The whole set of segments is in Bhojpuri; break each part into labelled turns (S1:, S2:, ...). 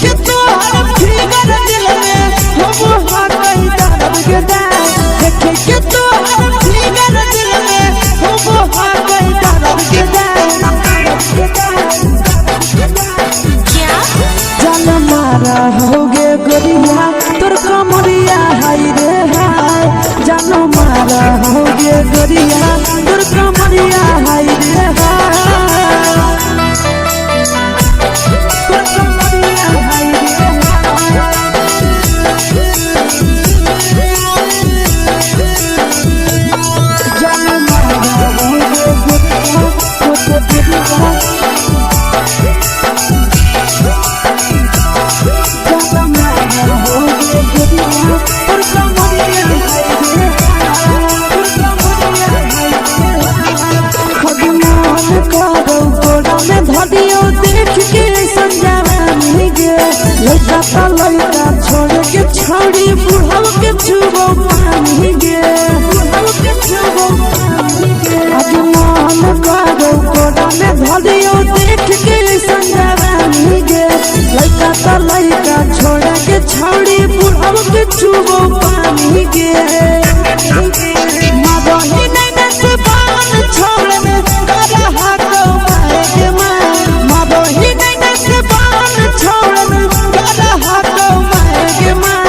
S1: के तो हर फिगर दिल में हो हाँ कहीं दर्द के दाग देखे के तो हर फिगर दिल में हो हाँ कहीं दर्द के दाग जान मारा होगे गोरिया तोर कमरिया हाय रे हाय जान मारा होगे गोरिया तोर कमरिया हाय रे हाय तोर कमरिया हाय रे जान मारा होगे गोरिया तोर कमरिया लड़का छोड़ के छौड़ी बुढ़ाव के छुबो पानी गे आज मन करो कोड़ा में धरियो देख के संजवानी गे लड़का छोड़ के छौड़ी बुढ़ाव के छुबो पानी गे मदही नहीं से बान छोड़ में करा हाथों मारे के मां मदही नहीं से बान छोड़ में करा हाथों मारे के मां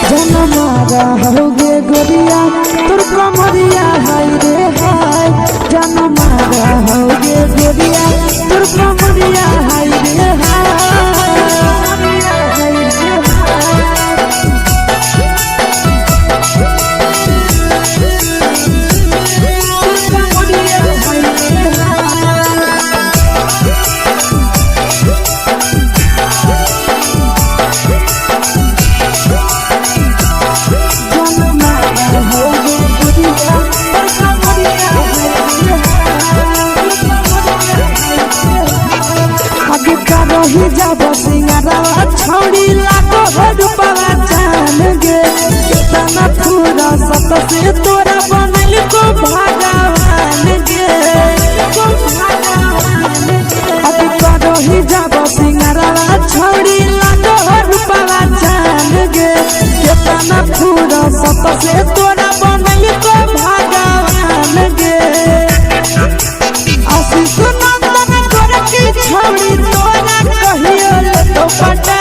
S1: जन मारा होगे गोरिया तोर कमरिया हाय रे हाय जन मारा होगे गोरिया तोर कमरिया हाय रे हाय रही जब सिंगारा छौड़ी लाखों रुपया जान गे कितना पूरा सत से तोरा बनल को भगवान गे अब रही जब सिंगारा छौड़ी लाखों रुपया जान गे कितना पूरा सत से तोरा बनल को भगवान गे आशीष नंदन गोरखी छौड़ी तोरा कहियो तो पटा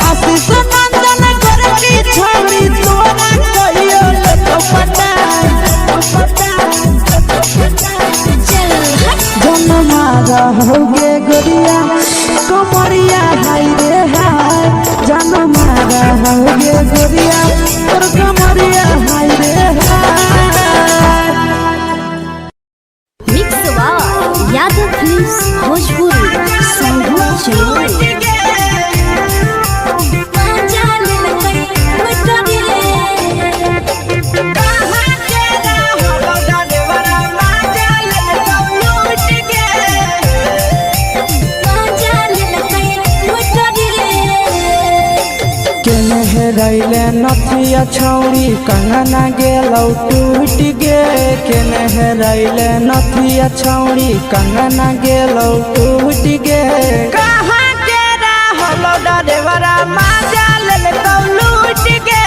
S1: आशीष नंदन गोरखी छौड़ी तोरा कहियो तो पटा जन मारा होगे गोरिया कमरिया हाय रे हाय जन मारा होगे गोरिया तोर कमरिया हाय रे हाय
S2: मिक्स वाह यादव फिल्म्स भोजपुरी संगीत चलो
S1: रैले नथिया छौड़ी कंगना गेलौ टूट गे केने रैले नथिया छौड़ी कंगना गेलौ टूट गे कहाँ के रहलो डरेवरा माजा लेलौ लूट गे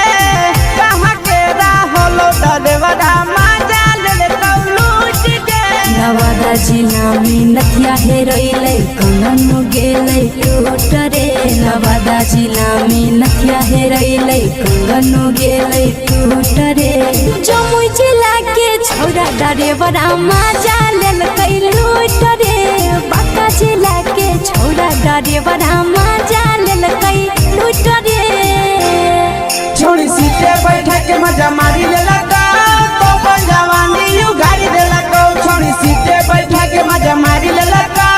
S1: कहाँ के रहलो डरेवरा माजा लेलौ लूट गे
S2: नवादा जिला में नथिया हेरैले कंगन गेलै टूट रे नवादा जिला में नथिया हेरैले कंगन गेलै टूट रे जमुई जिला के छौड़ा डरेवरा माजा लेलकै लूट रे बांका जिला के छौड़ा डरेवरा माजा लेलकै लूट रे
S1: छोड़ी सीटे बैठा के मजा मारी लेलका तो जवानी यू गाड़ी देलका छोड़ी सीटे बैठा के मजा मारी लेलका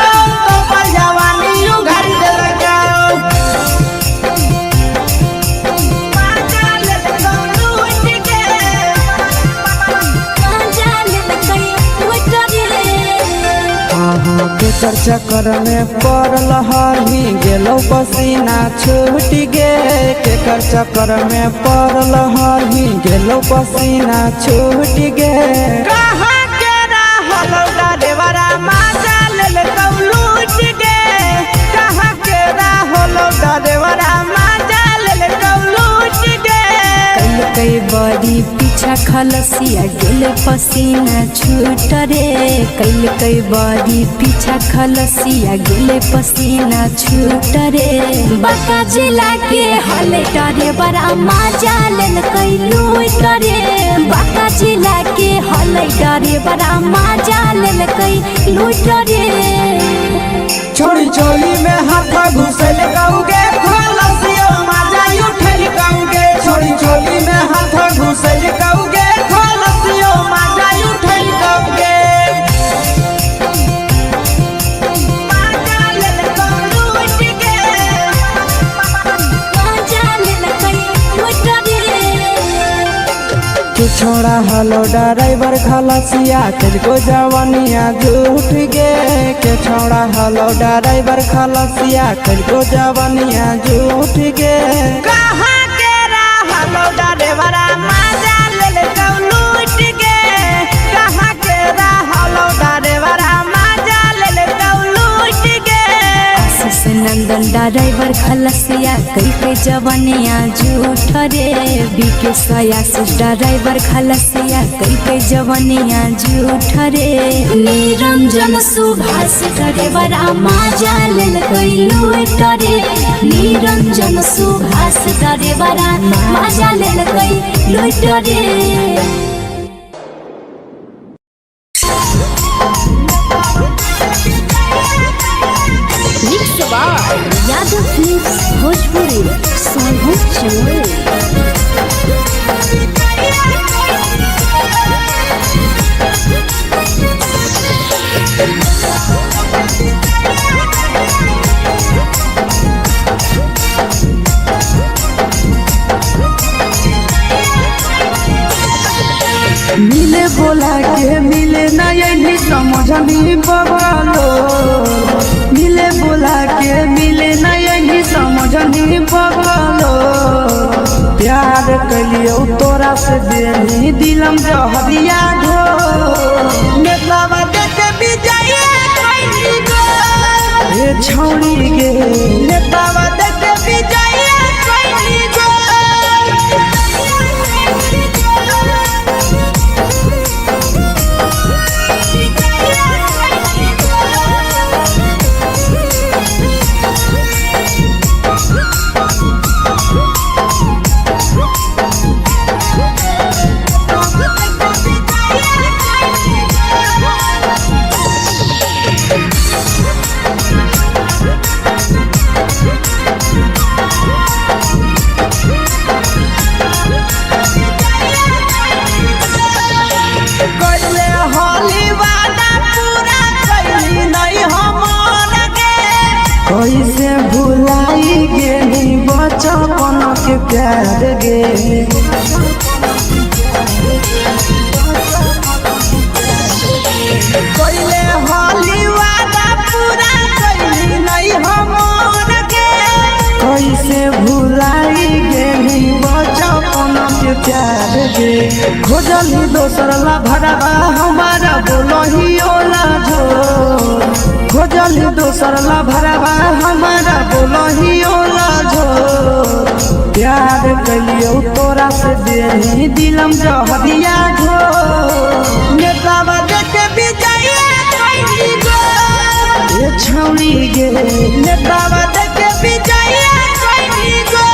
S1: तो जवानी यू गाड़ी देलका के चक्कर में पड़ल हही गेलो पसीना छूट गे केकर चक्कर में पड़ल हही गेलो पसीना छूट गे कहाँ के रहलो डरेवरा माजा लेलकौ लूट
S2: खलसिया गेले पसीना छूट रे कैल कई बारी पीछा खलसिया गेले पसीना छूट रे बाका जिला के हले डरे बड़ा मजा लेल कई लूट रे बाका जिला के हले डरे बड़ा मजा लेल कई लूट रे
S1: छोड़ी चोली में हाथ घुसल गाऊंगे खलसिया मजा उठल गाऊंगे छोड़ी चोली में हाथ घुसल गाऊंगे खलसिया मजा उठल गाऊंगे मजा लेल लूट के
S2: मजा लेल कई लूट रे
S1: तू छोड़ा हलो ड्राइवर खलसिया तेरे जवानिया झूठ गे के छोड़ा हलो ड्राइवर खलसिया तेरे जवानिया झूठ गे कहाँ के हलो ड्राइवर मजा ले लूट गे कहाँ के हलो ड्राइवर मजा ले लूट गे
S2: आशीष नंदन ड्राइवर खलसिया कई के जवानिया झूठ रे बीके आशीष ड्राइवर खलसिया कई के जवानिया झूठ रे निरंजन सुभाष ड्राइवर मजा लेल कई लूट रे निरंजन सुभाष ड्राइवर मजा लेल कई लूट रे यादव फिल्म्स भोजपुरी सोनू चोर
S1: मिले बोला के मिले ना यही समझनी बगलो मिले बोला के मिले ना यही समझनी बगलो प्यार कलियो तोरा से देनी दिलम जहरिया ढो नेतावा देखे विजय कैली गो ए छौड़ी गे नेतावा देखे विजय कैली गो कैसे भुलाई गेली बचपन के प्यार गे कैले होली वादा पूरा कैली नहीं हमर गे कैसे भुलाई गेली बचपन के प्यार गे खोजली दोसर ला भरवा हमारा बोलही ओला झो खोजली दोसर ला भरवा हमारा बोलही ओला झो प्यार कलियो तोरा से देनी दिलम जहरिया झो नेतावा देखे विजय कैली गो ए छौड़ी गे नेतावा देखे विजय कैली गो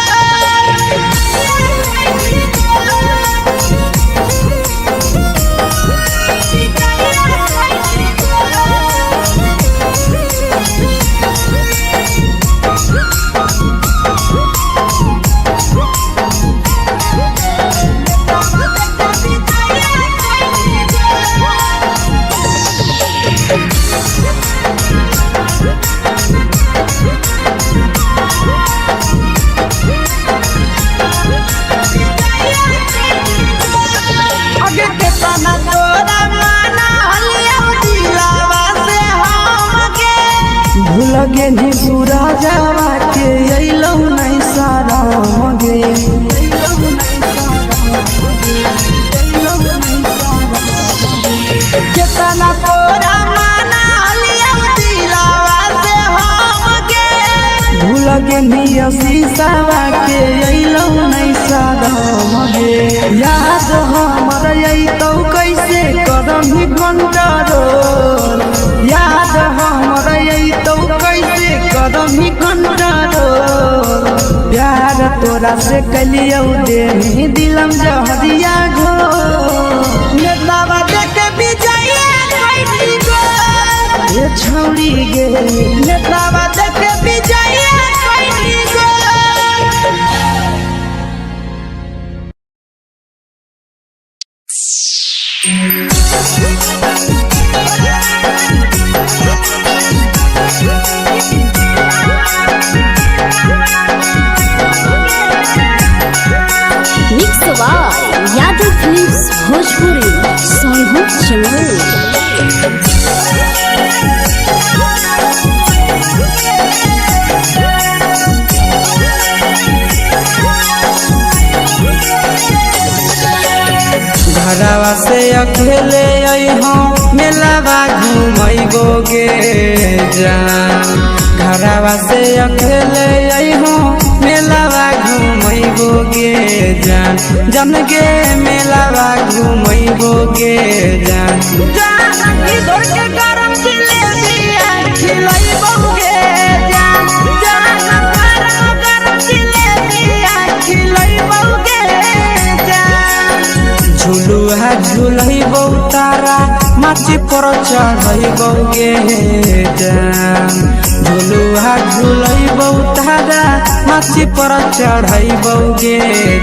S1: लगे नी पूरा जावा के अइलौ नहीं सारा मगे केतना तोरा माना लिया दिलावा से हम के भूल के नी शीशावा के अइलौ नहीं सारा मगे याद हमर हमर तो कैसे करही कंट्रोल, याद हमर तो कैसे करही कंट्रोल। प्यार तोरा से कलियो दे दिलम जहरिया घो, नेतावा देखे विजया कैसी गो ये छौड़ी गे, नेतावा देखे विजया कैसी गो।
S2: Mix by Yadav films Bhojpuri Sonu Chaman.
S1: घरवा से अकेले अइहो मेलावा घूमैबोगे जान, घरवा से अकेले अइहो मेलावा घूमैबोगे जान, जन गे मेलावा घूमैबोगे जान। जान इधर के गरम जिलेबिया खिलैबोगे जान, जान गरम जिलेबिया खिलैबोगे जान। झुलुआ झुलैबो तारा माची पर चढ़ैबोगे जान, झुलुआ झुलैबो तारा माची पर चढ़ैबोगे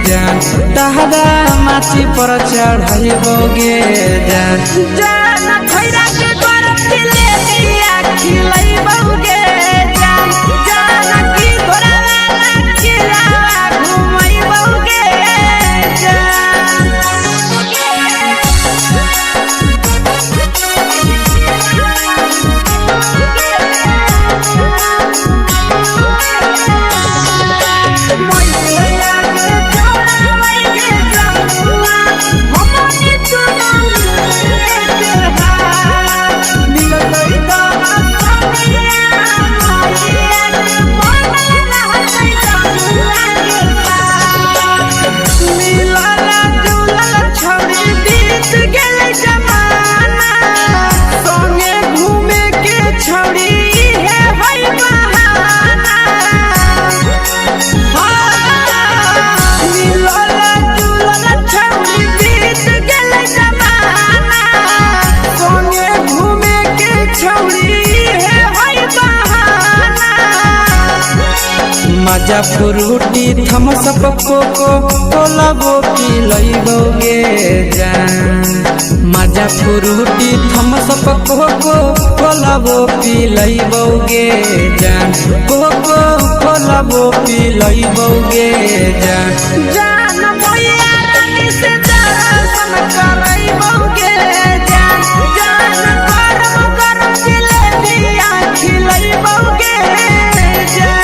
S1: जान, तारा माची पर चढ़ैबोगे जान। जान खैरा के गरम जिलेबिया खिलैबोगे जान, जान की घोड़ावाला खिलावा घुमैबोगे जान। मजा फ्रूटी थम्स अप कोको कोला वो पी लैबोगे जान, मजा फ्रूटी थम्स अप कोको कोला वो पी लैबोगे जान, कोको कोला वो पी लैबोगे जान। जान मैया रानी से दर्शन करैबोगे जान, जान गरम गरम जिलेबिया खिलैबोगे जान।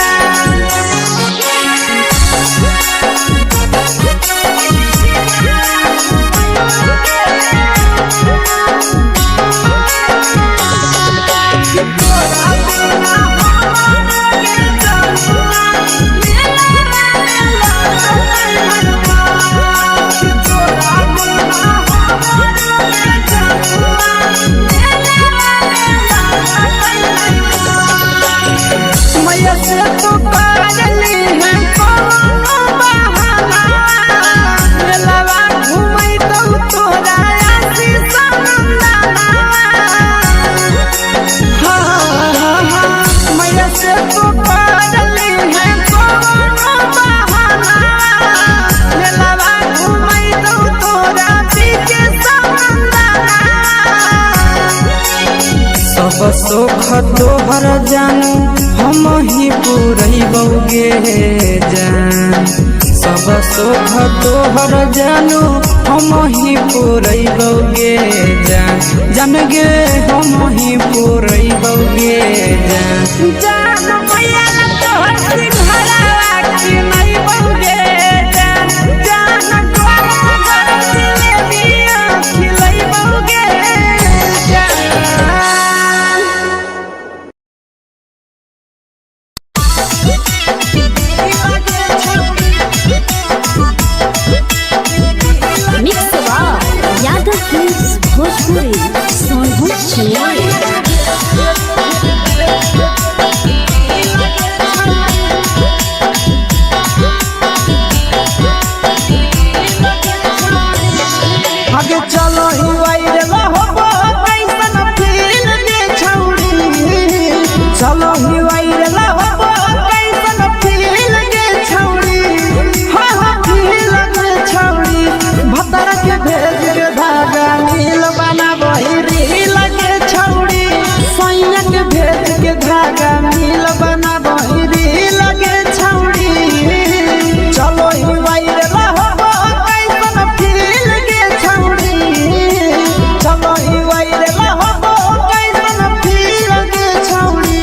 S1: सब सुख तोहर जानू हम ही पुरैबोगे जान, सब सुख तोहर जानू हम ही पुरैबोगे जान, जान गे हम ही पुरैबोगे जान। जान मैया तोहर सिंघरावा खिलैबोगे जान, जान गरम गरम जिलेबिया खिलैबोगे जान।
S2: मिक्स बाय
S1: चलो ही वायरल हो कैसन फील के छौड़ी हाँ हाँ फील के छौड़ी भतर के भेज के धागा मिल बना बहिरी लगे छौड़ी सैया के भेज के धागा मिल बना बहिरी लगे छौड़ी चलो ही वायरल हो कैसन फील के छौड़ी चलो ही वायरल हो कैसन फील के छौड़ी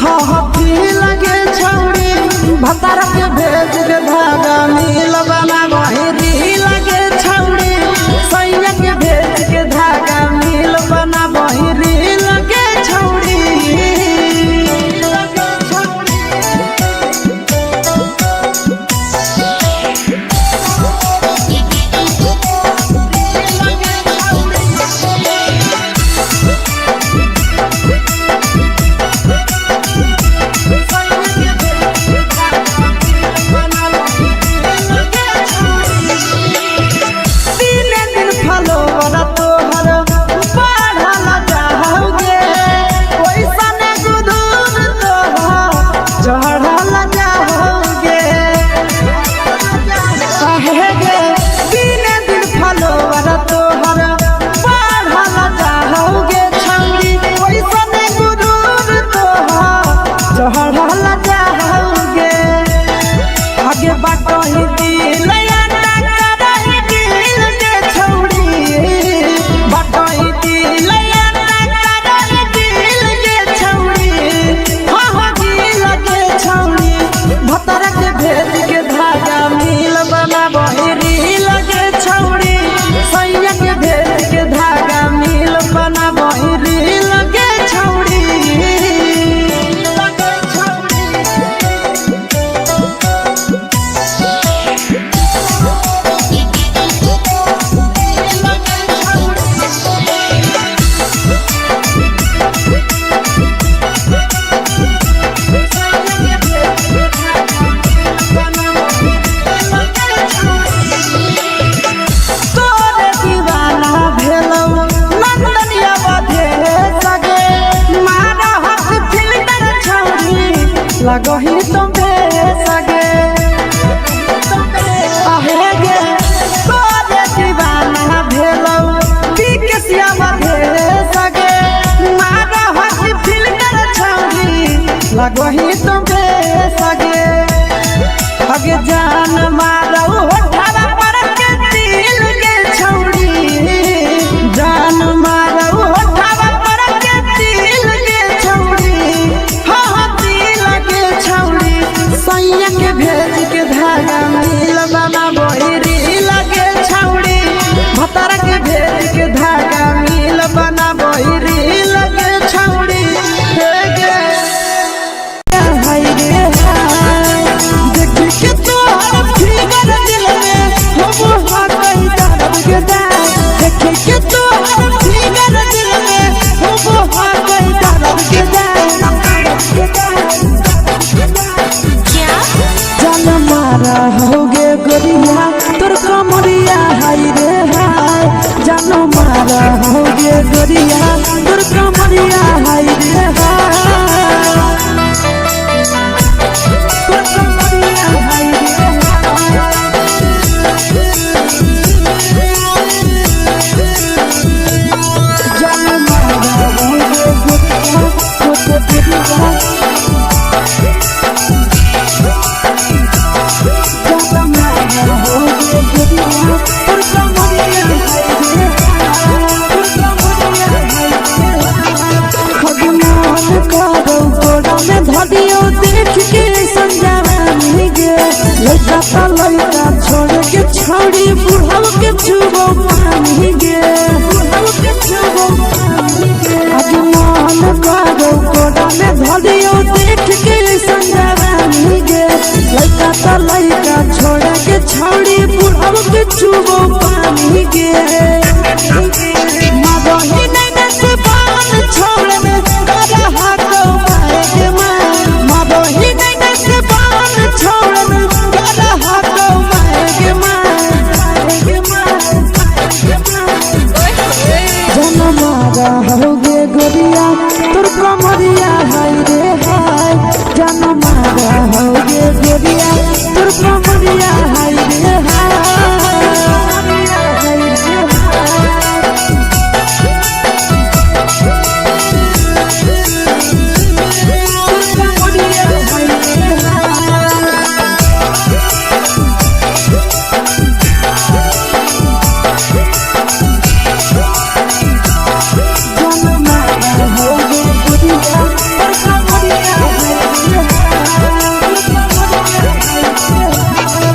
S1: हाँ हाँ फील के छौड़ी भतर के भेज के धागा मिल बना बहिरी लगे छौड़ी सैया के भेज के धागा मिल बना बहिरी लगे छौड़ी लगही तुम्हे सगे आहे गे तोरे दीवाना भेलौ बिकसिया बधे सगे मारा हसी फिल्टर छौड़ी लगही तुम्हे सगे अगे जान मारौ होठवा पर के दिल के छौड़ी जान मारौ होठवा पर के दिल के छौड़ी हाँ सैया के भेज के धागा मिल बना बहिरी लगे छौड़ी भतर के भेज के धागा मिल बना बहिरी लगे छौड़ी हे गे जान मारा होगे गोरिया तोर कमरिया हाय रे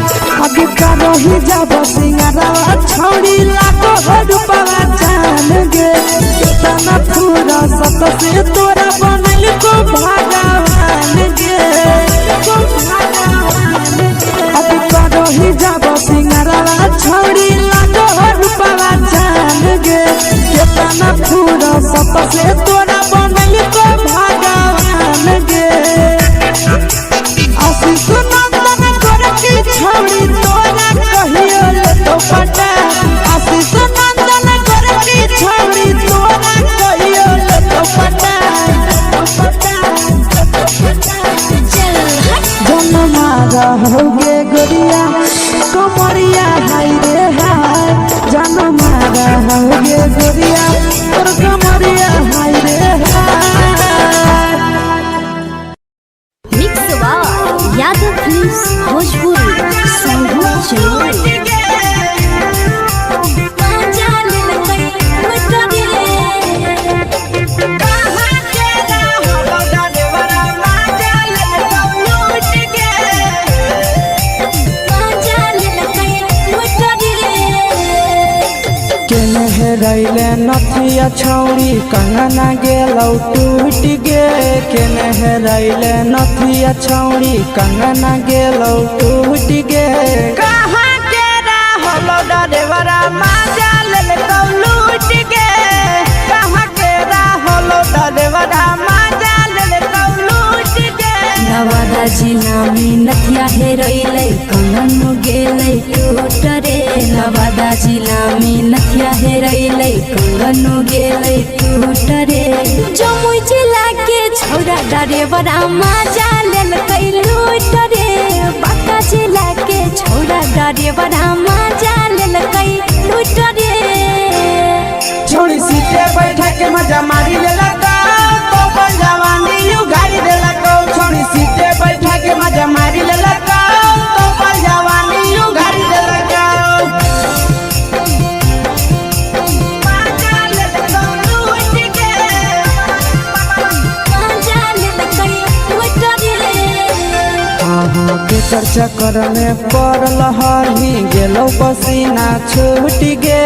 S1: रही जब सिंगारवा छोड़ी लाखों रुपवा जान गे कितना पूरा सत से तोरा बनल को भगवान गे अब रही जब सिंगारवा छोड़ी लाखों रुपवा जान गे कितना पूरा सत से तोरा बनल को भगवान गे आशीष नंदन कर की छोड़ी तोरा कहियो तो पटा आशीष नंदन कर की छोड़ी तोरा कहियो तो पटा जन्मा रहोगे गोरिया कमरिया हाय रे हाय जन्मा रहोगे गोरिया और कमरिया हाय रे हाय।
S2: Mix Yadav films Bhojpuri Sangeet channel.
S1: रैले नथिया छौड़ी कंगना गेलौ टूट गे केने रैले नथिया छौड़ी कंगना गेलौ टूट गे कहाँ के रहलो डरेवरा माजा लेलकौ लूट गे कहाँ के रहलो डरेवरा माजा लेलकौ लूट गे
S2: नवादा जिला में नथिया हेरैलै कंगन गेलै टूट रे नवादा जिला में नथिया हेरैलै कंगन गेलै टूट रे जमुई जिला के छौरा डरेवरा माजा लेलकै लूट रे बांका जिला के छौरा डरेवरा माजा लेलकै लूट रे
S1: छोड़ी सीटे बैठा के मजा मारी लेलका तो जवानी यू गाड़ी देलका छोड़ी सीटे बैठा के मजा मारी लेलका तो जवानी यू गाड़ी देलका केकर चक्कर में पड़ल हरही गेलो पसीना छूट गे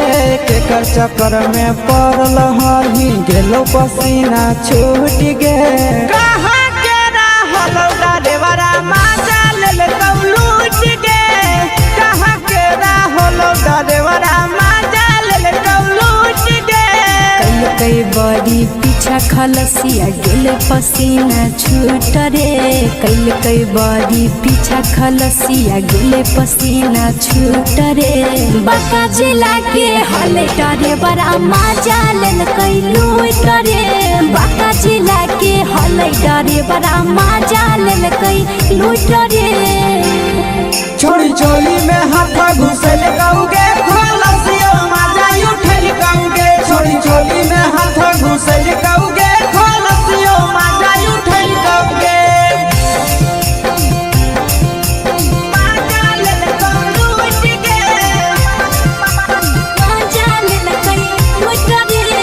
S1: केकर चक्कर में पड़ल हरही गेलो पसीना छूट गे कहाँ के रहलो डरेवरा माजा लेलकौ लूट गे कहाँ के रहलो डरेवरा माजा लेलकौ लूट गे
S2: कई बड़ी पीछा खलसिया गेले पसीना छूट रे कई बड़ी पीछा खलसिया गेले पसीना छूट रे बांका जिला के हले डरेवरा माजा लेलकै लूट रे बांका जिला के हले डरेवरा माजा लेलकै लूट रे
S1: छोड़ी चोली में हाथ घुसल कौगे खलसियो माजा उठल कौगे छोड़ी चोली में हाथ घुसल कौगे खलसियो माजा उठल कौगे माजा लेलकौ लूट गे
S2: माजा लेलकै लूट रे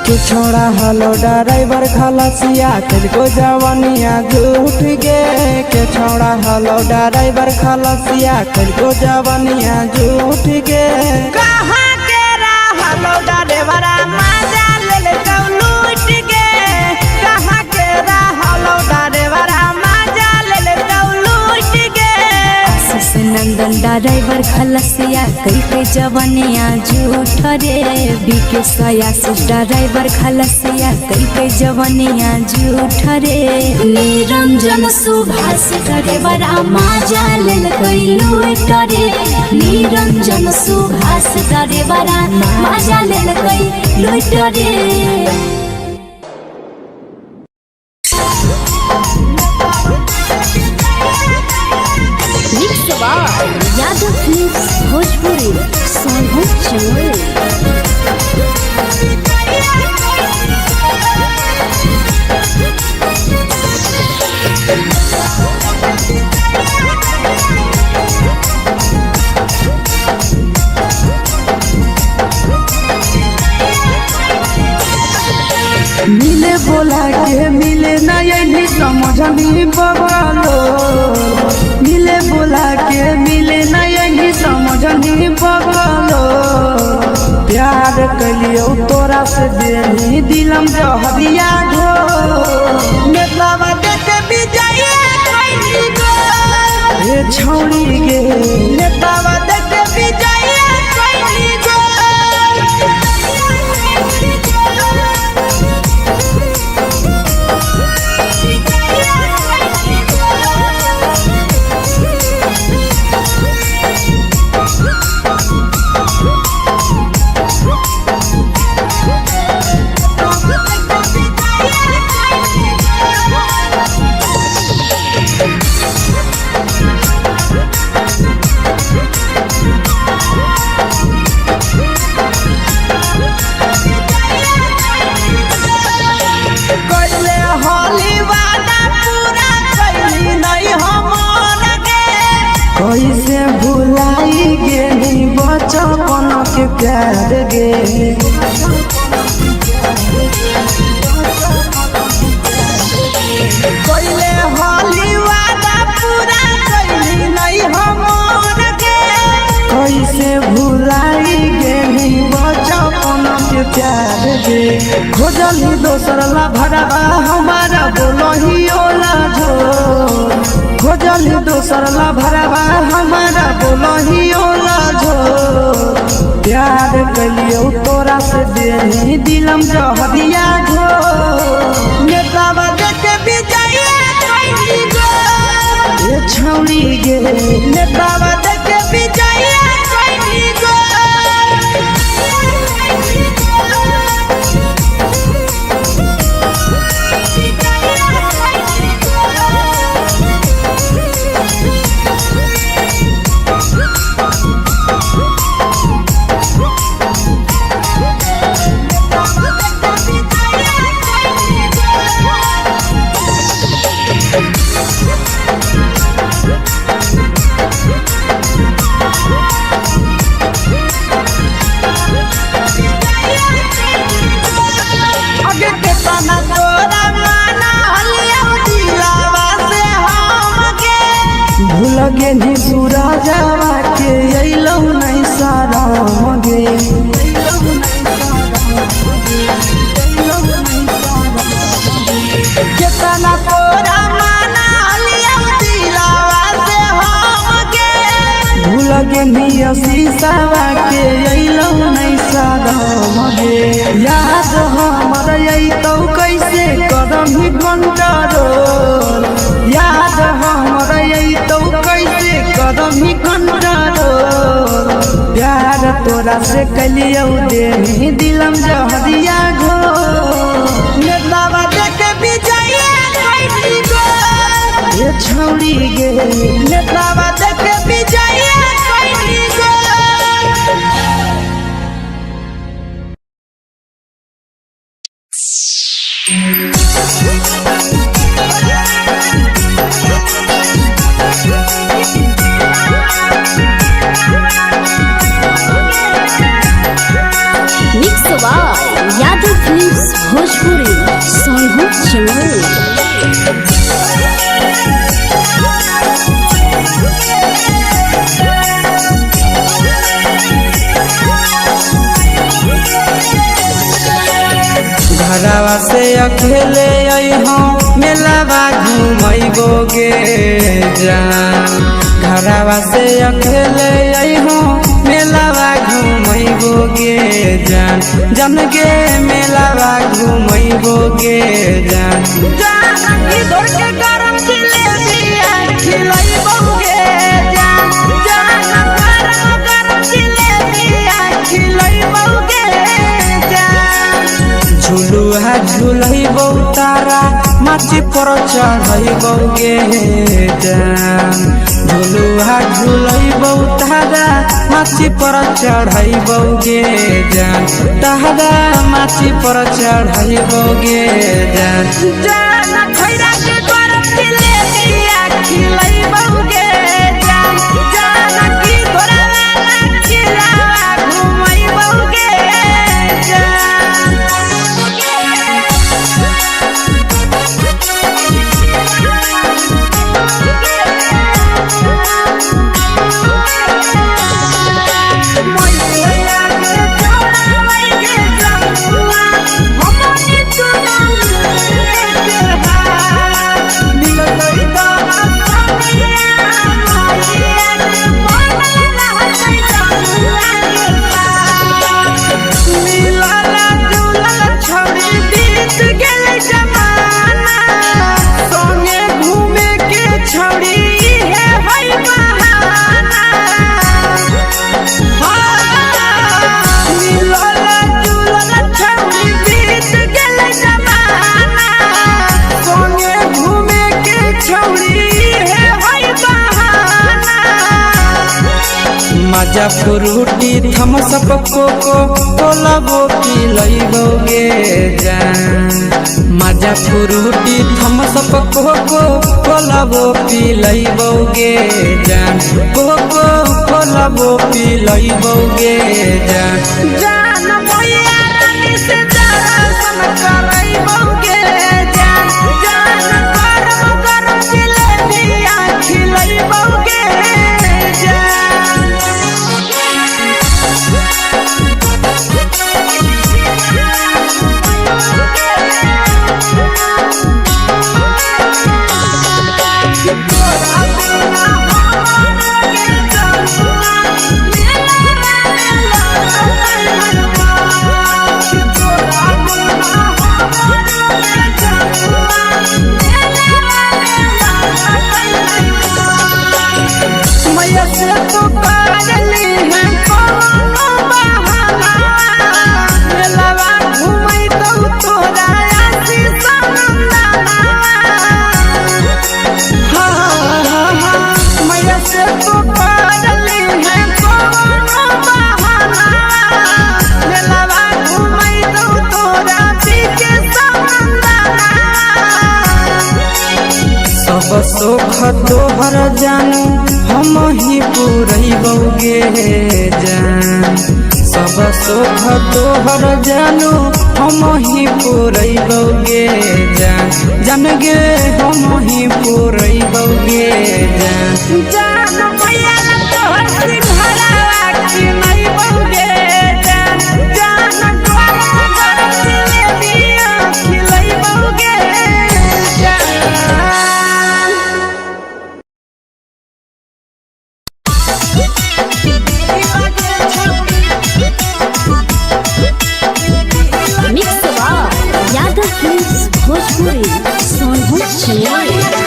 S1: के छोड़ा हलो ड्राइवर खलसिया तेलको जवानिया झूठ गे के छोड़ा हलो ड्राइवर खलसिया तेलको जवानिया झूठ गे कहाँ के रहलो ड्राइवरा माजा लेलकौ लूट गे कहाँ के रहलो ड्राइवरा माजा लेलकौ लूट गे
S2: आशीष नंदन ड्राइवर खलसिया कई जवनिया झूठ रे बीके आशीष ड्राइवर खलसिया कई जवनिया झूठ रे निरंजन सुभाष ड्राइवरा माजा लेलकै लूट रे निरंजन सुभाष ड्राइवरा माजा लेलकै लूट रे चमोली।
S1: मिले बोला के मिले ना यही समझनी बगलो, मिले बोला के मिले ना यही समझनी बगलो। प्यार कलियो तोरा से देनी दिलम जहरिया घो, नेतावा देखे बिजाइए कोई गो ए छौड़ी गे, नेतावा देखे बिजाइए कोई गो। कैसे भुलाई गेली बचपन के प्यार गे, कैले होली वादा पूरा कैली नहीं हमर गे। कैसे भुलाई गेली बचपन के प्यार गे, खोजली दोसर ला भरवा हमारा बोलही ओला झो, खोजली दोसर ला भरवा हमारा बोलही ओला झो। प्यार कलियो तोरा से देनी दिलम जहरिया घो, नेतावा देखे बिजाइए कोई गो ए छौड़ी गे, नेतावा देखे बिजाइए कोई गो। भूलगे नी सूरजवा के अइलौ नहीं सारा गे, केतना तोरा माना लिया दिलावा से हम गे। भूलगे नी शीशावा के अइलौ नहीं सारा गे, याद हमर अइतौ कैसे कदम ही कंट्रोल, याद हमर अइतौ कैसे कदम ही कंट्रोल। प्यार तोरा से कलियो देनी दिलम जहरिया घो, नेतावा देखे बिजाइए कोई गो ए छौड़ी गे, नेतावा देखे बिजाइए कोई गो।
S2: Mix by Yadav films Bhojpuri, Sonu Chamoli.
S1: घरवा से अकेले अइहों मेलावा घूमैबो गे जान, घरवा से अकेले अइहों मेलावा घूमैबो गे जान, जन गे मेलावा घूमैबो गे जान। जान की दौड़ के गरम जिलेबिया खिलैबो गे जान, जान गरम जिलेबिया खिलैबो गे जान। झुलुहा झुलैबो तारा माटी पर चढ़ैबो गे जान, झुलुआ झुलैबौ तारा माची पर चढ़ैबौ गे जान तारा माची पर चढ़ैबौ गे जान जान खैरा के गरम दिले दिया खिलैबौ गे जान जान की घोड़ा खिलावा घुमैबौ गे जान मजा फ्रूटी थम्स अप कोको कोला वो पिलैबौ गे जान मजा फ्रूटी थम्स अप कोको कोला वो पिलैबौ गे जान कोको कोला वो पिलैबौ गे जान जान भैया रानी से दर्शन करैबौ गे जान जान गरम गरम जिलेबिया खिलैबौ गे जान सोख तोहर जानू हम ही पुरैबौ गे जान सब सोख तोहर जानू हम ही पुरैबौ गे जान जान गे हम ही पुरैबौ गे जान जान भैया तोहर सिंघाड़ा खिलैबौ गे जान जान गरम गरम जिलेबिया खिलैबौ गे जान
S2: भोजपुरी सोनू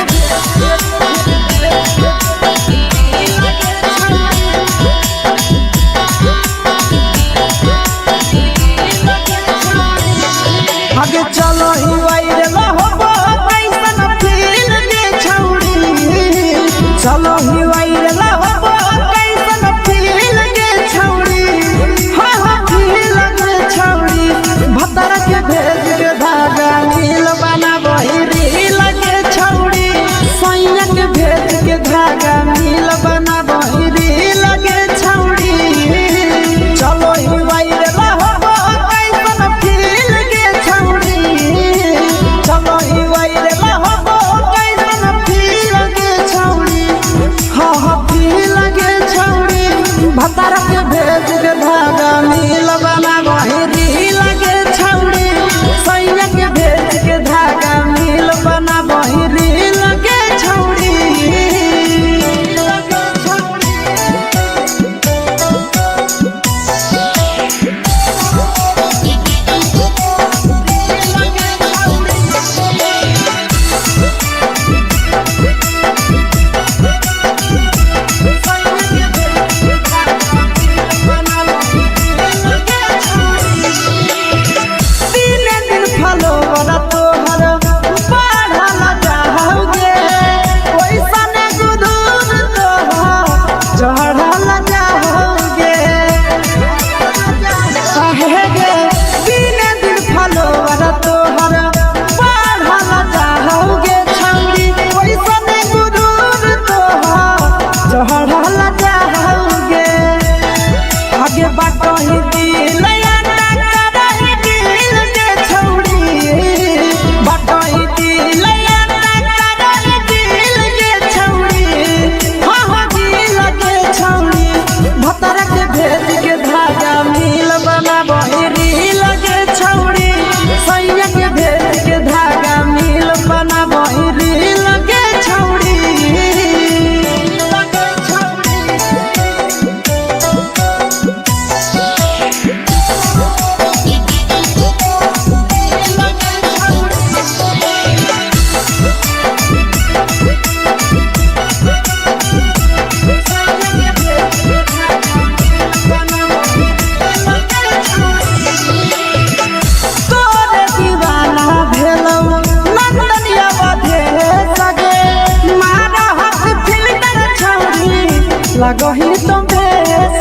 S1: लगही तुम्हे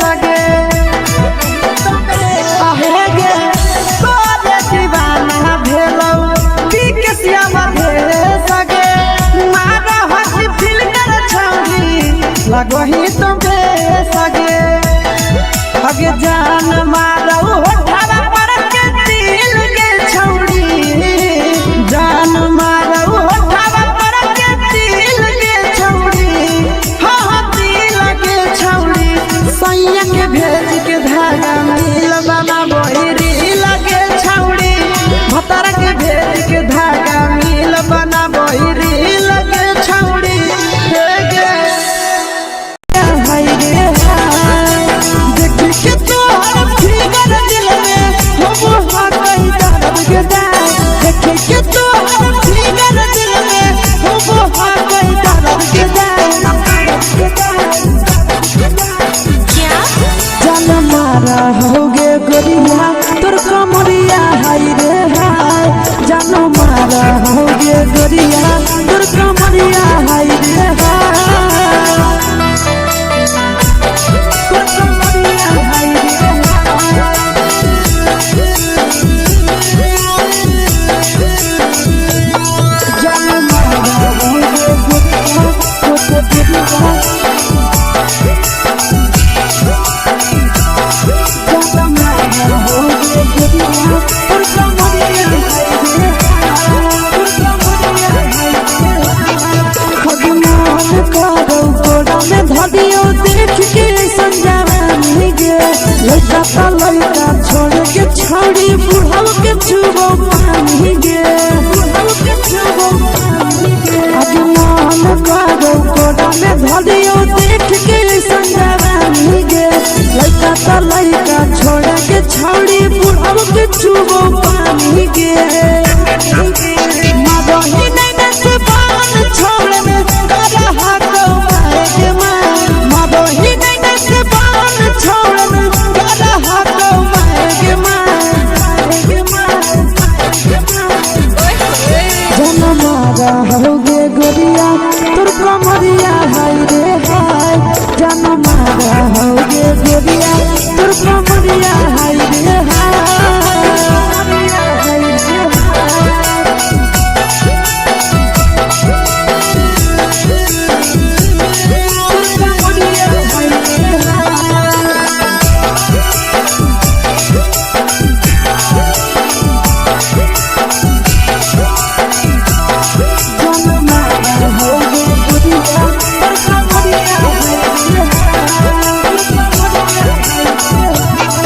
S1: सगे आहे गे तोरे दीवाना भेलौ पीके श्यामा भे सगे मारा हसी फिल कर छौरी लगही तुम्हे सगे अगे जान मारौ होठवा पर के दिल के छौरी जान मारौ होठवा पर के दिल के छौरी हाँ दिल के छौरी सैया के भेज के धागा मिल बाबा बहिरी लगे छौरी भतर के भेज के धागा मिल बना बहिरी लगे छौरी हे गे हाय गे देख के तोहर फिगर दिल में हो हा कहीं दर्द के दाग देख के तोहर फिगर दिल में हो हा कहीं दर्द के दाग जान मारा होगे गोरिया तोर कमरिया हाय रे हाय जान मारा होगे गोरिया तोर कमरिया हाय रे हाय तोर कमरिया हाय रे जान मारा होगे गोरिया तोर कमरिया देख के संजावानी गे लड़का ता लड़का छोड़ के छौड़ी बुढ़ाव के छुबो पानी गे बुढ़ाव के छुबो पानी गे आज मन कागो कोड़ा में धरियो देख के संजावानी गे लड़का ता लड़का छोड़ के छौड़ी बुढ़ाव के छुबो पानी गे मदही नहीं नसे पान छोड़ में करा हाको मारे के मदही नहीं नसे पान छोड़ में करा हाको मारे के जन मारा होगे गोरिया तोर कमरिया हाय रे हाय जन मारा होगे गोरिया तोर कमरिया हाय रे हाय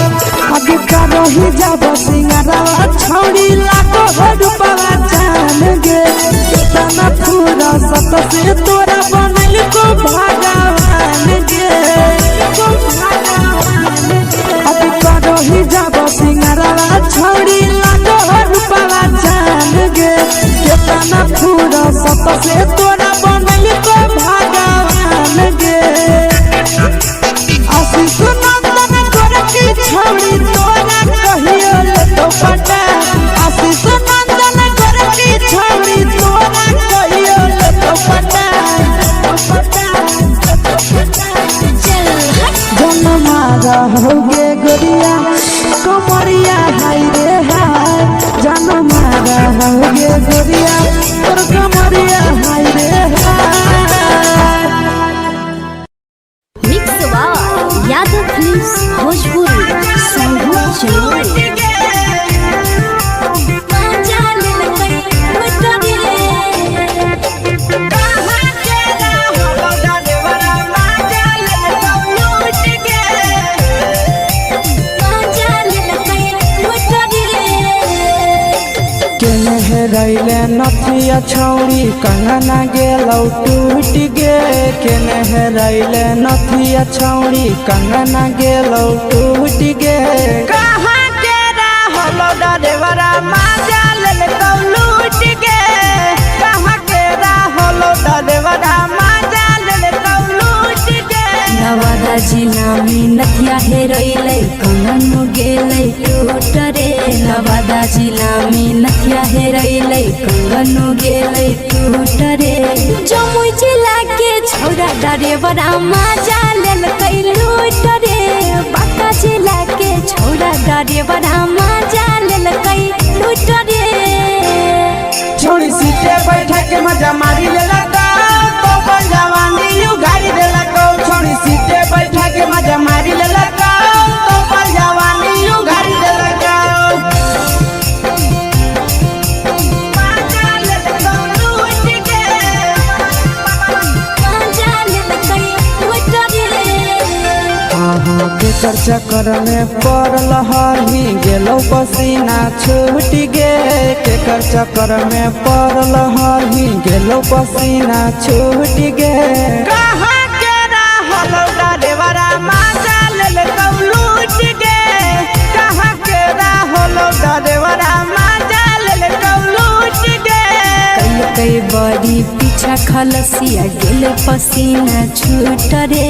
S1: रही जब सिंगारा छौड़ी लाखो रुपया जान गे कितना पूरा सत से तोरा बनल को भगवान गे अभी रही जब सिंगारा छौड़ी लाखो रुपया जान गे कितना पूरा सत से तोरा बनल को भगवान गे आशीष नंदन गोरखी छौड़ी तोरा कहियो ले तो पटा आशीष नंदन गोरखी छौड़ी तोरा कहियो ले तो पटा जन मारा होगे गोरिया कमरिया हाय रे हाय जन मारा होगे गोरिया तोर कमरिया हाय रे हाय
S2: mix by Yadav films Bhojpuri Sangeet चलो
S1: रैले नथिया छौड़ी कंगना गेलौ टूट गे केने हेरैले नथिया छौड़ी कंगना गेलौ टूट गे कहाँ के रहलो डरेवरा माजा लेलकौ लूट गे कहाँ के रहलो डरेवरा माजा लेलकौ लूट गे
S2: नवादा जिला में नथिया हेरैले कंगन गेलै टूट रे नवादा जिला में नथिया हेरैले कंगन गेलै टूट रे जमुई जिला के छौड़ा डरेवरा माजा लेलकै लूट रे बाका जिला के छोड़ा डरे बड़ा मजा लेलकै लूट रे
S1: छोड़ी सीटे बैठा के मजा मारी लेलका तो अपन जवानी उगाड़ी देलका छोड़ी सीटे बैठा के मजा मारी लेलका तो अपन जवानी उगाड़ी देलका केकर चक्कर में पड़ल हही गेलो पसीना छूट गे केकर चक्कर में पड़ल हही गेलो पसीना छूट गे कहाँ के रहल डरेवरा मजा लेलकौ लूट गे कहाँ के रहल डरेवरा मजा लेलकौ लूट गे
S2: कई बड़ी पीछा खलसिया गेल पसीना छूट रे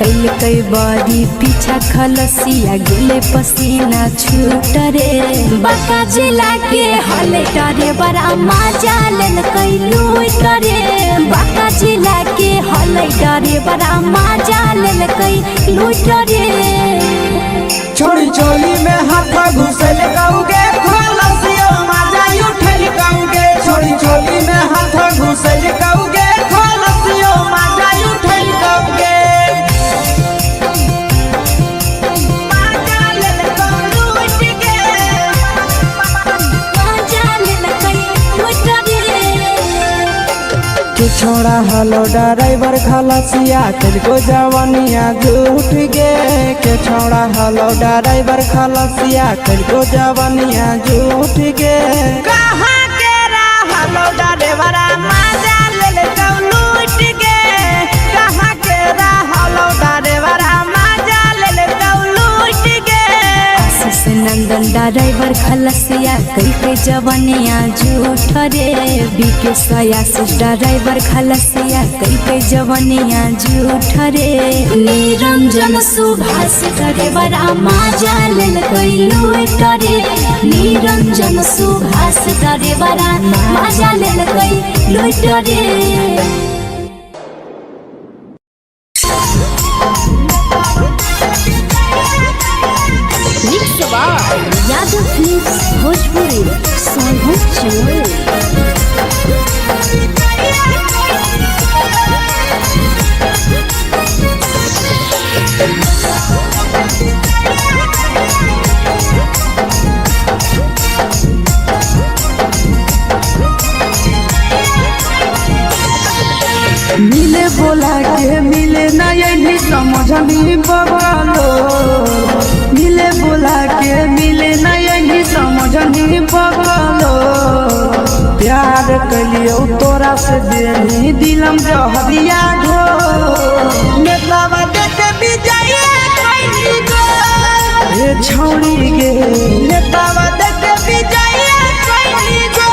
S2: कई बड़ी पीछा खलसिया गेल पसीना छूट रे बाका जिला के हले डरे बड़ा मजा लेलकै लूट रे बाका जिला के हले डरे बड़ा मजा लेलकै लूट रे
S1: छोड़ी चोली में हाथ घुसल गौगे खलसिया मजा उठल गौगे छोड़ी चोली में हाथ घुसल गौगे खलसिया मजा उठल गौगे मजा लेलकौ लूट गे
S2: मजा लेलकै लूट रे
S1: के छोड़ा हलो ड्राइवर खलसिया तेलको जवानिया झूठ गे के छोड़ा हलो ड्राइवर खलसिया तेलको जवानिया झूठ गे कहाँ के रहलो ड्राइवरा मजा लेलकौ लूट गे कहाँ के रहलो ड्राइवरा मजा लेलकौ लूट गे
S2: आशीष नंदन ड्राइवर खलसिया कई जवानिया झूठ रे बीके आशीष ड्राइवर खलसिया कई जवानिया झूठ रे निरंजन सुभाष ड्राइवर मजा लेलकै लूट रे निरंजन सुभाष ड्राइवर मजा लेलकै लूट रे यादव फिल्म्स भोजपुरी
S1: मिले बोला के मिले ना यही समझनी बगलो मिले बोला के मिले ना यही समझनी बगलो प्यार कलियो तोरा से देनी दिलम जहरिया ढो नेतावा देखे विजय कैली गो ए छौड़ी गे नेतावा देखे विजय कैली गो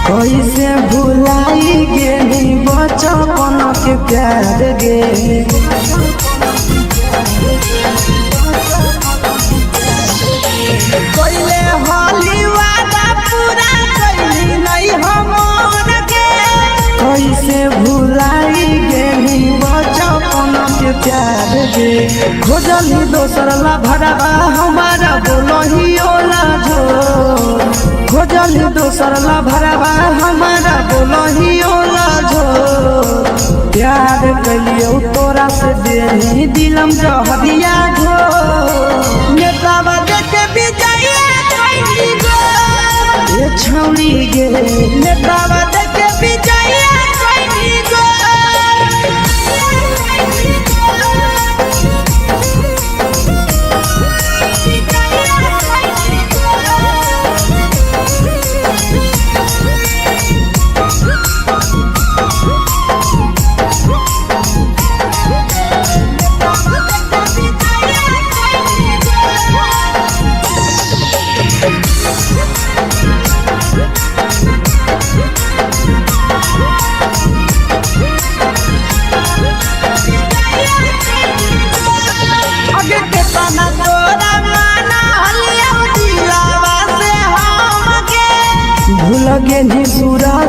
S1: कैसे भुलाई गेली बचपन के प्यार गे कैले होली वादा पूरा कैली नहीं हमर गे कैसे भुलाई गेली बचपन के प्यार गे खोजली दोसर ला भरवा हमारा बोलही ओला झो खोजली दोसर ला भरवा हमारा बोलही ओला झो प्यार कलियो तोरा से देनी दिलम जहरिया झो नेतावा देखे विजय कैली गो ए छौड़ी गे नेतावा देखे विजय कैली गो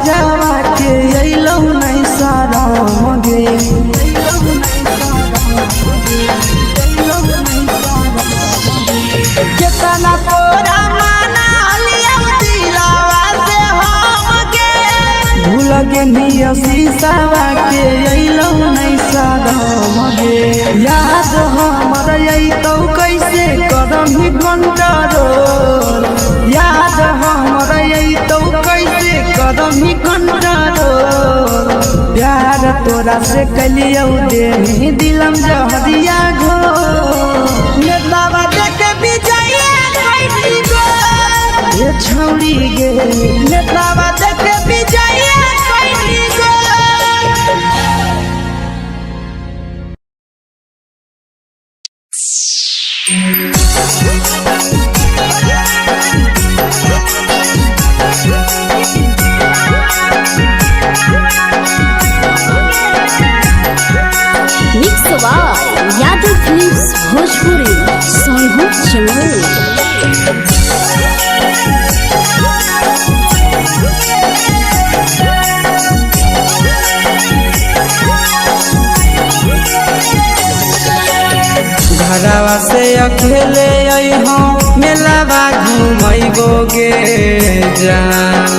S1: जावा के अइलौ नहीं साराम गे केतना तोरा माना लिया दिलावा से हम गे भूल गे निया शीशावा के अइलौ नहीं साराम गे याद हमर अइतौ कैसे करम ही कंट्रोल याद हमर अइतौ कैसे करम ही कंट्रोल प्यार तोरा से कलियौ दे दिलम जहरिया घो नेतावा देखे विजया कैली गो ये छौड़ी गे नेतावा देखे विजया कैली गो
S2: mix by Yadav films Bhojpuri Sonu Chamoli.
S1: घरवा से अकेले अइहो मेलावा घूमैबो गे जान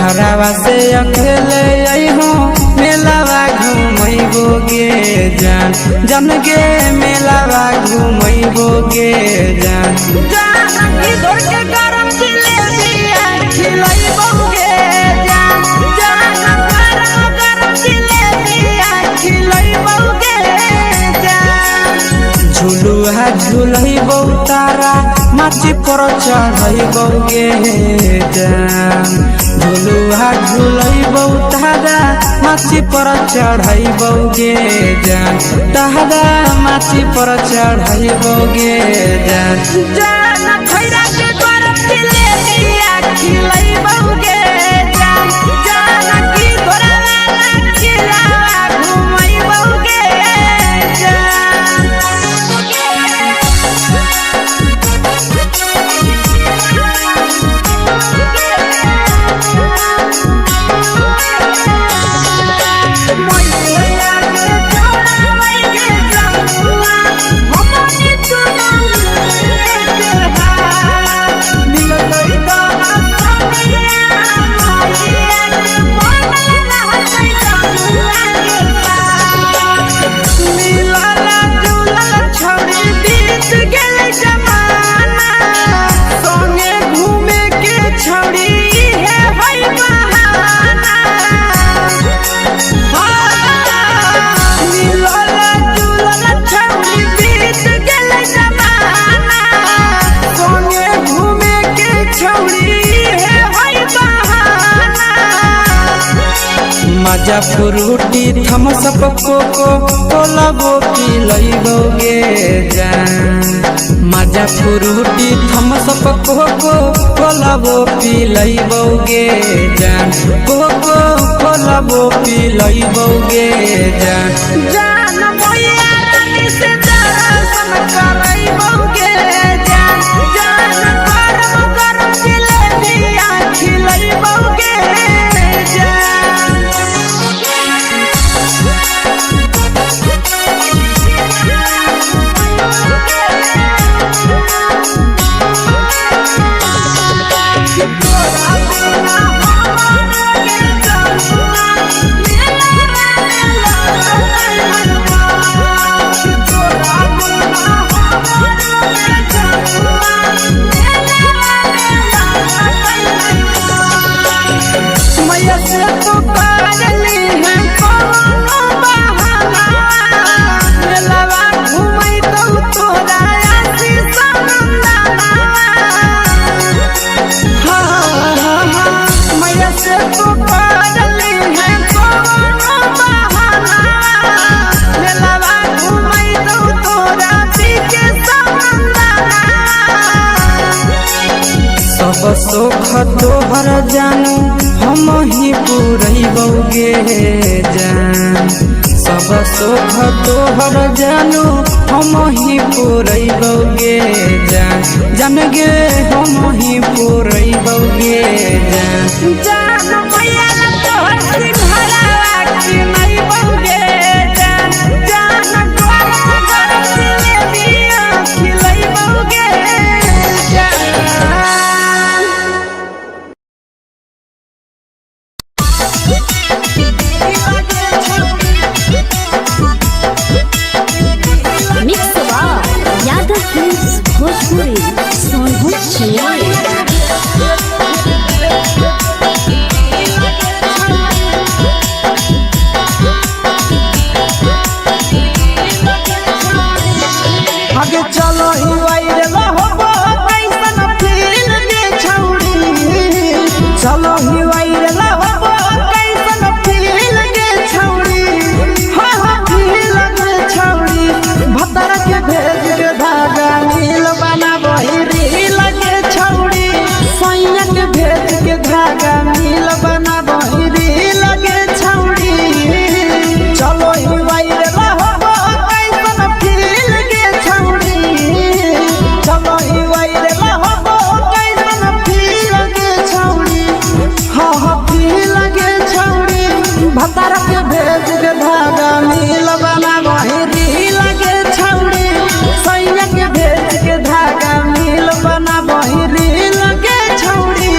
S1: घरवा से अकेले अइहो मेलावा घूमैबो गे जान जन गे मेलावा घूमैबो गे जान जान इधर के गरम जिलेबिया खिलैबो गे जान जान गरम जिलेबिया खिलैबो गे जान झुलुहा झुलैबो तारा माची पर चढ़ैबो गे जान झुलुहा झुलैबो तारा माची पर चढ़ैबो गे जान तारा माची पर चढ़ैबो गे जान जान खैरा के गरम जिलेबिया खिलैबो गे जान जान की घोड़ावाला खिलावा घुमैबो गे जान मजा फ्रूटी थम्स अप कोको कोला वो पिलैबो गे जान मजा फ्रूटी थम्स अप कोको कोला वो पिलैबो गे जान कोको कोला वो पिलैबो गे जान जान मोया रानी से दर्शन करैबो गे जान जान गरम गरम जिलेबिया खिलैबो गे जान सब सुख तोहर जानू हम ही पूरैबो गे जान सब सुख तोहर जानू हम ही पूरैबो गे जान जान गे हम ही पूरैबो गे जान जान मैया आगे चलो ही वायरल होबो कैसन फील के छौड़ी चलो ही वायरल होबो कैसन फील के छौड़ी हाँ हाँ फील के छौड़ी भतर के भेज के धागा नील बना बहिरी लगे छौड़ी सैया के भेज के धागा नील बना बहिरी लगे छौड़ी चलो ही वायरल होबो कैसन फील के छौड़ी चलो ही वायरल होबो कैसन फील के छौड़ी हाँ हाँ फील के छौड़ी भतर के भेज के धागा नील बना बहिरी लगे छौड़ी सैया के भेज के धागा नील बना बहिरी लगे छौड़ी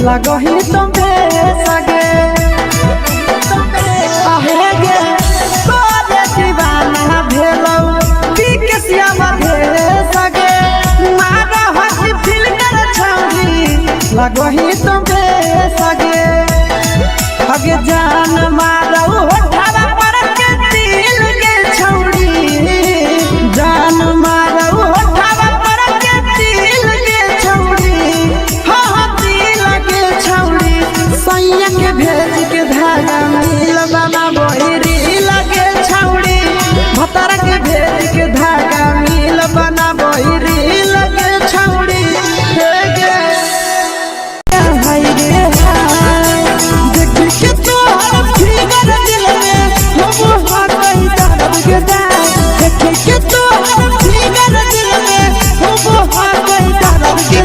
S1: लगही तुम्हे सगे आहे गे तोरे दीवाना भेलौ बिकसिया बधे सगे मारा हसी फिल्टर छौड़ी लगही तुम्हे सगे हगे जान मारौ होठवा पर के दिल के छौड़ी जान मारौ होठवा पर के दिल के छौड़ी हाँ हाँ छौड़ी सैया के भेज के धागा नील बना बहिरी लगे छौड़ी भतर के भेज के धागा नील बना बहिरी लगे छौड़ी हाय रे हाय देख के तोहर फिगर दिल में हम हाथ ही दर्द के देख के तोहर फिगर दिल में हम हाथ ही दर्द के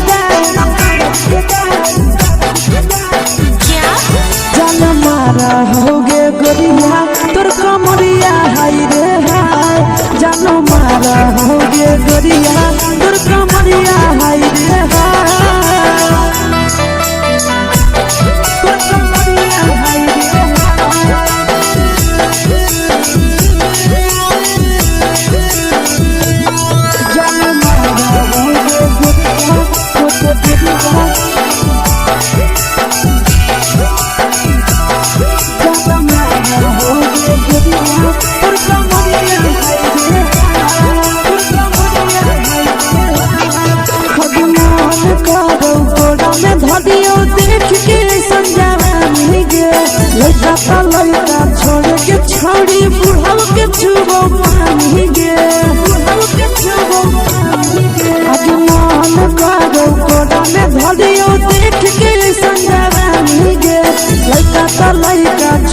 S1: जान मारा होगे गोरिया तोर कमरिया हाय रे हाय जान मारा होगे गोरिया तोर कमरिया हाय रे हाय तोर कमरिया हाय रे जान मारा होगे गोरिया तोर कमरिया लड़का छोड़ के छौड़ी बुढ़ाव के छुबो पानी गे आगे मन करो कोड़ा में धरियो देख के संजवानी गे लड़का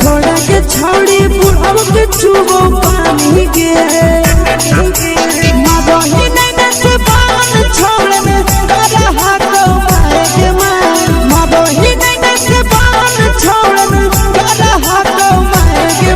S1: छोड़ के छौड़ी बुढ़ाव के छुबो पानी गे मादही नहीं से बान छोड़ में रहा तो माए के मादही नहीं से बान छोड़ में रहा तो माए के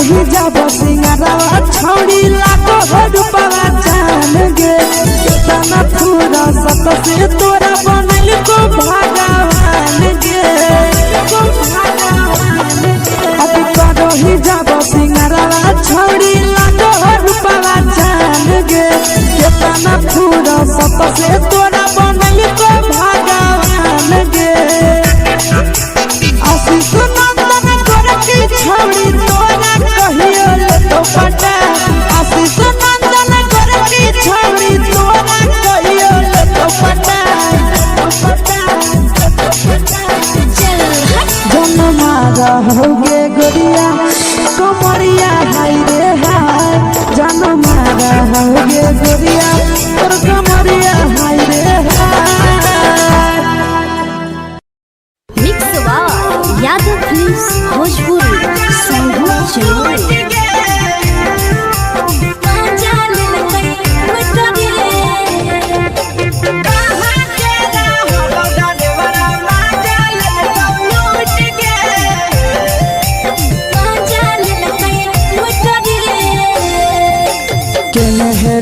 S1: ही जब सिंगारवा छौड़ी लाखो रुपवा जान गे केतना पूरा सत से तोरा बनल को भगवान गे अभी करो ही जब सिंगारवा छौड़ी लाखो रुपवा जान गे केतना पूरा सत से तोरा बनल को भगवान गे आशीष नंदन गोरखी छौड़ी तोरा कहियो ले तो पटा आशीष नंदन गोरखी छौड़ी तोरा कहियो ले तो पटा जन्मा रहोगे गोरिया कमरिया हाय रे हाय जन्मा रहोगे गोरिया और कमरिया हाय रे हाय।
S2: Mix by Yadav films Bhojpuri Sangeet channel.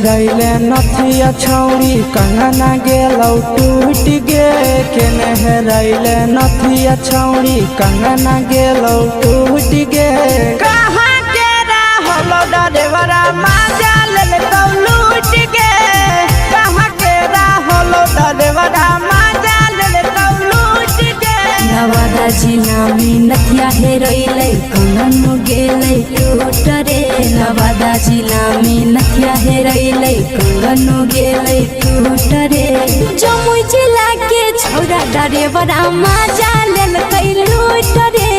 S1: रैले नथिया छौड़ी कंगना गेलौ टूट गे केने रैले नथिया छौड़ी कंगना गेलौ टूट गे कहाँ के रहलो डरेवरा माजा लेलौ लूट गे कहाँ के रहलो डरेवरा माजा लेलौ लूट गे
S2: नवादा जिला में नथिया हेरैलै कंगन गेलै टूट रे नवादा जिला में नथिया हेरैलै कंगन गेलै टूट रे जमुई जिला के छौरा डरेवरा माजा लेलकै लूट रे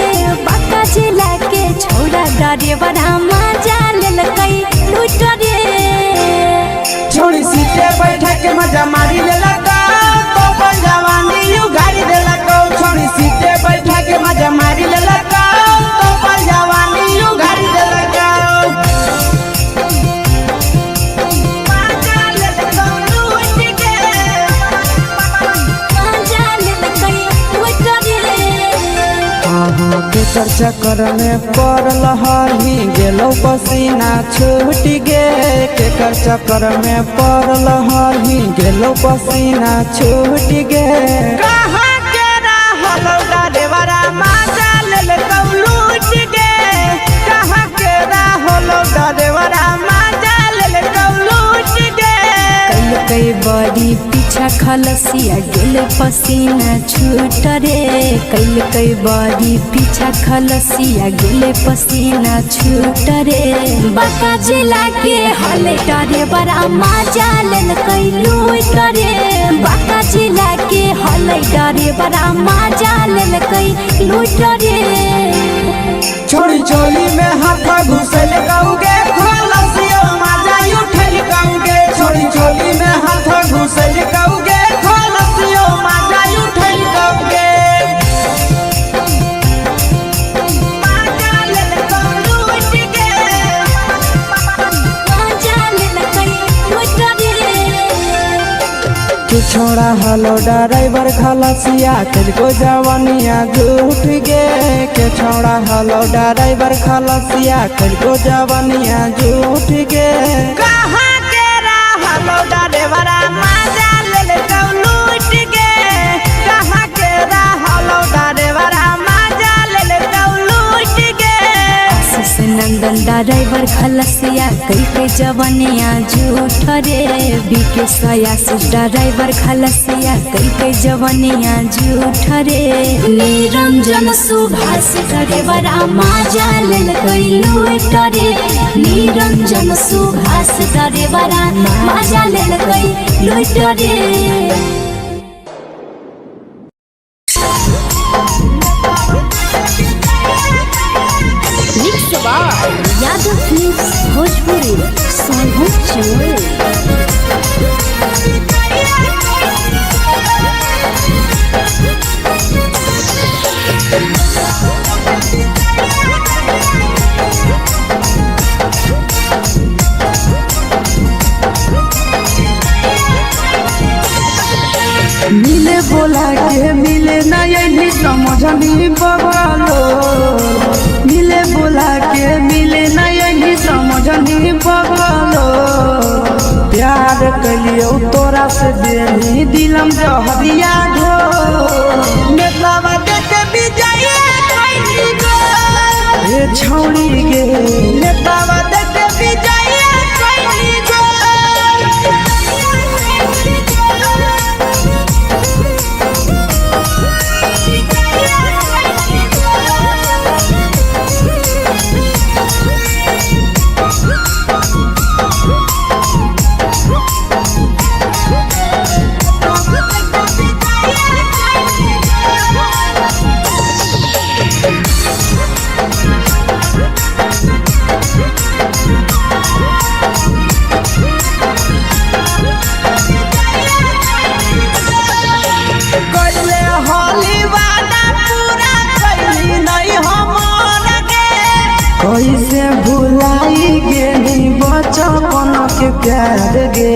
S2: बांका जिला के छौरा डरेवरा माजा लेलकै लूट रे
S1: छोड़ी सीटे बैठा के मजा मारी लेलका तो जवानी उगाड़ी देलका छोड़ी सीटे बैठा के मजा मारी लेलका तो जवानी उगाड़ी देलका केकर चक्कर में पड़ल हरही गेलो पसीना छूट गे केकर चक्कर में पड़ल हरही गेलो पसीना छूट गे कहाँ के रहलो डरेवरा माजा लेलकौ लूट गे कहाँ के रहलो डरेवरा माजा लेलकौ लूट गे
S2: कई बड़ी पीछा खलसिया गेल पसीना छूट रे कई बड़ी पीछा खलसिया गेल पसीना छूट रे बांका जिला के हले डरे बड़ा माजा लेलकै लूट रे बांका जिला के हले डरे बड़ा माजा लेलकै लूट रे
S1: छोड़ी चोली में हाथ घुसल गौगे खलसियो माजा उठल गौगे छोड़ी चोली में हाथ घुसल गौगे खलसियो माजा उठल गौगे छोड़ा हलो ड्राइवर खलसिया तुझको जवानिया झूठ गे के छोड़ा हलो ड्राइवर खलसिया तुझको जवानिया झूठ गे कहाँ के रहलो ड्राइवरा माजा लेलकौ लूट गे कहाँ के रहलो ड्राइवरा माजा लेलकौ लूट गे
S2: आशीष नंदन ड्राइवर खलसिया कई जवानिया झूठ रे बीके आशीष ड्राइवर खलसिया कई जवानिया झूठ रे निरंजन सुभाष ड्राइवरा माजा लेलकै लूट रे निरंजन सुभाष ड्राइवरा माजा लेलकै लूट रे यादव फिल्म्स भोजपुरी संगीत चैनल।
S1: मिले बोला के मिले ना यही समझनी बगलो मिले बुला के मिले न यही समझनी पगलो प्यार कलियो तोरा से देनी दिलम जहरिया घो नेतावा देखे विजय कैली गो ए छौड़ी गे नेतावा देखे विजय कैली गो कैसे भुलाई गेली बचपन के प्यार गे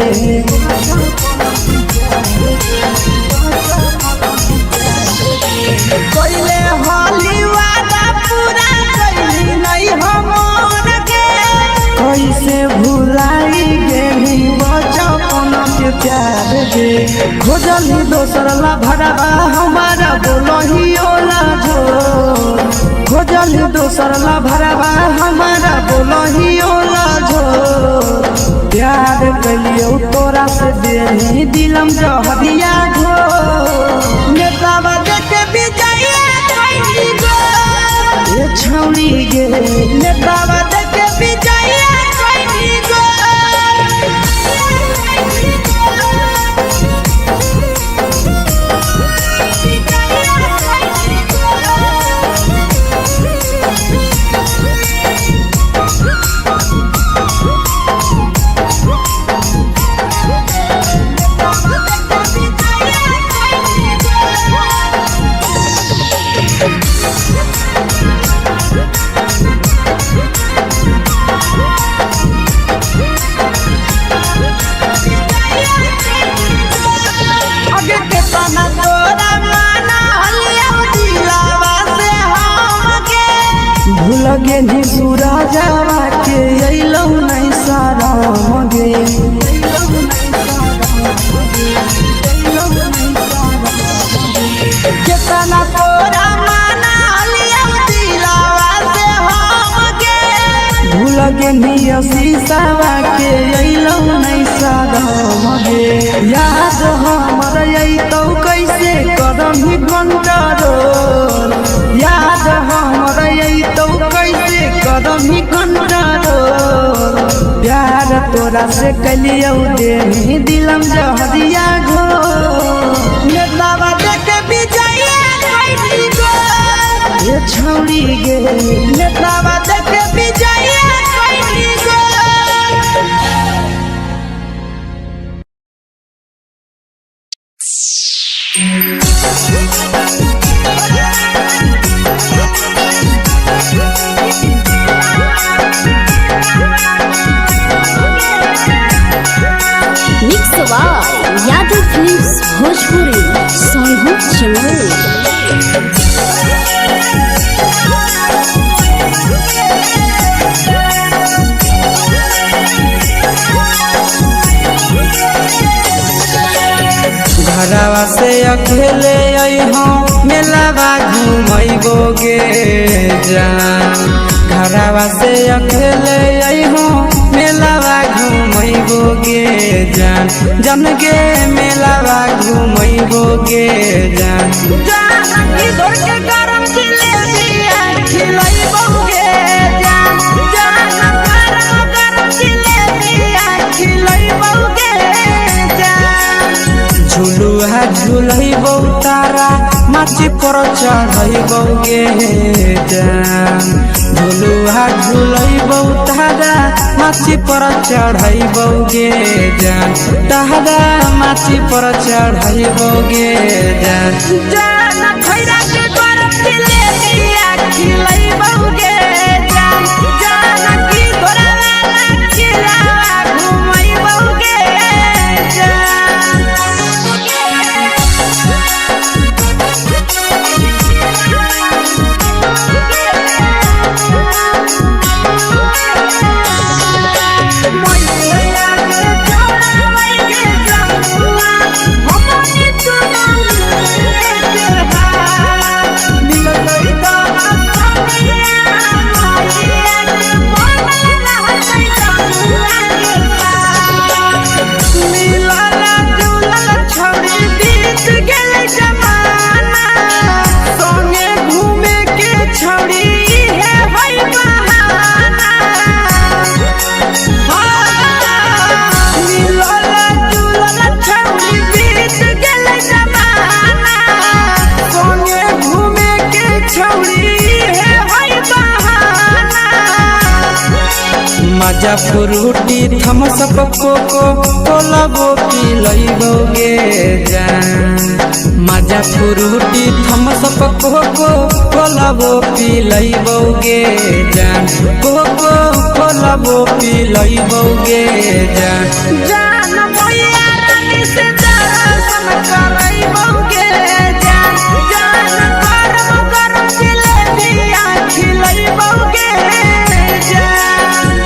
S1: कैले होली वादा पूरा कैली नहीं हमर गे कैसे भुलाई गेली बचपन के प्यार गे खोजली दोसर ला भरवा हमारा बोलही ओला जो खोजली दोसर ला भरवा हमारा बोलही ओला जो प्यार कलियो तोरा से देनी दिलम जहरिया घो नेतावा देखे विजय कैली गो ए छौड़ी गे नेतावा देखे विजय कैली गो लगे नी सूरजवा के अइलौ नहीं सारा मगे केतना तोरा माना लिया दिलावा से हमगे भूल गे नी शीशावा के अइलौ नहीं सारा मगे याद हमर अइतौ कैसे करम ही कंट्रोल याद हमर अइतौ कैसे करम ही कंट्रोल प्यार तोरा से कलियो देनी दिलम जहरिया घो नेतावा देखे विजय कैली गो ए छौड़ी गे नेतावा देखे विजय कैली गो
S2: यादव फिल्म्स भोजपुरी सोनू चमन
S1: घरवा से अकेले अइहो मेलावा घूमैबो गे जान घरवा से अकेले अइहो मेलावा घूमैबो गे जान जन गे मेलावा घूमैबो गे जान जान की दौड़ के गरम जिलेबिया खिलैबो गे जान जान गरम जिलेबिया खिलैबो गे जान झुलुहा झुलैबो तारा माची पर चढ़ैबो गे जान झुलुहा झुलैबो तारा माची पर चढ़ैबो गे जान तारा माची पर चढ़ैबो गे जान जान खैरा के गरम जिलेबिया खिलैबो गे जान जान की घोड़ा खिलावा घुमैबो गे जान मजा फ्रूटी थम्स अप कोको कोला वो पी लइबोगे जान मजा फ्रूटी थम्स अप कोको कोला वो पी लइबोगे जान कोको कोला वो पी लइबोगे जान जान भैया रानी से दर्शन करइबोगे जान जान गरम गरम जिलेबिया खिलइबोगे जान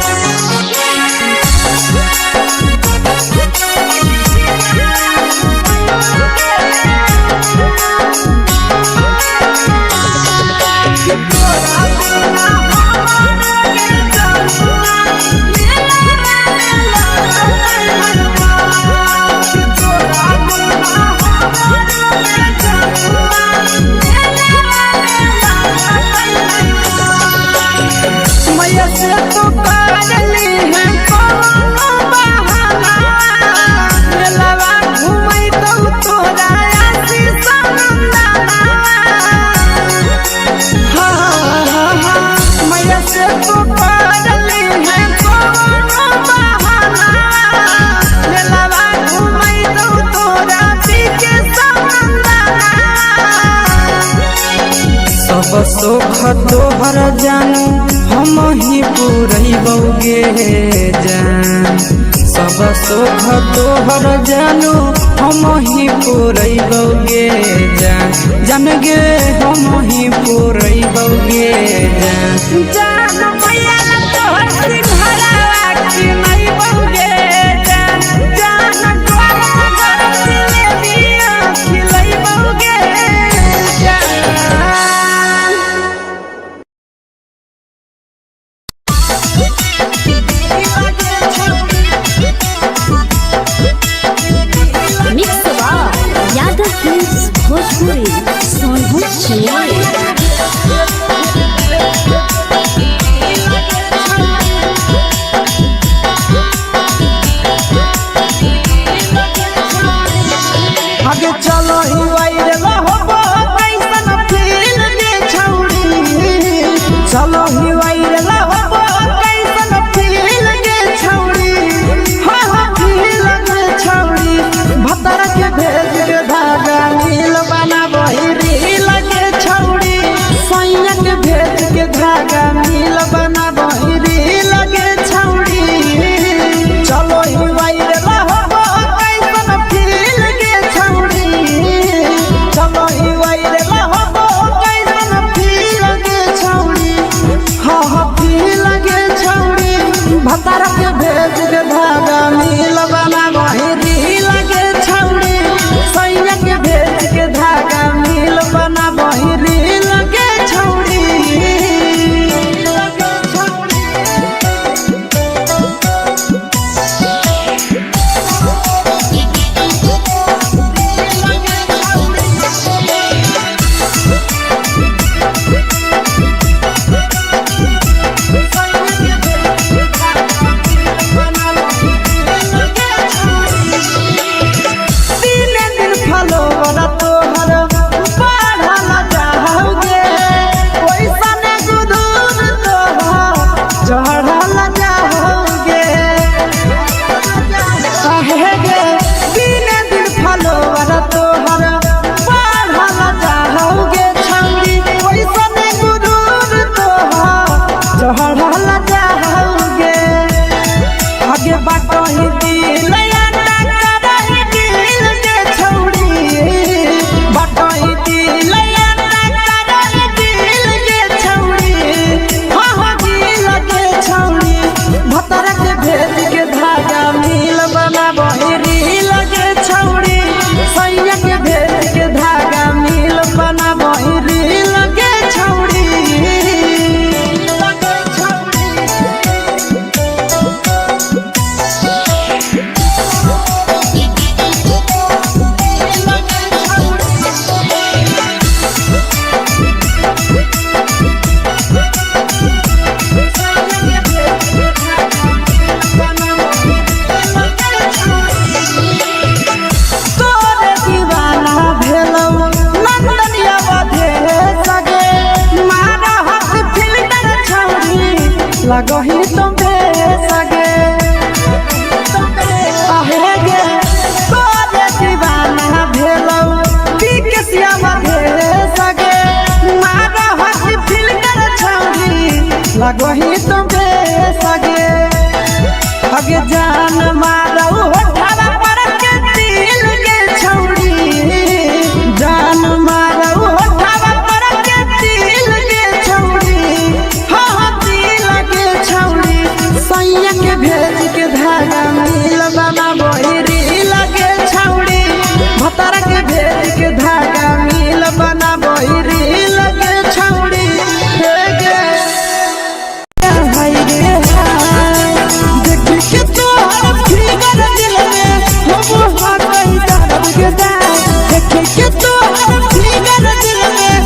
S1: सुख तोहर जानू हम ही पूरइबोगे जान सब सुख तोहर जानू हम ही पूरइबोगे जान जान गे हम ही पूरइबोगे जान जान भैया तोहर सिंघाड़ा की नहीं बोगे जान जान गरम गरम जिलेबिया खिलइबोगे जान
S2: भोजपुरी सोनू
S1: आगे चलो ही वायरल होबो कैसन फील दे छौड़ी चलो ही वायरल होबो कैसन फील दे छौड़ी हा हा फील दे छौड़ी भतर के भेज के धागा नील बना बहिरी लगे छौड़ी सैया के भेज के धागा नील बना बहिरी लगे छौड़ी चलो ही वायरल होबो कैसन फील दे छौड़ी चलो ही वायरल होबो कैसन फील दे छौड़ी हा हा फील दे छौड़ी भतर के भेज के धागा नील बना बहिरी लगे छौड़ी सैया के भेज के धागा नील बना बहिरी लगे छौड़ी भगोही तुम सगे अगे जान मारो होठवा पर के दिल के छौड़ी जान मारो होठवा पर के दिल के छौड़ी हाँ दिल के छौड़ी सैया के भेज के धागा मिल बाबा बोहरी लगे छौड़ी भतारा के भेज के धागा मिल बना बोहरी लगे छौड़ी हे गे हाय रे हाय देख के तो फिगर दिल में हो हा कहीं दर्द के दाग देख के तो फिगर दिल में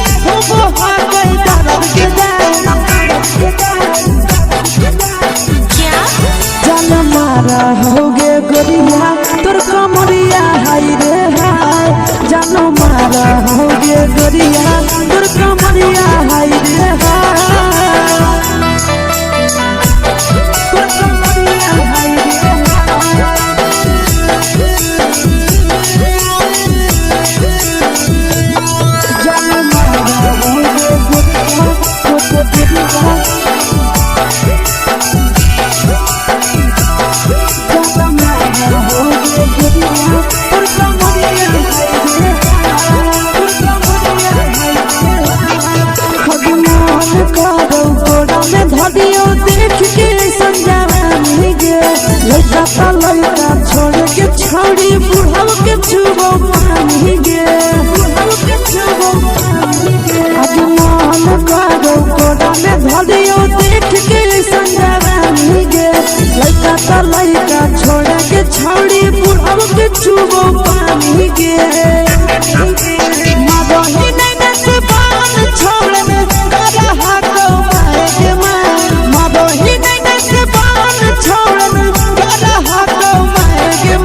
S1: हो हा कहीं दर्द के दाग जान मारा होगे गोरिया तोर कमरिया हाय रे हाय जान मारा होगे गोरिया तोर कमरिया हाय रे हाय तोर कमरिया हाय रे जान मारा होगे गोरिया तोर कमरिया देख के संजानी गे लड़का का लड़का छोड़ के छौड़ी बुढ़ाव के छुबो पानी गे बुढ़ाव के छुबो पानी गे आज मन करो कोड़ा में धरियो देख के संजानी गे लड़का का लड़का छोड़ के छौड़ी बुढ़ाव के छुबो पानी गे मदही नहीं से पान छोड़ में करा हाथों मारे के मदही नहीं से पान छोड़ में करा हाथों मारे के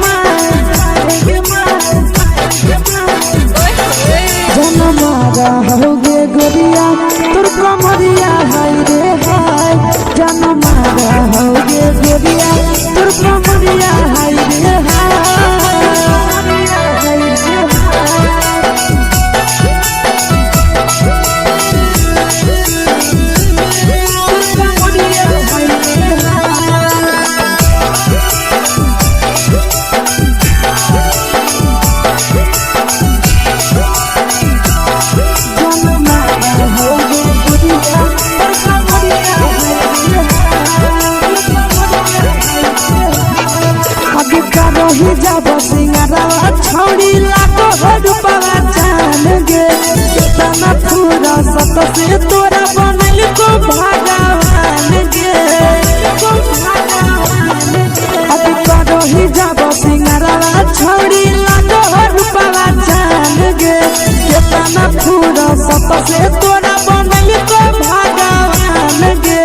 S1: जन मारा होगे गोरिया तोर कमरिया हाय रे हाय जन मारा होगे गोरिया तोर कमरिया हाय रे हाय रही जब सिंगरा छौड़ी लाखों रुपया जान गे कितना पूरा सत से तोरा बनल को भगवान गे अभी रही जब सिंगरा छौड़ी लाखों रुपया जान गे कितना पूरा सत से तोरा बनल को भगवान गे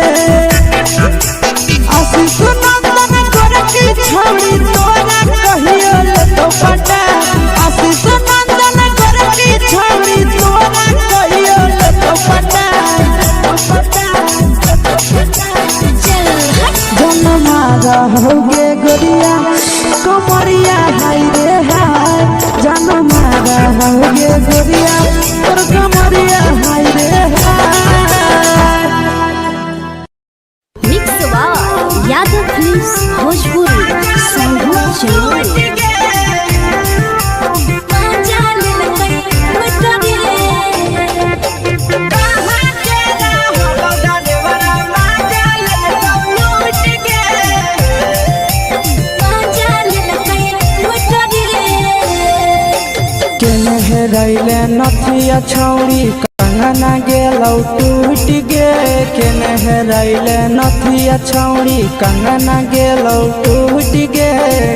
S1: आशीष नंदन गोरखी छौड़ी तोरा कहियो ले तो पटा आशीष नंदन गोरखी छौड़ी तोरा कहियो ले तो पटा जन मारा होगे गोरिया कमरिया हाय रे हाय जन मारा होगे गोरिया तोर कमरिया हाय रे हाय
S2: मिक्स यादव फिल्म्स भोजपुरी संगीत चलो
S1: रैले नथिया छौड़ी कंगना गेलौ टूट गे केने रैले नथिया छौड़ी कंगना गेलौ टूट गे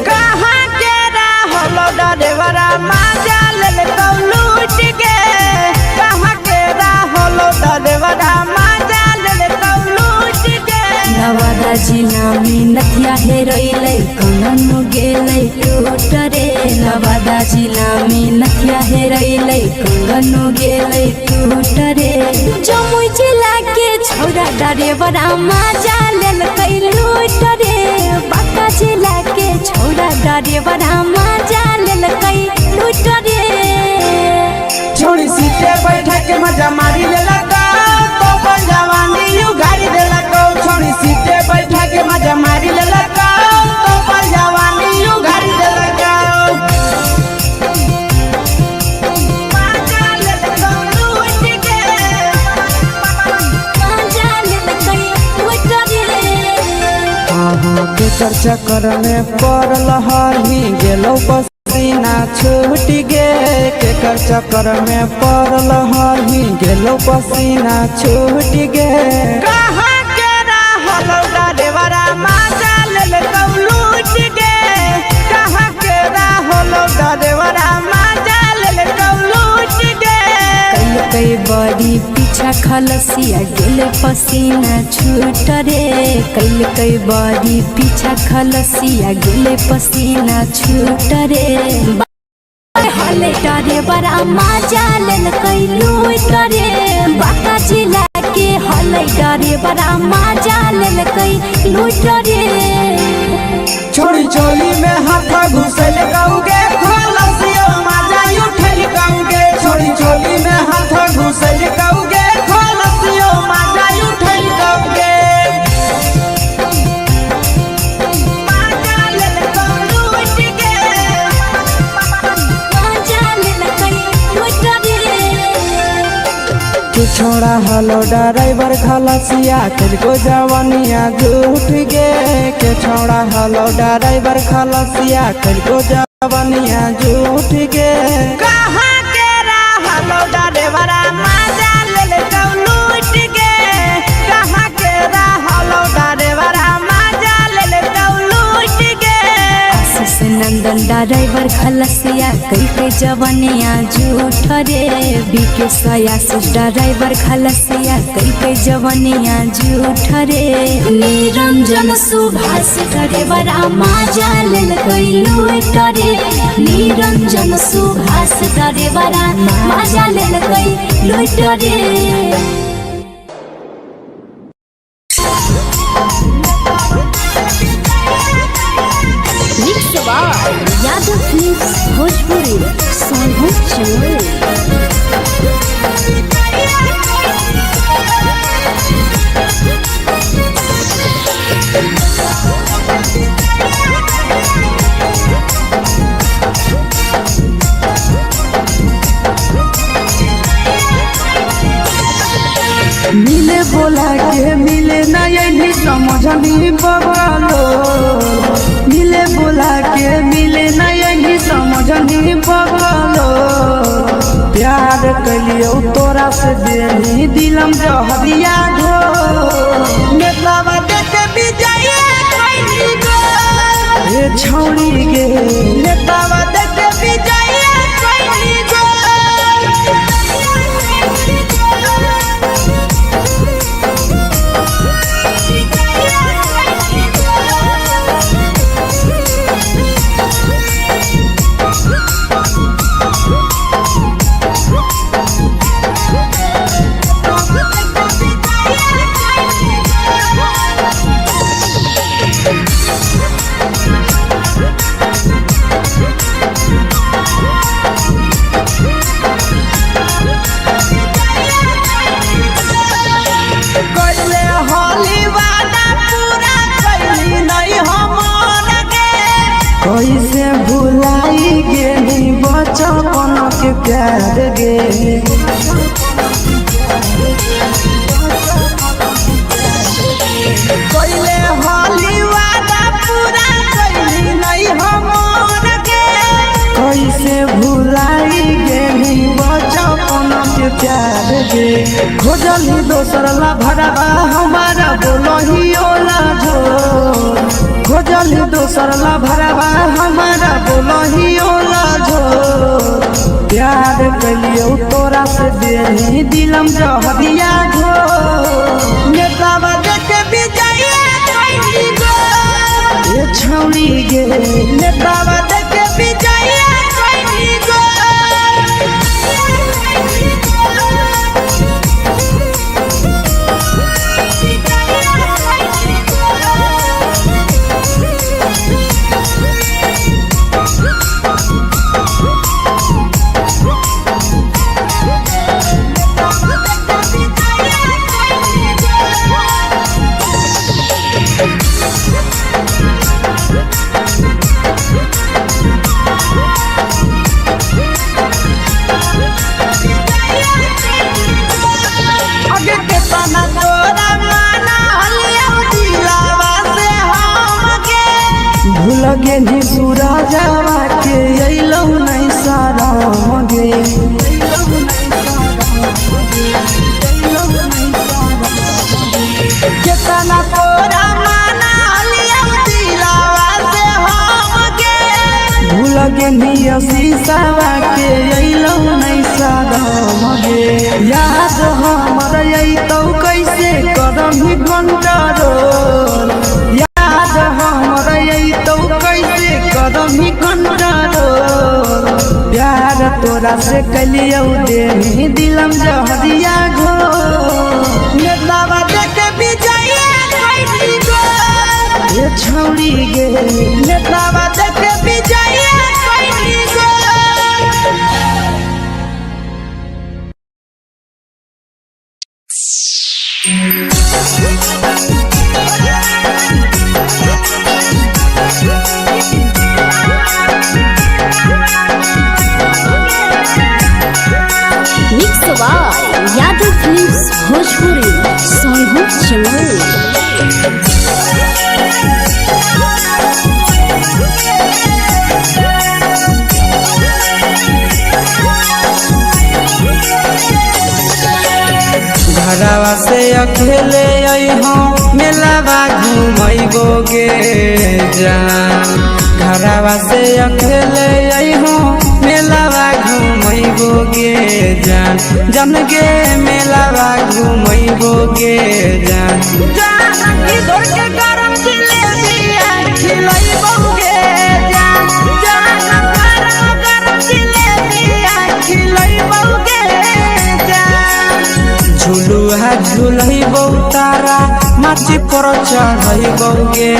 S1: कहाँ के रहलो डरेवरा माजा लेलकौ लूट गे कहाँ के रहलो डरेवरा माजा लेलकौ लूट गे
S2: नवादा जिला में नथिया हेरोइले कंगन गेले टूट रे नवादा जिला में नथिया हेरोइले कंगन गेले टूट रे जमुई जिला के छौरा डरेवरा माजा लेलकै लूट रे बांका जिला के छौरा डरेवरा माजा लेलकै लूट रे
S1: छोड़ी सीटे बैठा के मजा मारी लेलकौ तो जवानी यू गाड़ी देलकौ केकर चक्कर में पड़ल हही गेलो पसीना छूट गे, केकर चक्कर में पड़ल हही गेलो पसीना छूट गे। कहाँ के रहलो डरेवरा माजा लेल लूट गे, कहाँ के रहलो डरेवरा माजा लेल लूट गे।
S2: कई बड़ी पीछा खलसिया गेले पसीना छूट रे, कई बड़ी पीछा खलसिया गेले पसीना छूट रे। हले डरे बड़ा मजा लेल कई लूट रे, बाका जिला के हले डरे बड़ा मजा लेल कई लूट रे।
S1: छोड़ी चोली में हाथ घुसल गौगे खलसियो मजा उठल गौगे, छोड़ी चोली में हाथ घुसल गौगे खलसियो मजा उठल गौगे। मजा लेल लूट गे,
S2: मजा लेल कई लूट रे।
S1: तू छोड़ा हलो ड्राइवर खलसिया तुझको जवानिया झूठ गे, के छोड़ा हलो ड्राइवर खलसिया तुझको जवानिया झूठ गे। कहाँ के रहलो ड्राइवरा मजा लेल लूट गे, कहाँ के रहलो ड्राइवरा मजा लेल लूट गे।
S2: आशीष नंदन ड्राइवर खलसिया कई जवानिया झूठ रे, बीके आशीष ड्राइवर खलसिया कई जवानिया झूठ रे। निरंजन सुभाष ड्राइवर मजा लेल कई लूट रे, निरंजन सुभाष ड्राइवर मजा लेल कई लूट रे। यादव फिल्म्स भोजपुरी सोनू चोर।
S1: मिले बोला के मिले नहीं समझनी बगलो, मिले बोला के मिले नहीं समझनी बगलो। प्यार कलियो तोरा से देनी दिलम जहरिया घो, नेतवा देते विजय कैली गो। ए छौड़ी गे नेतवा देते विजय कैली गो। कैसे भुलाई गेली बचपन के प्यार गे, कैले होली वादा पूरा कैली नहीं हमर गे। कैसे भुलाई गेली बचपन के प्यार गे, खोजली दोसर ला भरवा हमारा बोलही ओला झोर, खोजली दोसर ला भरवा हमारा बोलही ओला झोर। प्यार कलियो तोरा से देनी दिलम जहरिया घो, नेतवा देते विजय कैली गो। ए छौड़ी गे नेतवा देते विजय कैली गो। जावा के अइलौ नहीं साराम गे केतना तोरा माना लिया दिलावा से हम गे भूल गे निया शीशावा के अइलौ नहीं साराम गे याद हमर अइतौ कैसे करही कंट्रोल याद हमर अइतौ कैसे करही कंट्रोल प्यार तोरा से कलियौ दे दिलम जहरिया घो नेतावा देखे विजया कैसी गो ये छौड़ी गे नेतावा देखे विजया कैसी गो
S2: mix by Yadav films Bhojpuri Sonu Chaman.
S1: घरवा से अकेले अइहो मेलावा घुमैबो गे जान घरवा से अकेले अइहो मेलावा घुमैबो गे जान जन गे मेलावा घुमैबो गे जान जान की दौड़ के गरम जिलेबिया खिलैबो गे जान जान गरम जिलेबिया खिलैबो गे जान झुलुहा झुलैबो तारा माची पर चढ़ैबो गे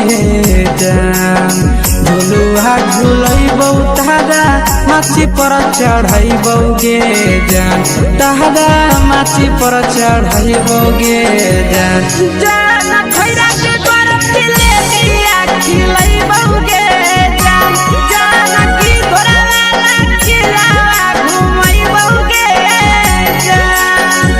S1: जान झुलुहा झुलैबो तारा माची पर चढ़ैबो गे जान तारा माची पर चढ़ैबो गे जान जान खैरा के गरम जिलेबिया खिलैबो गे जान जान की घोड़ावाला खिलावा घुमैबो गे जान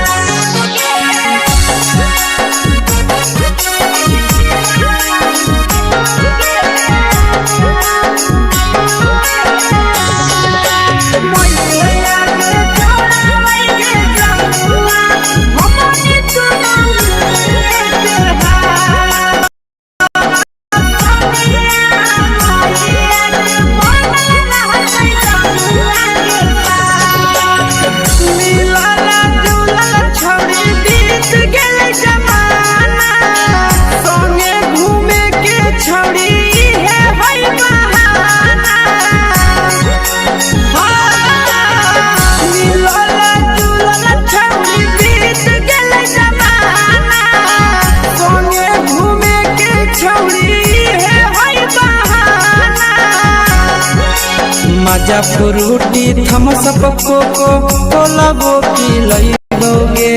S1: मजा फ्रूटी थम्स अप कोको कोला वो पिलैबो गे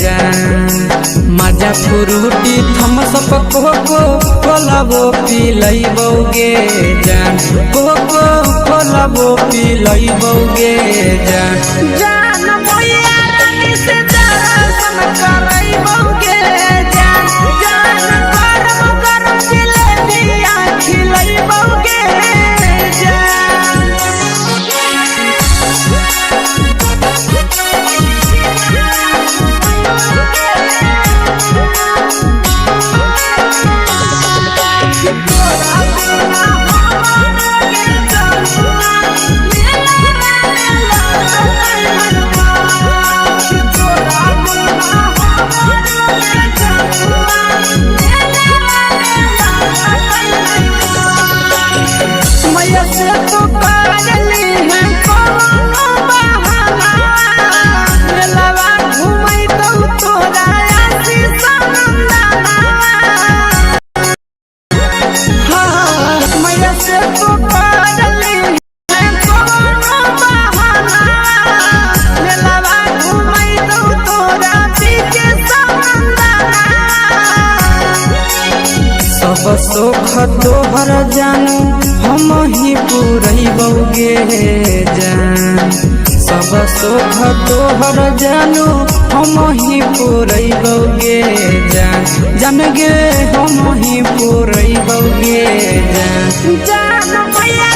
S1: जान मजा फ्रूटी थम्स अप कोको कोला वो पिलैबो गे जान कोको कोला वो पिलैबो गे जान जान भैया रानी से दर्शन करैबो गे जान जान गरम गरम जिलेबिया खिलैबो गे जान सब सुख तोहर जानू हम ही पूरैबो गे जान सब सुख तोहर जानू हम ही पूरैबो गे जान जान गे हम ही पूरैबो गे जान जान भैया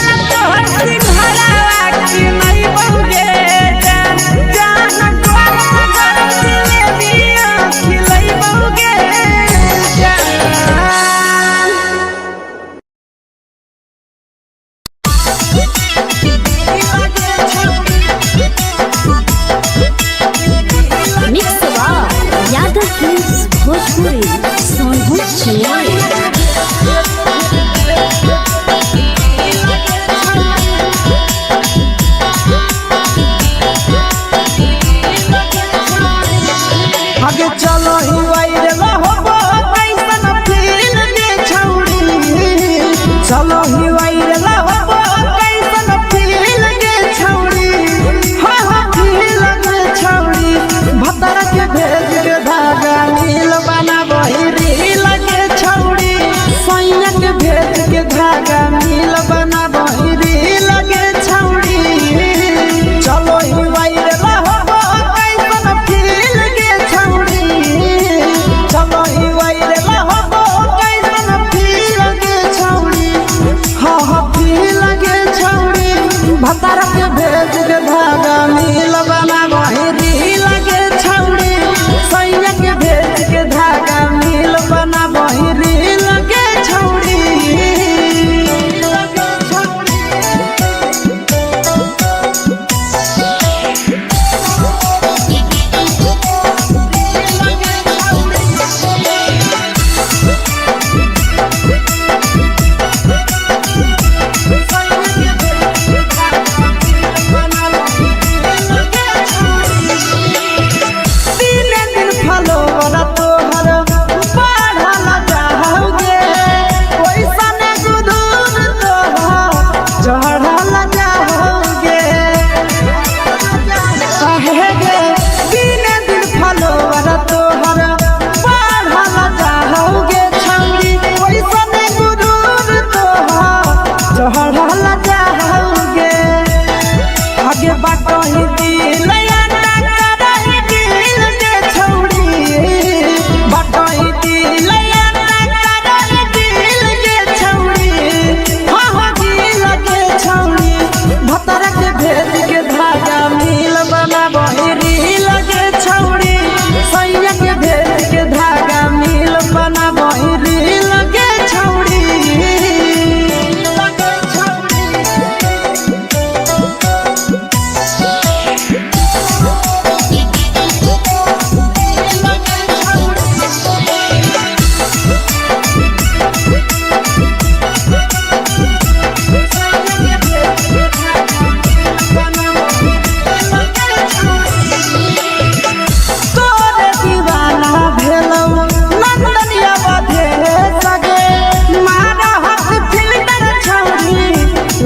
S1: भतार के भेज के धागा मिल बना बहिरी लगे छौड़ी सैया के भेज के धागा मिल बना बहिरी लगे छौड़ी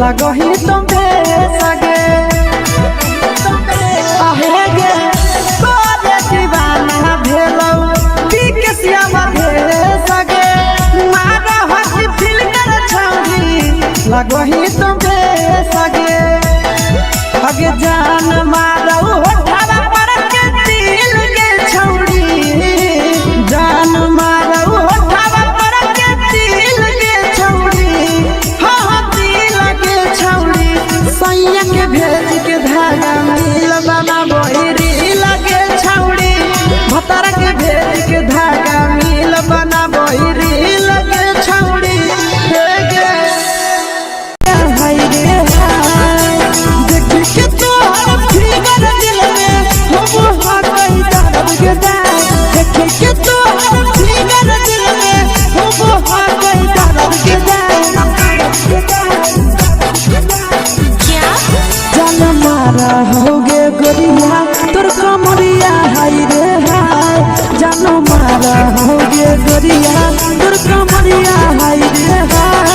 S1: लगही तुम सगे आहे गे तोरे दीवाना भेलौ बिकसिया भेल सगे मारा हसी फिल्टर छौरी लगही तुम सगे अगे जान मारौ होठवा पर के दिल के छौरी जान मारौ होठवा पर के दिल के छौरी सैया के भेज के धागा मिल बना बहिरी लगे छौड़ी भतार के भेज के धागा मिल बना बहिरी लगे छौड़ी देख के तोहर फिगर दिल में हम हाथ दर्द के देख के तोहर फिगर दिल में हम हाथ दर्द के मारा होगे गोरिया तोर कमरिया हाय रे हाय जानो मारा होगे गोरिया तोर कमरिया हाय रे हाय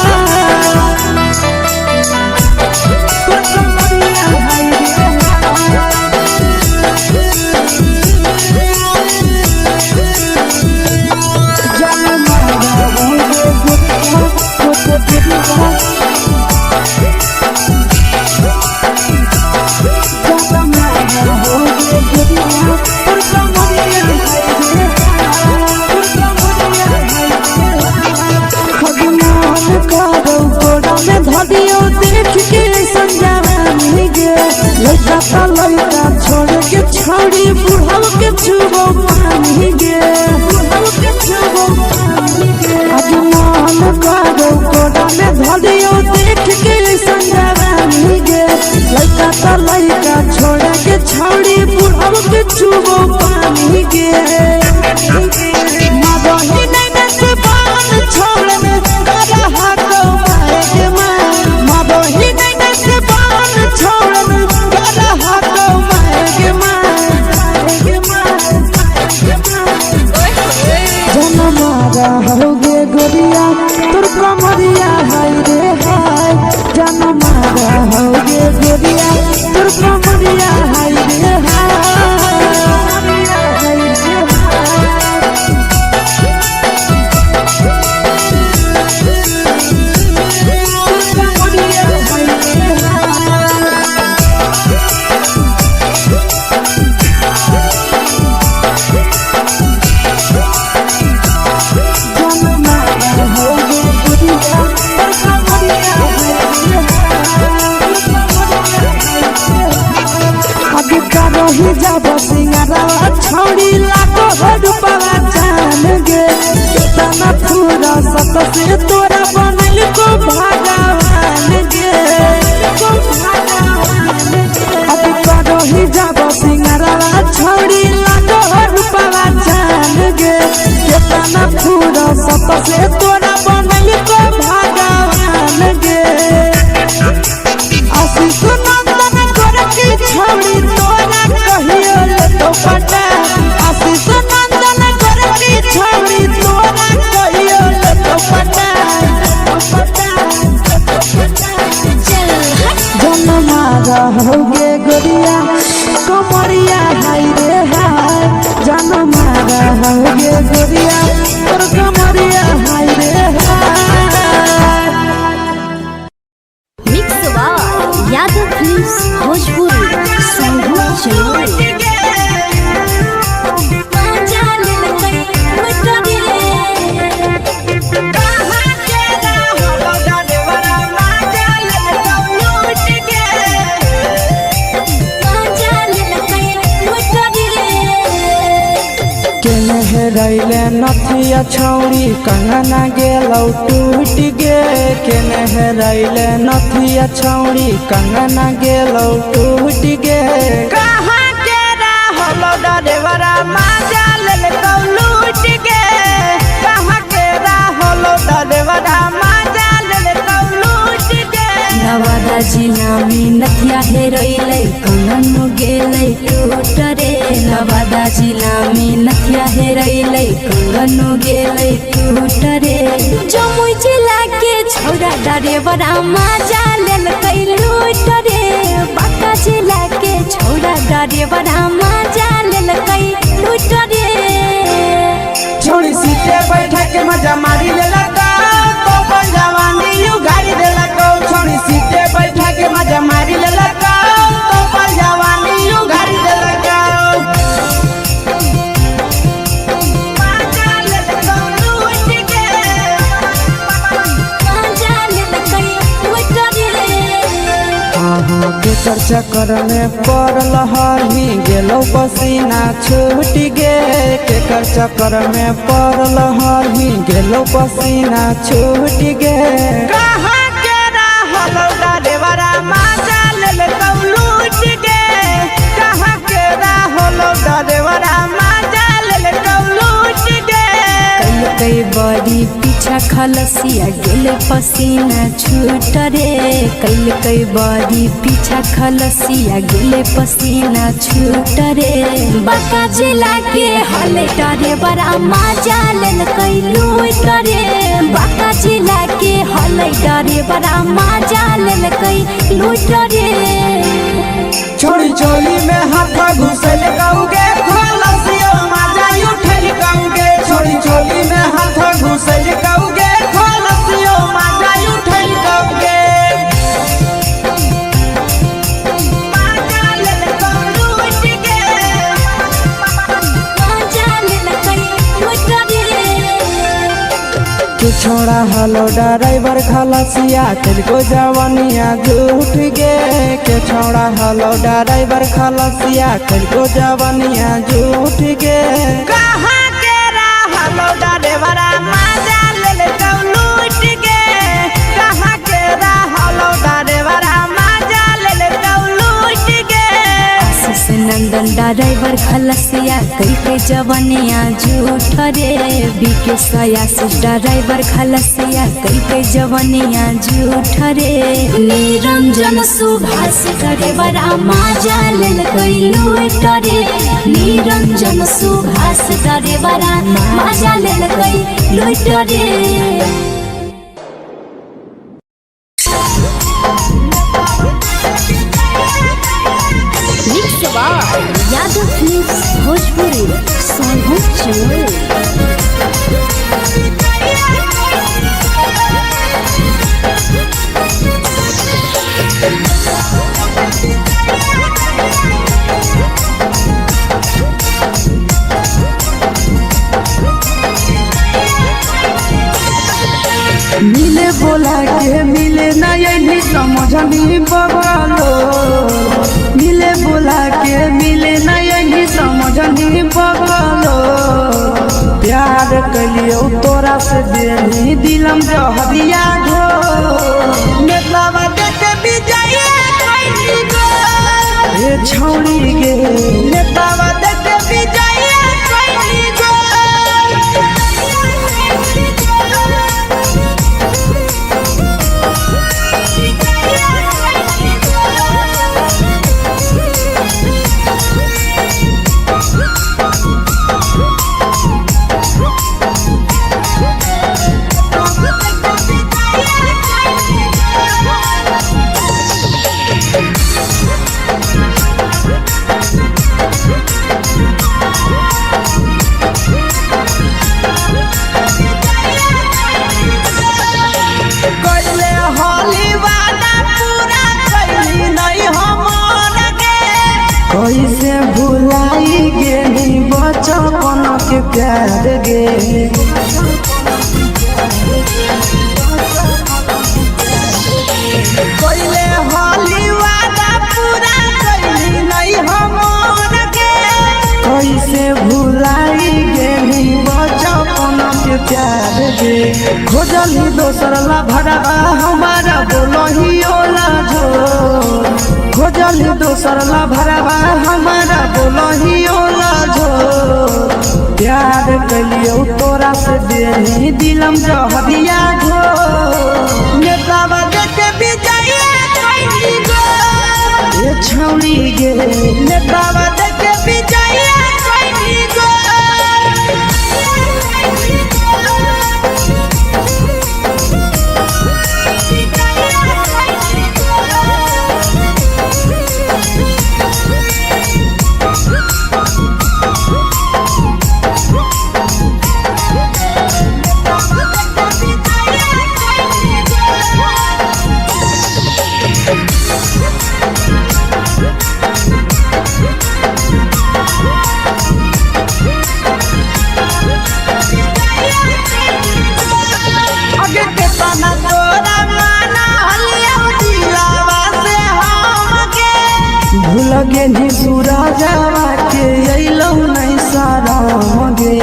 S1: तोर कमरिया हाय रे जानो मारा होगे गोरिया तोर कमरिया लड़का छोड़ के छौड़ी बुढ़ाव के छुबो पानी गे आज मान करो कोड़ा में धरियो देख के संजवानी गे लड़का छोड़ के छौड़ी बुढ़ाव के छुबो पानी गे मादही नहीं से बान छोड़ में करा हाथो मारे के मादही नहीं से बान छोड़ में करा हाथो मारे के जनमारा होगे गोरिया तोर कमरिया हाय रे हाय जनमारा होगे गोरिया तोर कमरिया हाय रे हाय रही जब सिंगारवा छौड़ी लाखों रुपवा जान गे केतना पूरा सत से तोरा बनल को भगवान गे अब रही जब सिंगारवा छौड़ी लाखों रुपवा जान गे केतना पूरा सत से तोरा बनल को भगवान गे आशीष नंदन गोरखी छौड़ी तोरा कहियो तो पटा आशीष नंदन गोरखी छौड़ी तोरा कहियो तो पटा जन्मा रहोगे गोरिया कमरिया हाय रे हाय जन्मा रहोगे गोरिया और कमरिया हाय रे हाय।
S2: Yadav films Bhojpuri Sangeet channel.
S1: रैले नथिया छौड़ी कंगना गेलौ टूट गे केने रैले नथिया छौड़ी कंगना गेलौ टूट गे कहाँ के रहलो डरेवरा माजा लेलकौ लूट गे कहाँ के रहलो डरेवरा माजा लेलकौ लूट गे
S2: नवादा जिला में नथिया हेरैलै कंगन गेलै टूट रे नवादा जिला में नथिया हेरैलै कंगन गेलै टूट रे जमुई जिला के छौड़ा डरेवरा माजा लेलकै लूट रे बांका जिला के छौड़ा डरेवरा माजा लेलकै लूट रे
S1: छोड़ी सीटे बैठा के मजा मारी लेलका तो जवानी यू गाड़ी देलका छोड़ी सीटे बैठा के मजा मारी लेलका तो जवानी यू गाड़ी देलका केकर चक्कर में पड़ल हही गेलो पसीना छूट गे केकर चक्कर में पड़ल हही गेलो पसीना छूट गे कहाँ के रहलो डरेवरा माजा लेलकौ लूट गे कहाँ के रहलो डरेवरा माजा लेलकौ लूट गे
S2: कई बड़ी पीछा खलसिया गेले पसीना छूट रे कई बड़ी पीछा खलसिया गेले पसीना छूट रे बांका जिला के हले डरे बड़ा माजा लेलकै लूट रे बांका जिला के हले डरे बड़ा माजा लेलकै लूट रे
S1: छोड़ी चोली में हाथ घुसल कौगे खलसियो माजा उठल कौगे छोड़ी चोली में हाथ घुसल कौगे खलसियो माजा उठल कौगे छोड़ा हलो ड्राइवर खलसिया तेरे जवानिया झूठ गे के छोड़ा हलो ड्राइवर खलसिया तेरे जवानिया झूठ गे कहाँ के रहलो ड्राइवरा माजा लेलकौ लूट गे कहाँ के रहलो ड्राइवरा माजा लेलकौ लूट गे
S2: आशीष नंदन ड्राइवर खलसिया कई जवानिया झूठ रे बीके आशीष ड्राइवर खलसिया कई जवानिया झूठ रे निरंजन सुभाष ड्राइवरा माजा लेलकै लूट रे निरंजन सुभाष ड्राइवरा माजा लेलकै लूट रे यादव फिल्म्स भोजपुरी संगीत चैनल।
S1: मिले बोला के मिले ना यही समझ समझनी बगलो मिले बुला के मिले नहीं समझनी बगलो प्यार कलियो तोरा से देनी दिलम जहरिया घो नेतावा देखे विजय कैली गो ए छौड़ी गे नेतावा देखे विजय कैली गो कैसे भुलाई गेली बचपन के प्यार गे कैले हाली वादा पूरा कैली नहीं हमर के कैसे भुलाई गेली बचपन के प्यार गे खोजली दोसर ला भरवा हमारा बोलही ओला झो खोजली दोसर ला भरवा हमारा बोलही ओला झो प्यार कलियो तोरा से देनी दिलम जहरिया घो नेतावा देखे विजय कैली गो ए छौड़ी गे नेतावा देखे विजय कैली गो लगे नी सूरजवा के अइलौ नहीं सारा गे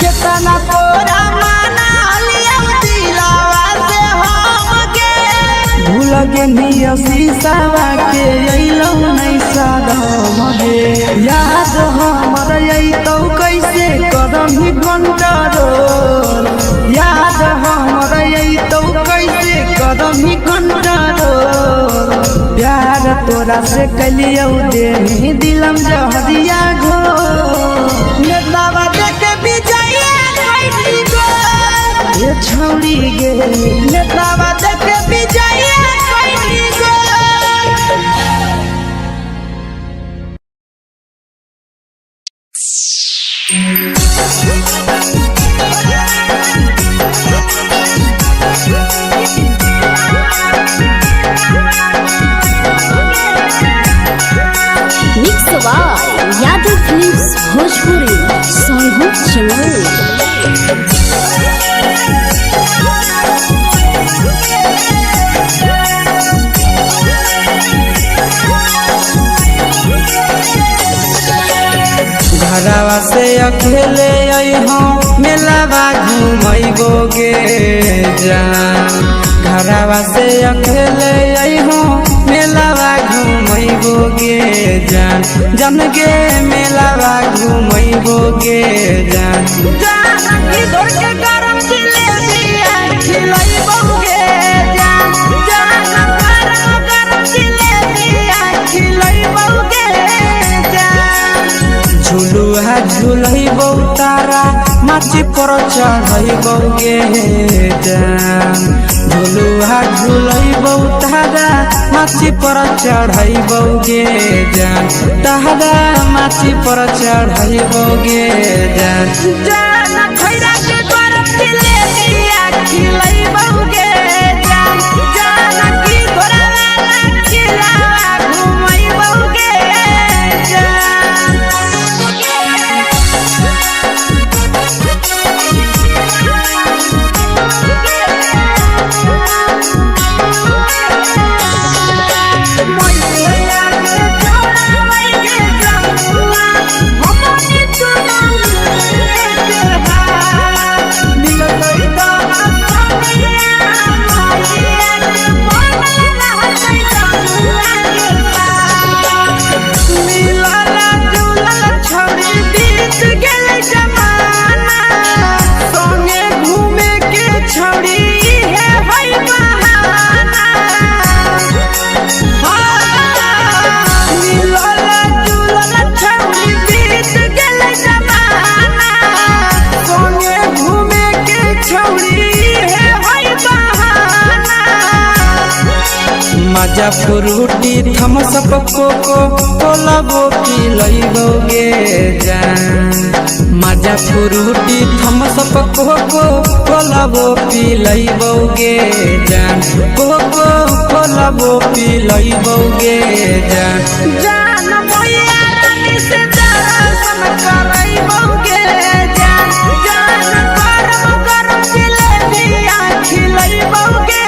S1: केतना तोरा माना लिया दिलावा से हम गे भूल गे नी शीशावा के अइलौ नहीं सारा गे याद हमर अइतौ कैसे कदम ही घंटा रोल याद हमर अइतौ कैसे कदम ही घंटा रोल प्यार तोरा से कलियो देनी दिलम जहरिया घो नेतावा देखे विजय कैली गो ए छौड़ी गे नेतावा देखे विजय कैली गो
S2: यादव फिल्म्स भोजपुरी सोनू चैनल
S1: घरवा से अकेले अइहो मेलावा घूमैबो गे जान घरवा से अकेले अइहो मेलावा घूमैबो गे जान जन गे मेलावा घूमैबो गे जान जान की दौड़ के गरम जिलेबिया खिलैबो गे जान जान गरम जिलेबिया खिलैबो गे जान झुलुहा झुलैबो तारा माची पर चढ़ैबो गे जान झुलुहा झुलैबो तारा माची पर चढ़ैबो गे जान तारा माची पर चढ़ैबो गे जान जान खैरा के गरम जिलेबिया खिलैबो गे जान जान की घोड़ावाला खिलावा घुमैबो गे जान मजा फ्रूटी थम्स अप कोको कोला वो पी लइबोगे जान मजा फ्रूटी थम्स अप कोको कोला वो पी लइबोगे जान कोको कोला वो पी लइबोगे जान जान भैया रानी से दर्शन करइबोगे जान जान गरम गरम जिलेबिया खिलइबोगे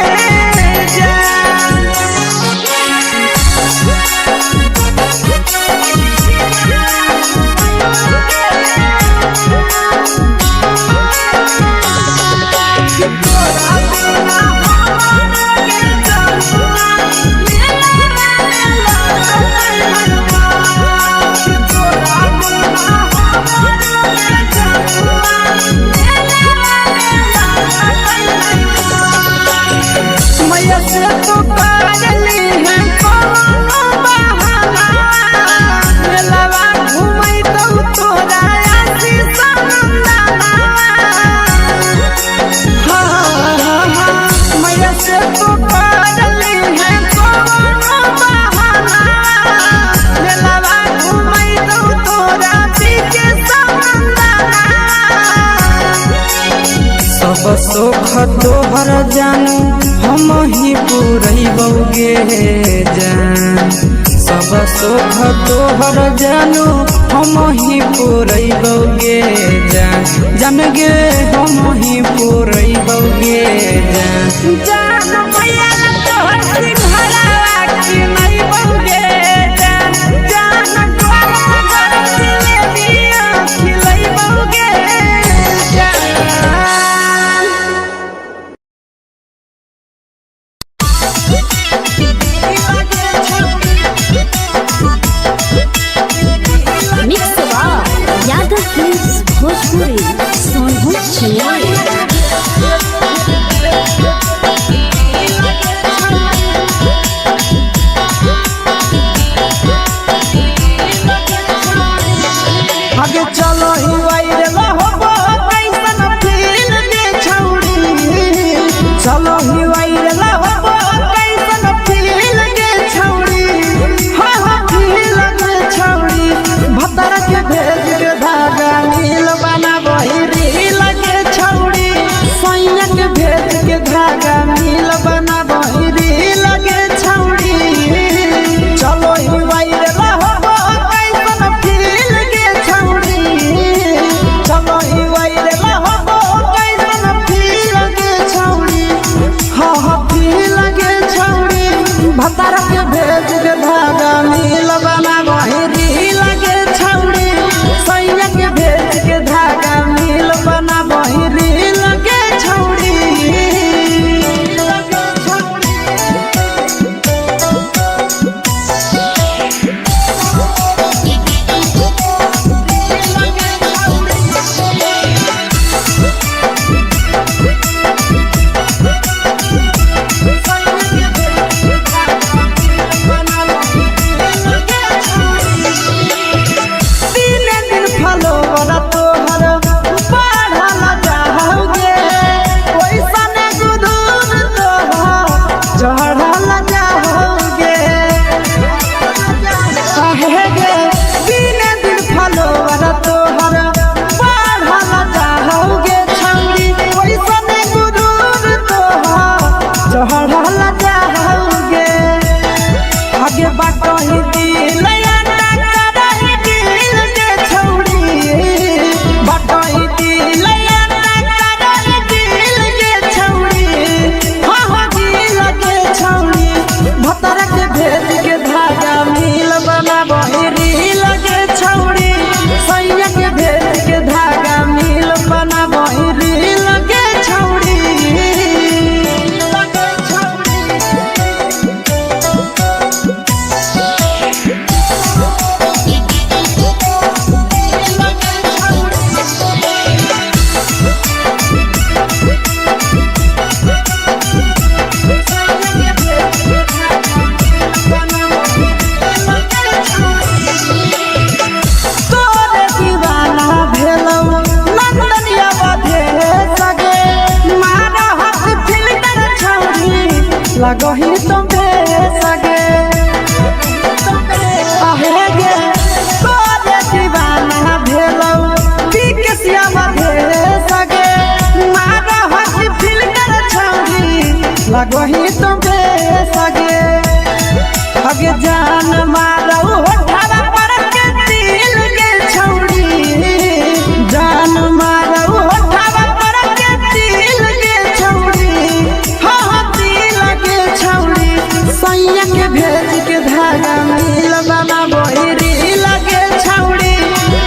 S1: सोख तोहर जानू हम ही पूरइबोगे जान सब सोख तोहर जानू हम ही पूरइबोगे जान जान गे हम ही पूरइबोगे जान जान भैया तोहर सिंघाड़ा की नहीं बोगे जान जान गरम गरम जिलेबिया खिलइबोगे जान
S2: भोजपुरी सोनू
S1: आगे चलो ही वायरल होबो कैसन फील दे छौड़ी चलो ही वायरल होबो कैसन फील दे छौड़ी हा हा फील दे छौड़ी भतर के भेज के धागा नील बना वही रील के छौड़ी सैया के भेज के धागा नील बना वही रील के छौड़ी चलो ही वायरल होबो कैसन फील के छौड़ी चलो ही वायरल होबो कैसन फील के छौड़ी हा हा फील के छौड़ी भतर के भेज के धागा नील बना वही रील के छौड़ी सैया के भेज के धागा नील बना वही रील के छौड़ी लगही तुम्हें लगो ही तो बेसगे अगे जान मारो होठवा पर के दिल के छौड़ी जान मारो होठवा पर के दिल के छौड़ी हाँ दिल के छौड़ी सैया के भेज के धागा मिल बाबा बोहरी लगे छौड़ी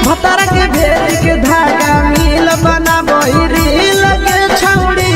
S1: भतार के भेज के धागा मिल बना बोहरी लगे छौड़ी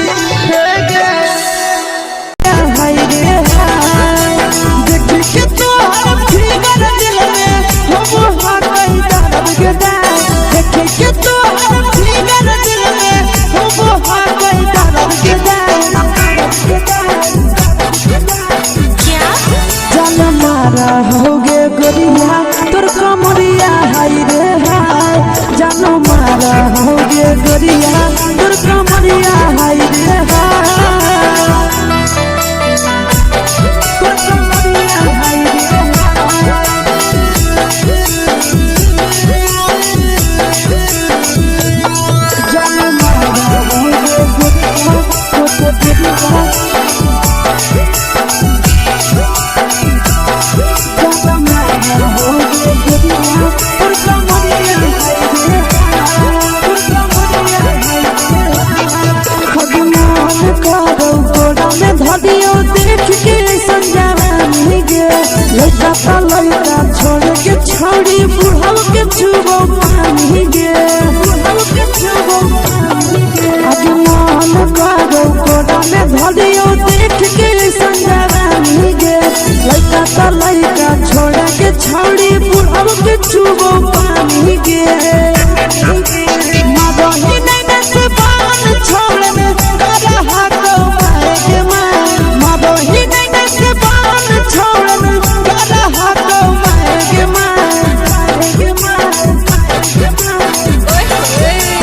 S1: होगे गोरिया तोर कमरिया हाय रे हाय जानो मारा होगे गोरिया तोर कमरिया हाय रे हाय तोर कमरिया हाय रे जानो मारा होगे गोरिया तोर कमरिया देख के संजावानी गे लड़का ता लड़का छोड़ के छौड़ी बुढ़ाव के छुबो पानी गे बुढ़ाव के छुबो पानी गे आगे मन करो कोड़ा में धरियो देख के संजावानी गे लड़का ता लड़का छोड़ के छौड़ी बुढ़ाव के छुबो पानी गे मदही नहीं न से बान छोड़ में करा हाथों मारे के ही नहीं न से बान छोड़न करा हाथों मारे के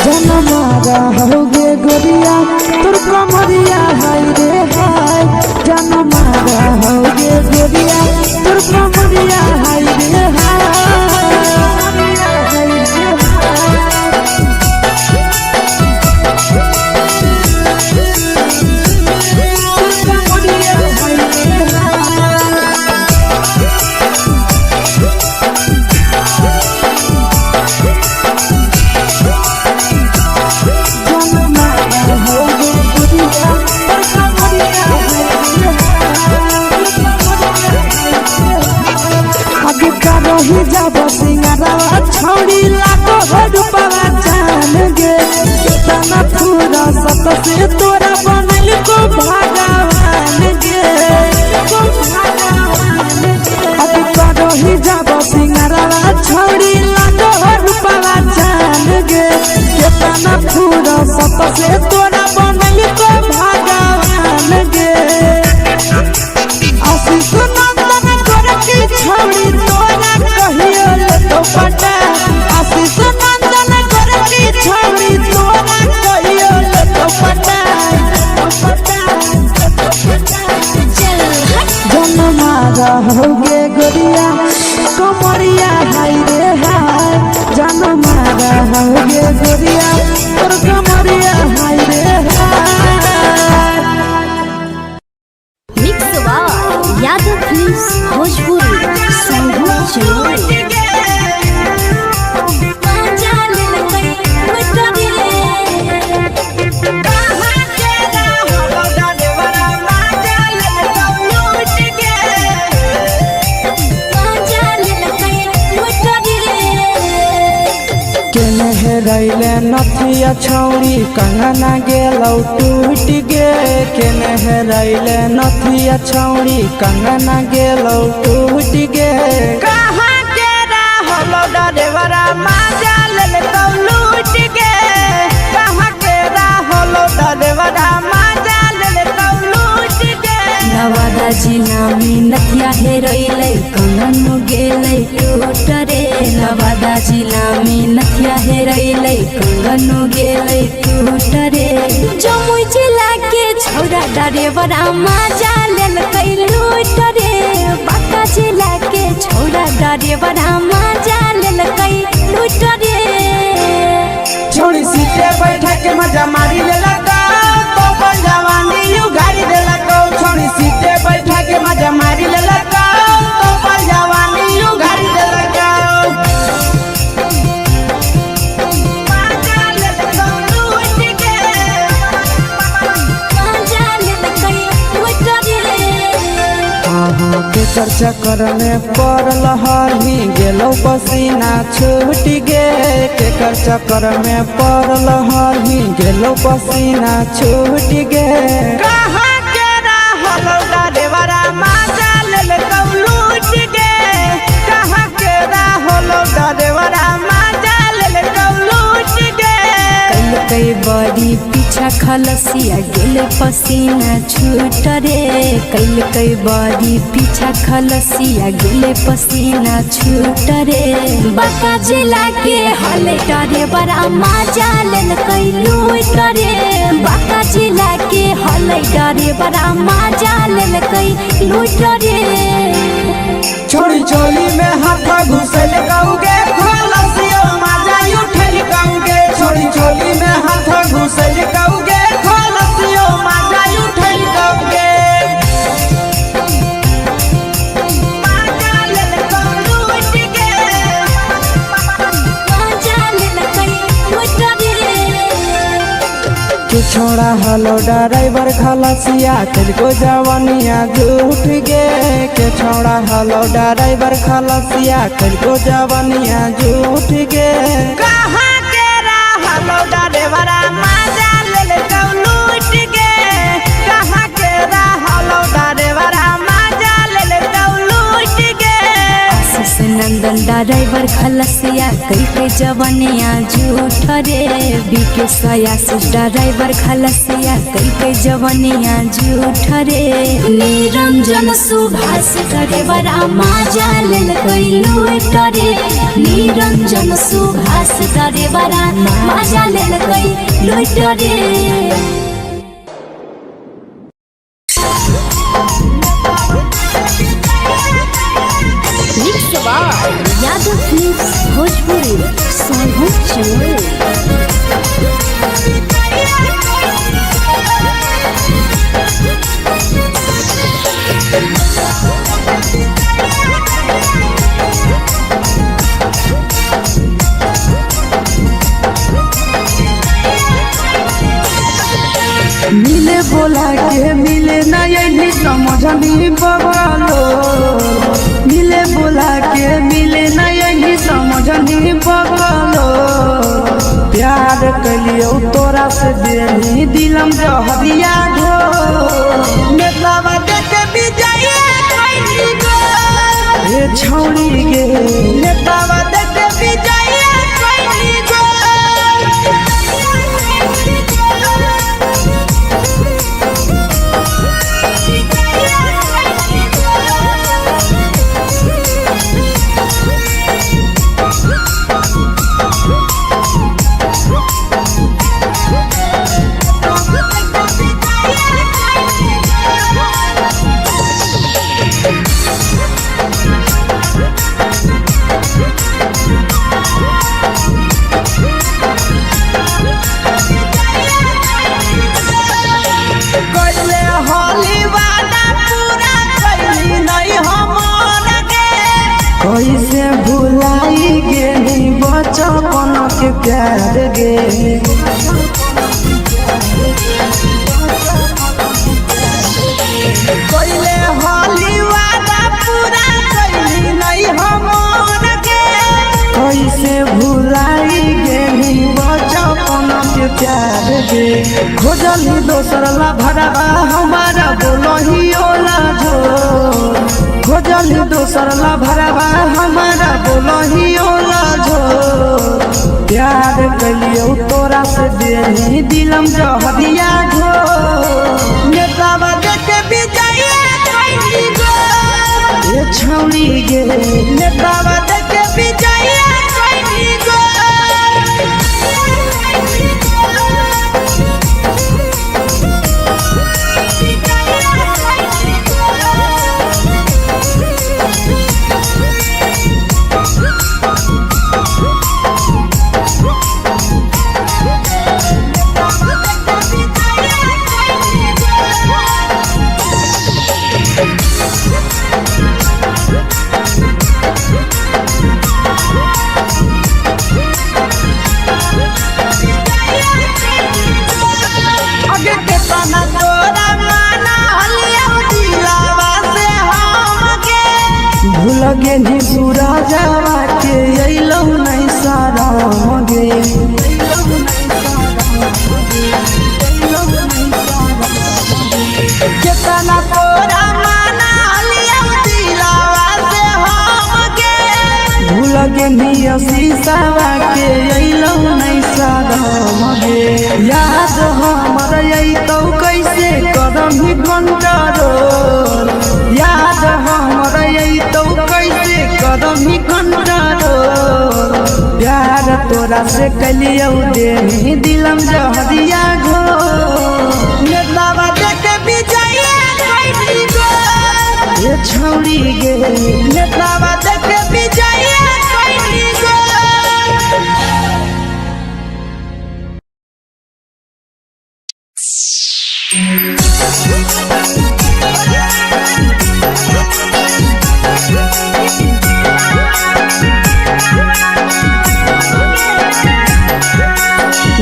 S1: जनमारा होगे गोरिया तोर कमरिया हाय रे हाय जनमारा होगे गोरिया तोर कमरिया हाय रे हाय ही जब सिंगारा छौड़ी लागो रुपवा जान गे कितना पूरा सत से तोरा बनल को भगवान गे अभी करो ही जब सिंगारा छौड़ी लागो रुपवा जान गे कितना पूरा सत से तोरा बनल को भगवान गे आशीष नंदन कर की छौड़ी तोरा कहियो ले तो पटा आशीष नंदन कर की छौड़ी तोरा कहियो ले तो पटा जनमारा होगे गोरिया कमरिया हाय रे हाय जनमारा होगे गोरिया तोर कमरिया हाय रे हाय
S2: mix by Yadav films Bhojpuri Sangeet चलो
S1: रैले नथिया छौड़ी कंगना गेलौ टूट गे केने रैले नथिया छौड़ी कंगना गेलौ टूट गे कहाँ के रहलो डरेवरा माजा लेलकौ लूट गे कहाँ के रहलो डरेवरा माजा लेलकौ लूट गे
S2: नवादा जिला में नथिया हेरैलै कंगन गेलै टूट रे नवादा जिला में नथिया हेरैलै कंगन गेलै टूट रे जमुई जिला के छौड़ा डरेवरा माजा लेलकै लूट रे बांका जिला के छौड़ा डरेवरा माजा लेलकै लूट रे
S1: छोड़ी सीटे बैठा के मजा मारी लेलकौ तो जवानी यू गाड़ी देलकौ केकर चक्कर में पड़ल हली गेलो पसीना छूट गे। केकर चक्कर में पड़ल हली गेलो पसीना छूट गे। कहाँ के रहल डरेवरा माजा लेल लूट गे। कहाँ के रहल डरेवरा माजा लेल लूट गे।
S2: कई बड़ी पीछा खलसिया गेले पसीना छूट रे। कई बड़ी पीछा खलसिया गेले पसीना छूट रे। बांका जिला के हले डरे बड़ा मजा लेल कई लूट रे। बांका जिला के हले डरे बड़ा मजा लेल कई लूट रे।
S1: छोड़ी चोली में हाथ घुसल कौगे खलसियो मजा उठल कौगे। छोड़ी चोली में हाथ घुसल कौगे खलसियो मजा उठल कौगे। मजा लेल लूट गे।
S2: मजा लेल कई लूट रे।
S1: तू छोड़ा हलो ड्राइवर खलसिया तेरे जवानिया झूठ गे। के छोड़ा हलो ड्राइवर खलसिया तेरे जवानिया झूठ गे। कहाँ के रहलो ड्राइवरा मजा लेल लूट गे। कहाँ के रहलो ड्राइवरा मजा लेल लूट गे।
S2: आशीष नंदन ड्राइवर खलसिया कई जवानिया झूठ रे। बीके आशीष ड्राइवर खलसिया कई जवानिया झूठ रे। निरंजन सुभाष ड्राइवर मजा लेल कई लूट रे। निरंजन सुभाष ड्राइवर मजा लेल कई लूट रे। यादव फिल्म्स भोजपुरी सोनू चोर।
S1: मिले बोला के मिले नहीं समझनी बगलो। मिले बोला के मिले नहीं समझनी बगलो। प्यार कलियो तोरा से देनी दिलम जहरिया घो। नेतावा देखे विजय कैली गो। ये छौड़ी गे नेतावा देखे विजय कैली गो। कैसे भुलाई गेली बचपन के प्यार गे। कैले होली वादा पूरा कैली नहीं हमर गे। कैसे भुलाई गेली बचपन के प्यार गे। खोजली दोसर ला भरवा हमारा बोलही ओला झो। खोजली दोसर ला भरवा हमारा बोलही ओला झो। प्यार कलियो तोरा से देनी दिलम जहरिया घो। नेतावा देखे विजय कैली गो। ये छौड़ी गे नेतावा देखे विजय कैली गो। भूल गे निपुरा जावा के अइलौ नहीं सारा मगे केतना तोरा माना लिया दिलावा से हमके भूल गे निया शीशावा के अइलौ नहीं सारा मगे याद हमर अइतौ कैसे करम ही कंट्रोल याद हमर अइतौ कैसे करम ही कंट्रोल प्यार तोरा से कलियौ दे दिलम जहरिया घो नेतावा देख विजय कैली गो ये छौड़ी गे नेतावा देख विजय कैली गो।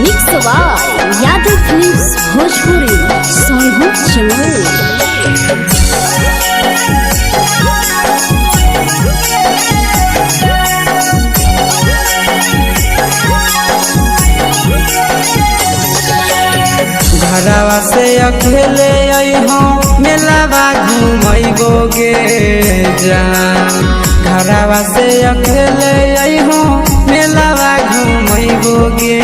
S2: Mix by Yadav films Bhojpuri Sonu Chaman.
S1: घरवा से अकेले अइहो मेलावा घूमैबो गे जान घरवा से अकेले अइहो मेलावा घूमैबो गे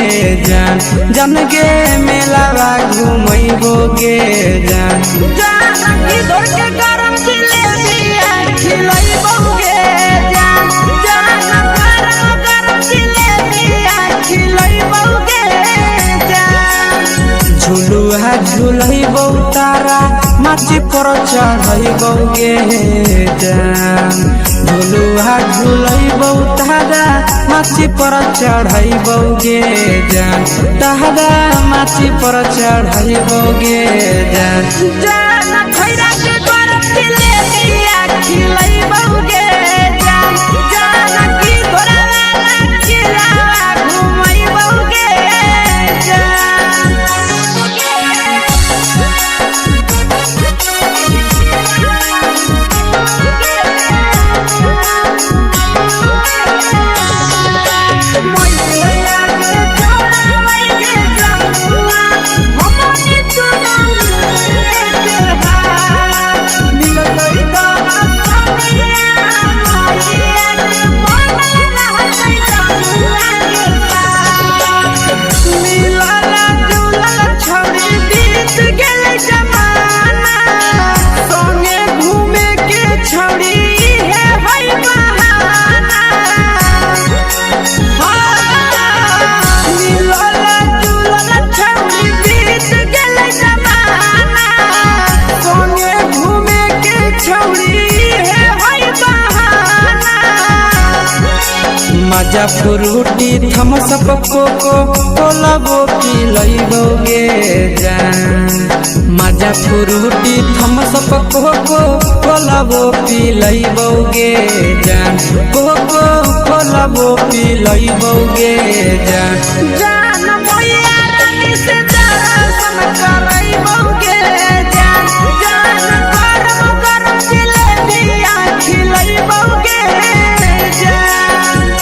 S1: जान जन गे मेलावा घूमैबो गे जान जान इधर के गरम जिलेबिया खिलैबो गे जान जान गरम जिलेबिया खिलैबो गे जान झुलुहा झुलैबो तारा माची पर चढ़ैबो गे जान झुलुहा झुलैबो तारा माची पर चढ़ैबो गे जान तारा माची पर चढ़ैबो गे जान जान खैरा के गरम जिलेबिया खिलैबो गे जान जान की घोड़ावाला खिलावा घुमैबो गे जान। मजा फ्रूटी थम्स अप कोको कोलाबो पिलैबो गे जान मजा फ्रूटी थम्स अप कोको कोलाबो पिलैबो गे जान कोको कोलाबो पिलैबो गे जान जान मैया रानी से दर्शन करैबो गे जान जान गरम गरम जिलेबिया खिलैबो गे जान।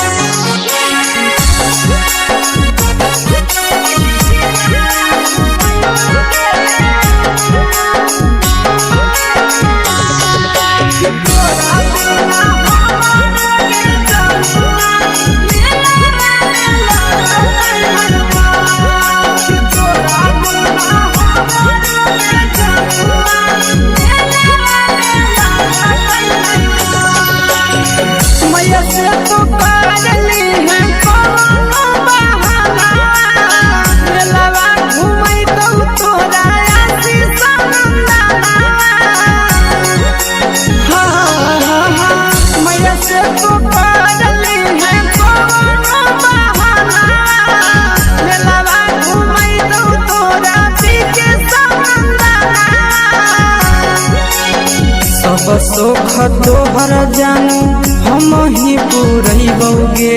S1: सब सुख तोहर जानू हम ही पूरैबौ गे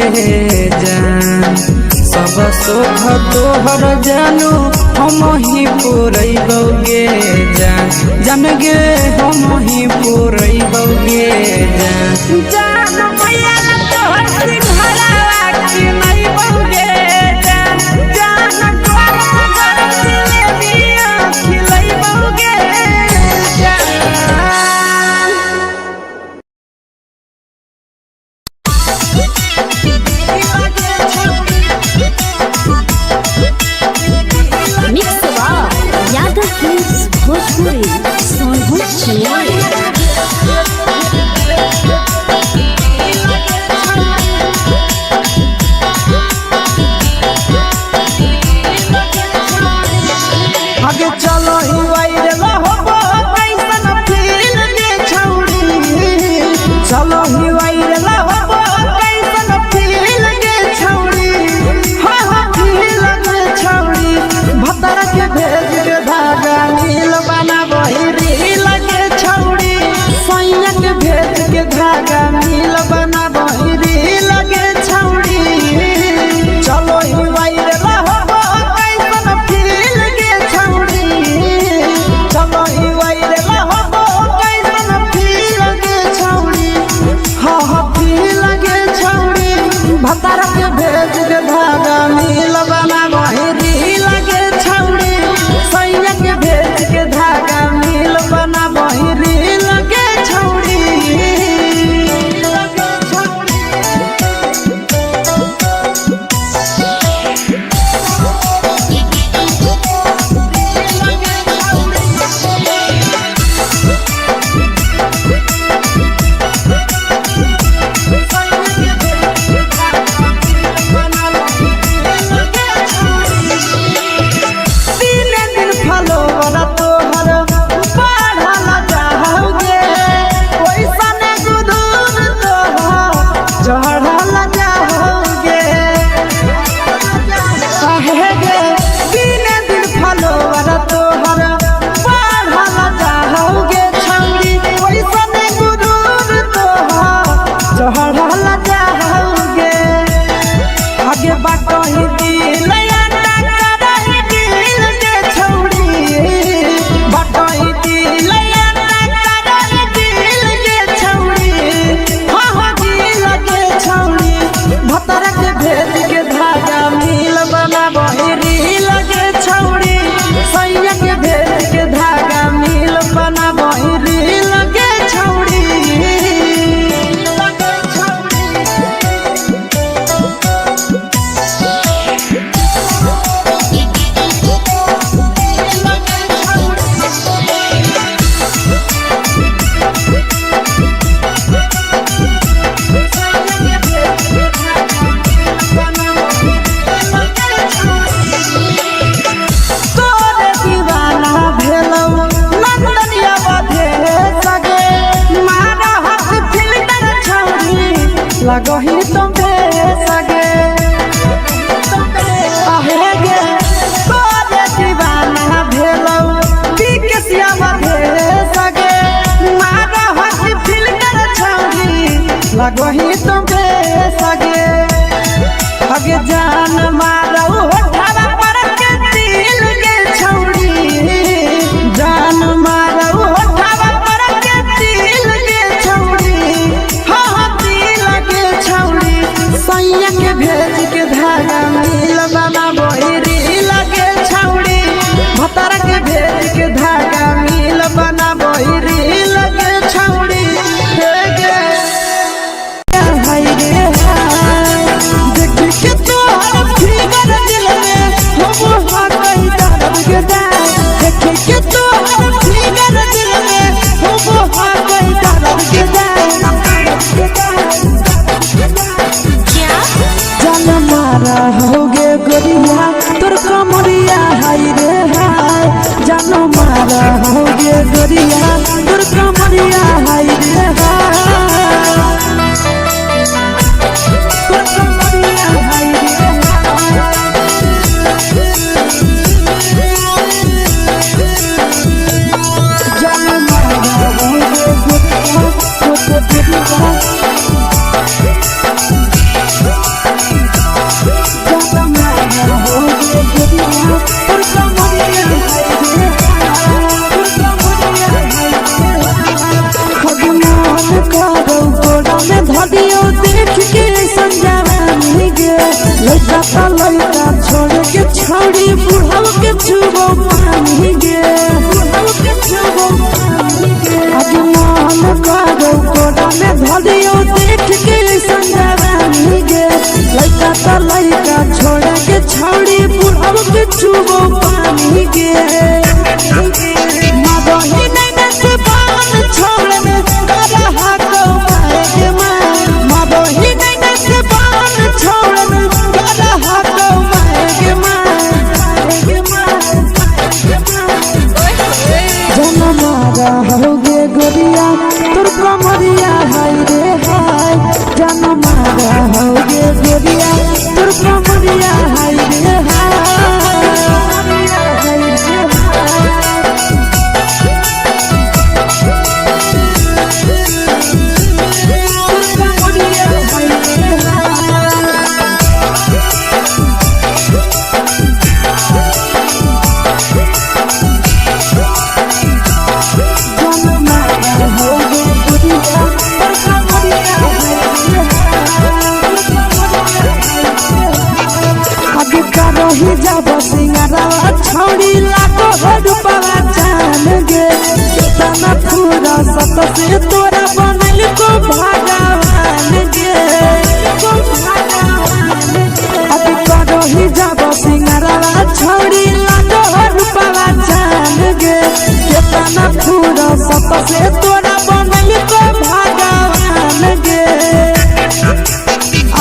S1: जान सब सुख तोहर जानू हम ही पुरैबौगे जान गे हम ही पुरैबौगे जान मैया तोहर सिंघरावा की नहीं बौगे जान तोहर जिलेबिया खिलैबौगे
S2: भोजपुरी सोनू
S1: आगे चलो ही वायरल होबो कैसन फील के छौड़ी चलो ही वायरल होबो कैसन फील के छौड़ी हां हां फील के छौड़ी भतर के भेज के धागा नील बना बहिरी लगे छौड़ी सैया के भेज के धागा नील बना बहिरी लगे छौड़ी चलो ही वायरल होबो कैसन फील के छौड़ी चलो ही वायरल होबो कैसन फील के छौड़ी हां हां फील के छौड़ी भतर के भेज के धागा नील बना बहिरी लगे छौड़ी सैया के भेज के धागा नील बना बहिरी लगे छौड़ी लगही तुम्हे सगे आहे गे तोरे दीवाना भेलौ बिकसिया बधे सगे मारा हसी फिल्टर छौरी लगही तुम्हे सगे हगे जान मारौ होठवा पर के दिल के छौरी जान मारौ होठवा पर के दिल के छौरी हां दिल के छौरी सैया के भेज के धागा मिल बना बहिरी लगे छौरी भतर के भेज के धागा मिल बना बहिरी लगे छौरी हे गे हाय रे हाय देख के तो फिगर दिल में हम हो गई दर्द के जाए देख के तो फिगर दिल में हम हो गई दर्द के जाए जान मारा होगे गोरिया तोर कमरिया हाय रे हाय जान मारा होगे गोरिया तोर कमरिया हाय रे हाय तोर कमरिया हाय रे जान मारा होगे गोरिया तोर कमरिया छौड़ी बुढ़ाव के छुबो पानी गे, बुढ़ाव के छुबो पानी गे। आज मन करो कोड़ा में धरियो देख के संजवानी गे, लइका त लइका छोड़ के छौड़ी बुढ़ाव के छुबो पानी गे। मदही नैना से बान छोड़ में करा हाको माए गे माए, मदही नैना से बान छोड़ में करा हाको माए गे माए, जनम रहोगे गोरिया तोर कमरिया हाय रे हाय, जनम रहोगे गोरिया तोर कमरिया हाय रे हाय। रही जब सिंगारा छौड़ी लाखो रुपया जान गे, तना पूरा सत से तोरा बनल को भगवान गे, को भगवान गे। अब रही जब सिंगारा छौड़ी लाखो रुपया जान गे, तना पूरा सत से तोरा बनल को भगवान गे।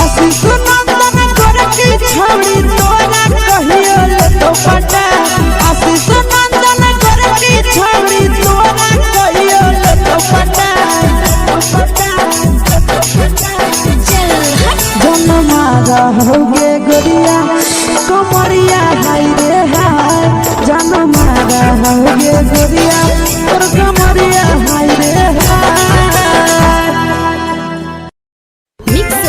S1: आशीष नंदन गोरखी छौड़ी तोरा कहियो ले तो पटा, आशीष नंदन गोरखी छौड़ी तोरा कहियो ले तो पटा, जनम रहोगे गोरिया कमरिया हाय रे हाय, जनम रहोगे गोरिया तोर कमरिया हाय रे हाय।
S2: मिक्स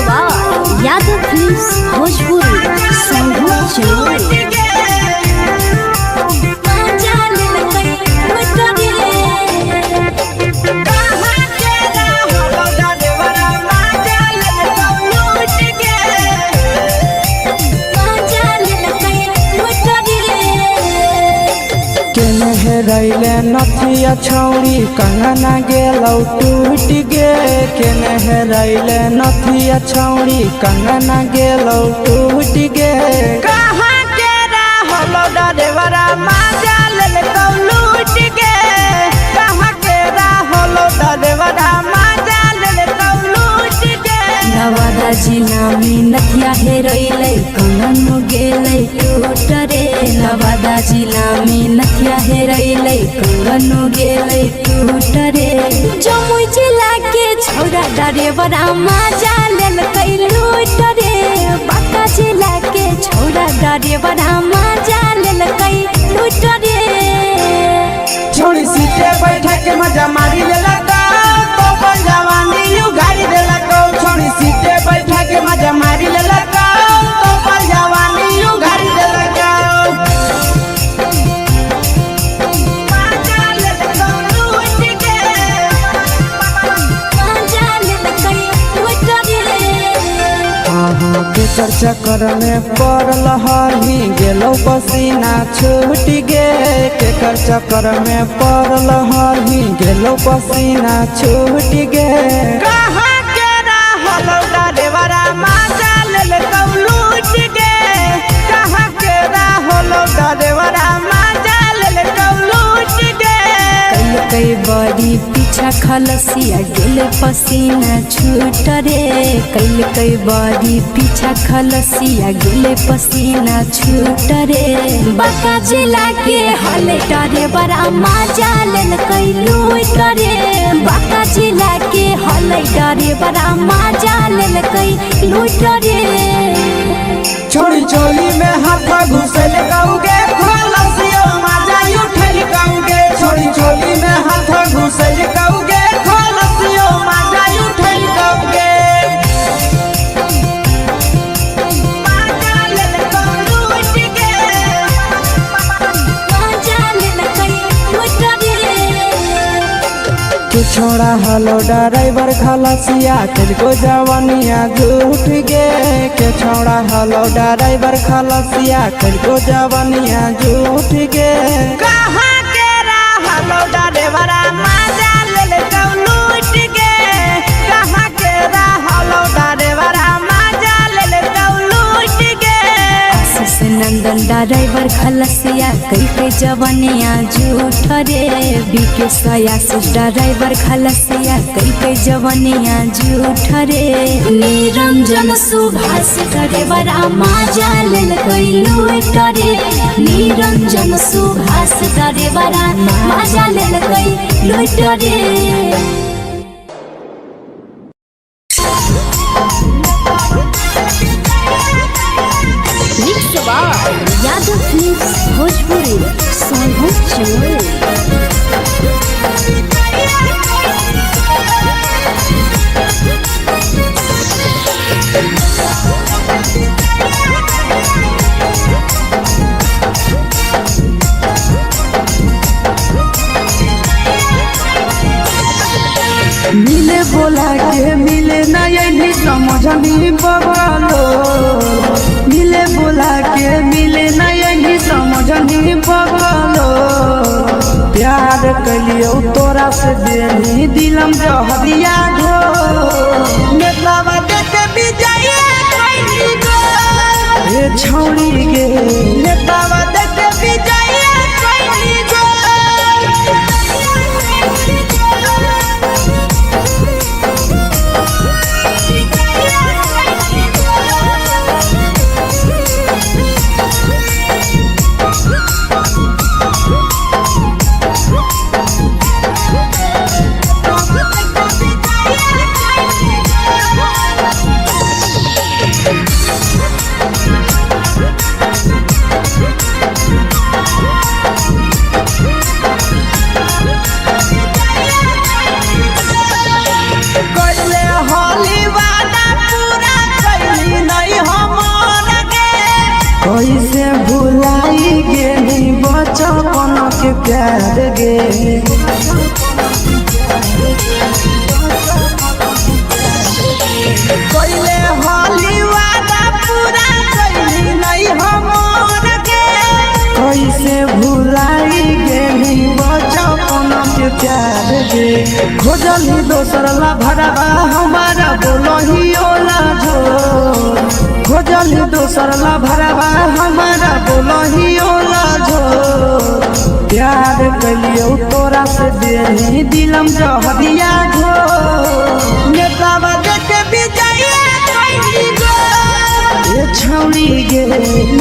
S2: यादव फिल्म्स भोजपुरी संगीत चलो।
S1: रैले नथिया छौड़ी कंगना गेलौ टूट गे, केने हेरैले नथिया छौड़ी कंगना गेलौ टूट गे। कहाँ के रहलो डरेवरा माजा लेलकौ लूट गे, कहाँ के रहलो डरेवरा माजा लेलकौ लूट गे।
S2: नवादा जिला में नथिया हेरैले कंगन गेलै टूट रे, नवादा जिला में नथिया हेरैले कंगन गेलै टूट रे। जमुई जिला के छौड़ा डरेवरा माजा लेलकै लूट रे, बांका जिला के छौड़ा डरेवरा माजा लेलकै लूट रे।
S1: छोड़ी सीटे बैठा के मजा मारी लेलका, तो जवानी यू गाड़ी देलका। छोड़ी सीटे बैठा के मजा मारी लेलका, तो जवानी यू गाड़ी देलका। केकर चक्कर में पड़ल हही गेलौ पसीना छूट गे, केकर चक्कर में पड़ल हही गेलौ पसीना छूट गे। कहाँ के रहलो डरेवरा माजा लेलकौ लूट गे, कहाँ के रहलो डरेवरा माजा लेलकौ लूट गे।
S2: कई बड़ी पीछा खलसिया गेल पसीना छूट रे, कई बड़ी पीछा खलसिया गेल पसीना छूट रे। बांका जिला के हले डरेवरा माजा लेलकै लूट रे, बांका जिला के हले डरेवरा माजा लेलकै लूट रे।
S1: छोड़ी चोली में हाथ घुसल कौगे, खलसियो माजा उठल कौगे। छोड़ी चोली में हाथ घुसल कौगे, खलसियो माजा उठल कौगे। के छोड़ा हलो ड्राइवर खलासिया तुझको जवानिया झूठ गे के छोड़ा हलो ड्राइवर खलासिया तुझको जवानिया झूठ गे कहाँ के हलो ड्राइवर मजा ले लूट गे कहाँ के हलो ड्राइवर मजा ले लूट गे
S2: नंदन ड्राइवर खलसिया कई के जवानिया झूठ रे बीके सयासिस ड्राइवर खलसिया कई के जवानिया झूठ रे निरंजन सुभाष ड्राइवर मजा ले लूट रे निरंजन सुभाष ड्राइवर मजा ले लूट रे यादव फिल्म्स भोजपुरी सोनू चोर
S1: मिले बोला के मिले ना यही समझनी बगलो मिले बोला के मिले ना यही समझनी बगलो प्यार कलियो तोरा से देनी दिलम जहरिया घो नेतावा देखे विजय कैली गो ए छौड़ी गे नेतावा देखे विजय कैली गो कैसे भुलाई गेली बचपन के प्यार गे कैले होली वादा पूरा कैली नहीं हमर गे कैसे भुलाई गेली बचपन के प्यार गे खोजली दोसर ला भरवा हमारा बोलही ओला झोर खोजली दोसर ला भरवा हमारा बोलही ओला झोर प्यार कलियो तोरा से देनी दिलम जहरिया घो नेतावा देखे विजय कैली गो ए छौड़ी गे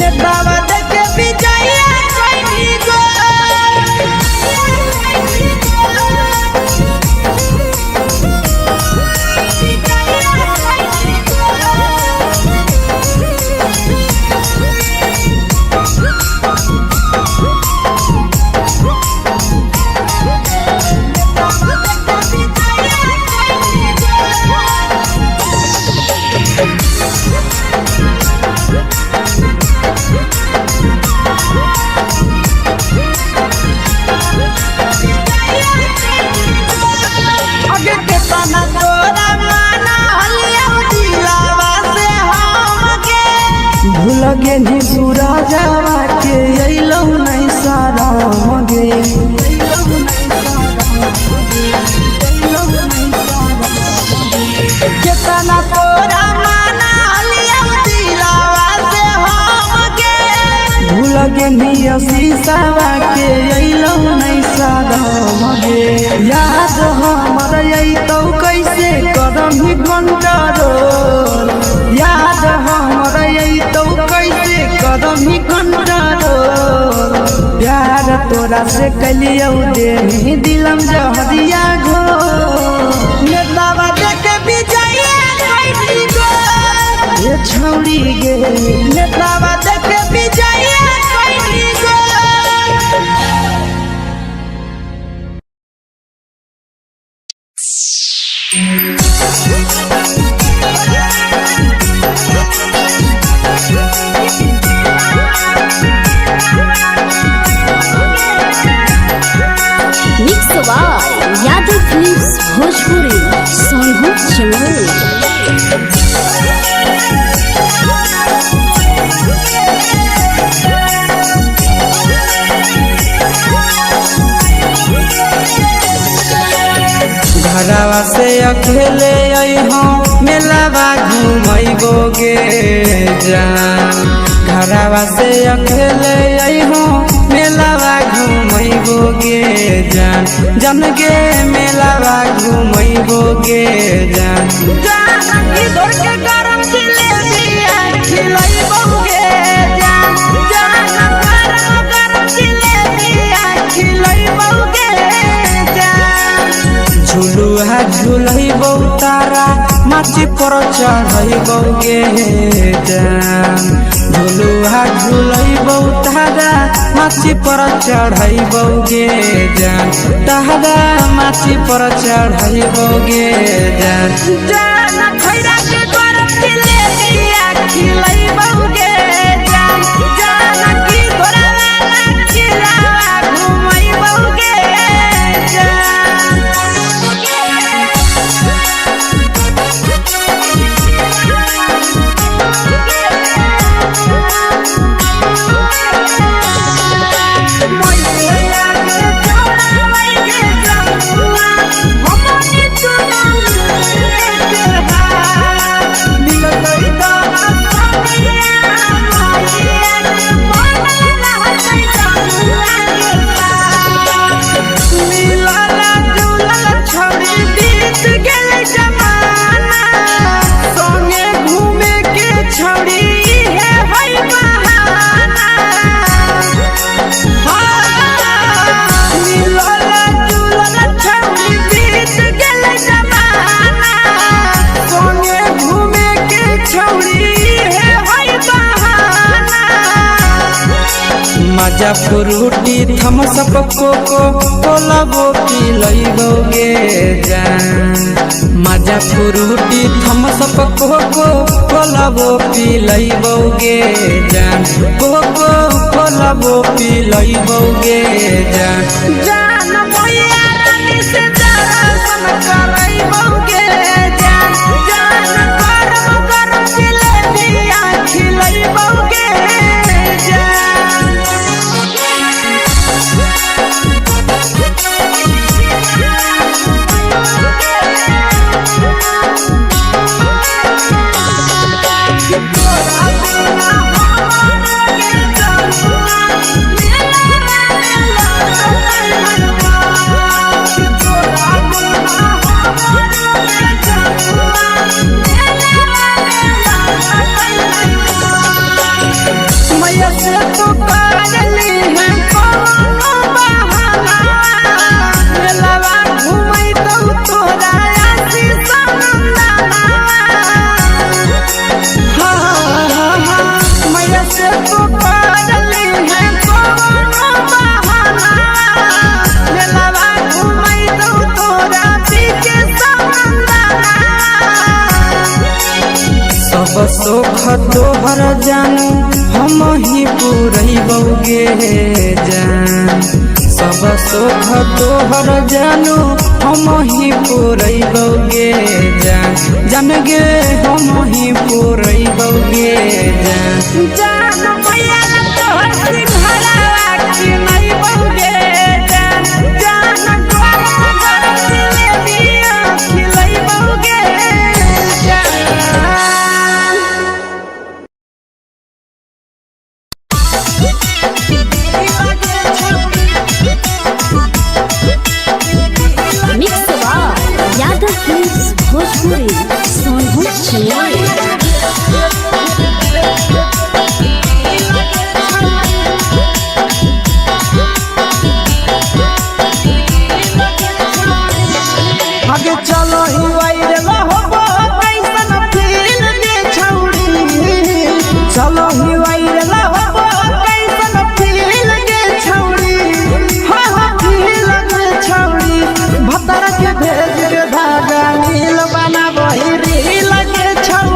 S1: नेतावा देखे विजय कैली गो भूलगे नी सूरजवा के अइलौ नहीं सारा मगे केतना तोरा माना लिया दिलावा से हमगे भूलगे नी शीशावा के अइलौ नहीं सारा मगे याद हमर अइतौ कैसे करम कंट्रोल याद हमर अइतौ कैसे करम कंट्रोल प्यार तोरा से कलियो देनी दिलम जहरिया घो नेतावा देखे विजय कैली गो ए छौड़ी गे नेतावा देखे विजय कैली गो
S2: mix by Yadav films Bhojpuri Sonu Chamoli.
S1: घरवा से अकेले अइहो मेलावा घूमैबोगे जान। घरवा से अकेले अइहो मेलावा घूमैबोगे जान। जन गे मेलावा घूमैबोगे जान। जान की दौड़ के गरम जिलेबिया खिलैबोगे जान। जान गरम गरम जिलेबिया खिलैबोगे जान। झुलुहा झुलैबौ तारा माची पर चढ़ैबोगे जान। झुलुहा झुलैबौ तारा माची पर चढ़ैबोगे जान। तारा माची पर चढ़ैबोगे जान। जान खैरा के गरम जिलेबिया खिलैबोगे जान। जान की घोड़ावाला खिलावा घुमैबोगे जान। मजा फ्रूटी थम्स अप कोको कोला वो पिलैबोगे जान। मजा फ्रूटी थम्स अप कोको कोला वो पिलैबोगे जान। कोको कोला वो पिलैबोगे जान। जान मोया रानी से दर्शन करैबोगे जान। जान गरम गरम जिलेबिया खिलैबोगे जान। सब सुख तोहर जानू हम ही पुरैबोगे जान। सब सुख तोहर जानू हम ही पुरैबोगे जान। जान गे हम ही पुरैबोगे जान। जान मैया तोहर सिंघाड़ा खिलैबोगे जान। जान गरम गरम जिलेबिया खिलैबोगे जान।
S2: Mix by Yadav films Bhojpuri Sonu Chamoli.
S1: आगे चलो ही वायरल होबो कैसन फील दे छौड़ी। चलो ही वायरल होबो कैसन फील दे छौड़ी। हाँ हाँ फील दे छौड़ी। भतर के भेज के धागा नील बना वही रील के छौड़ी।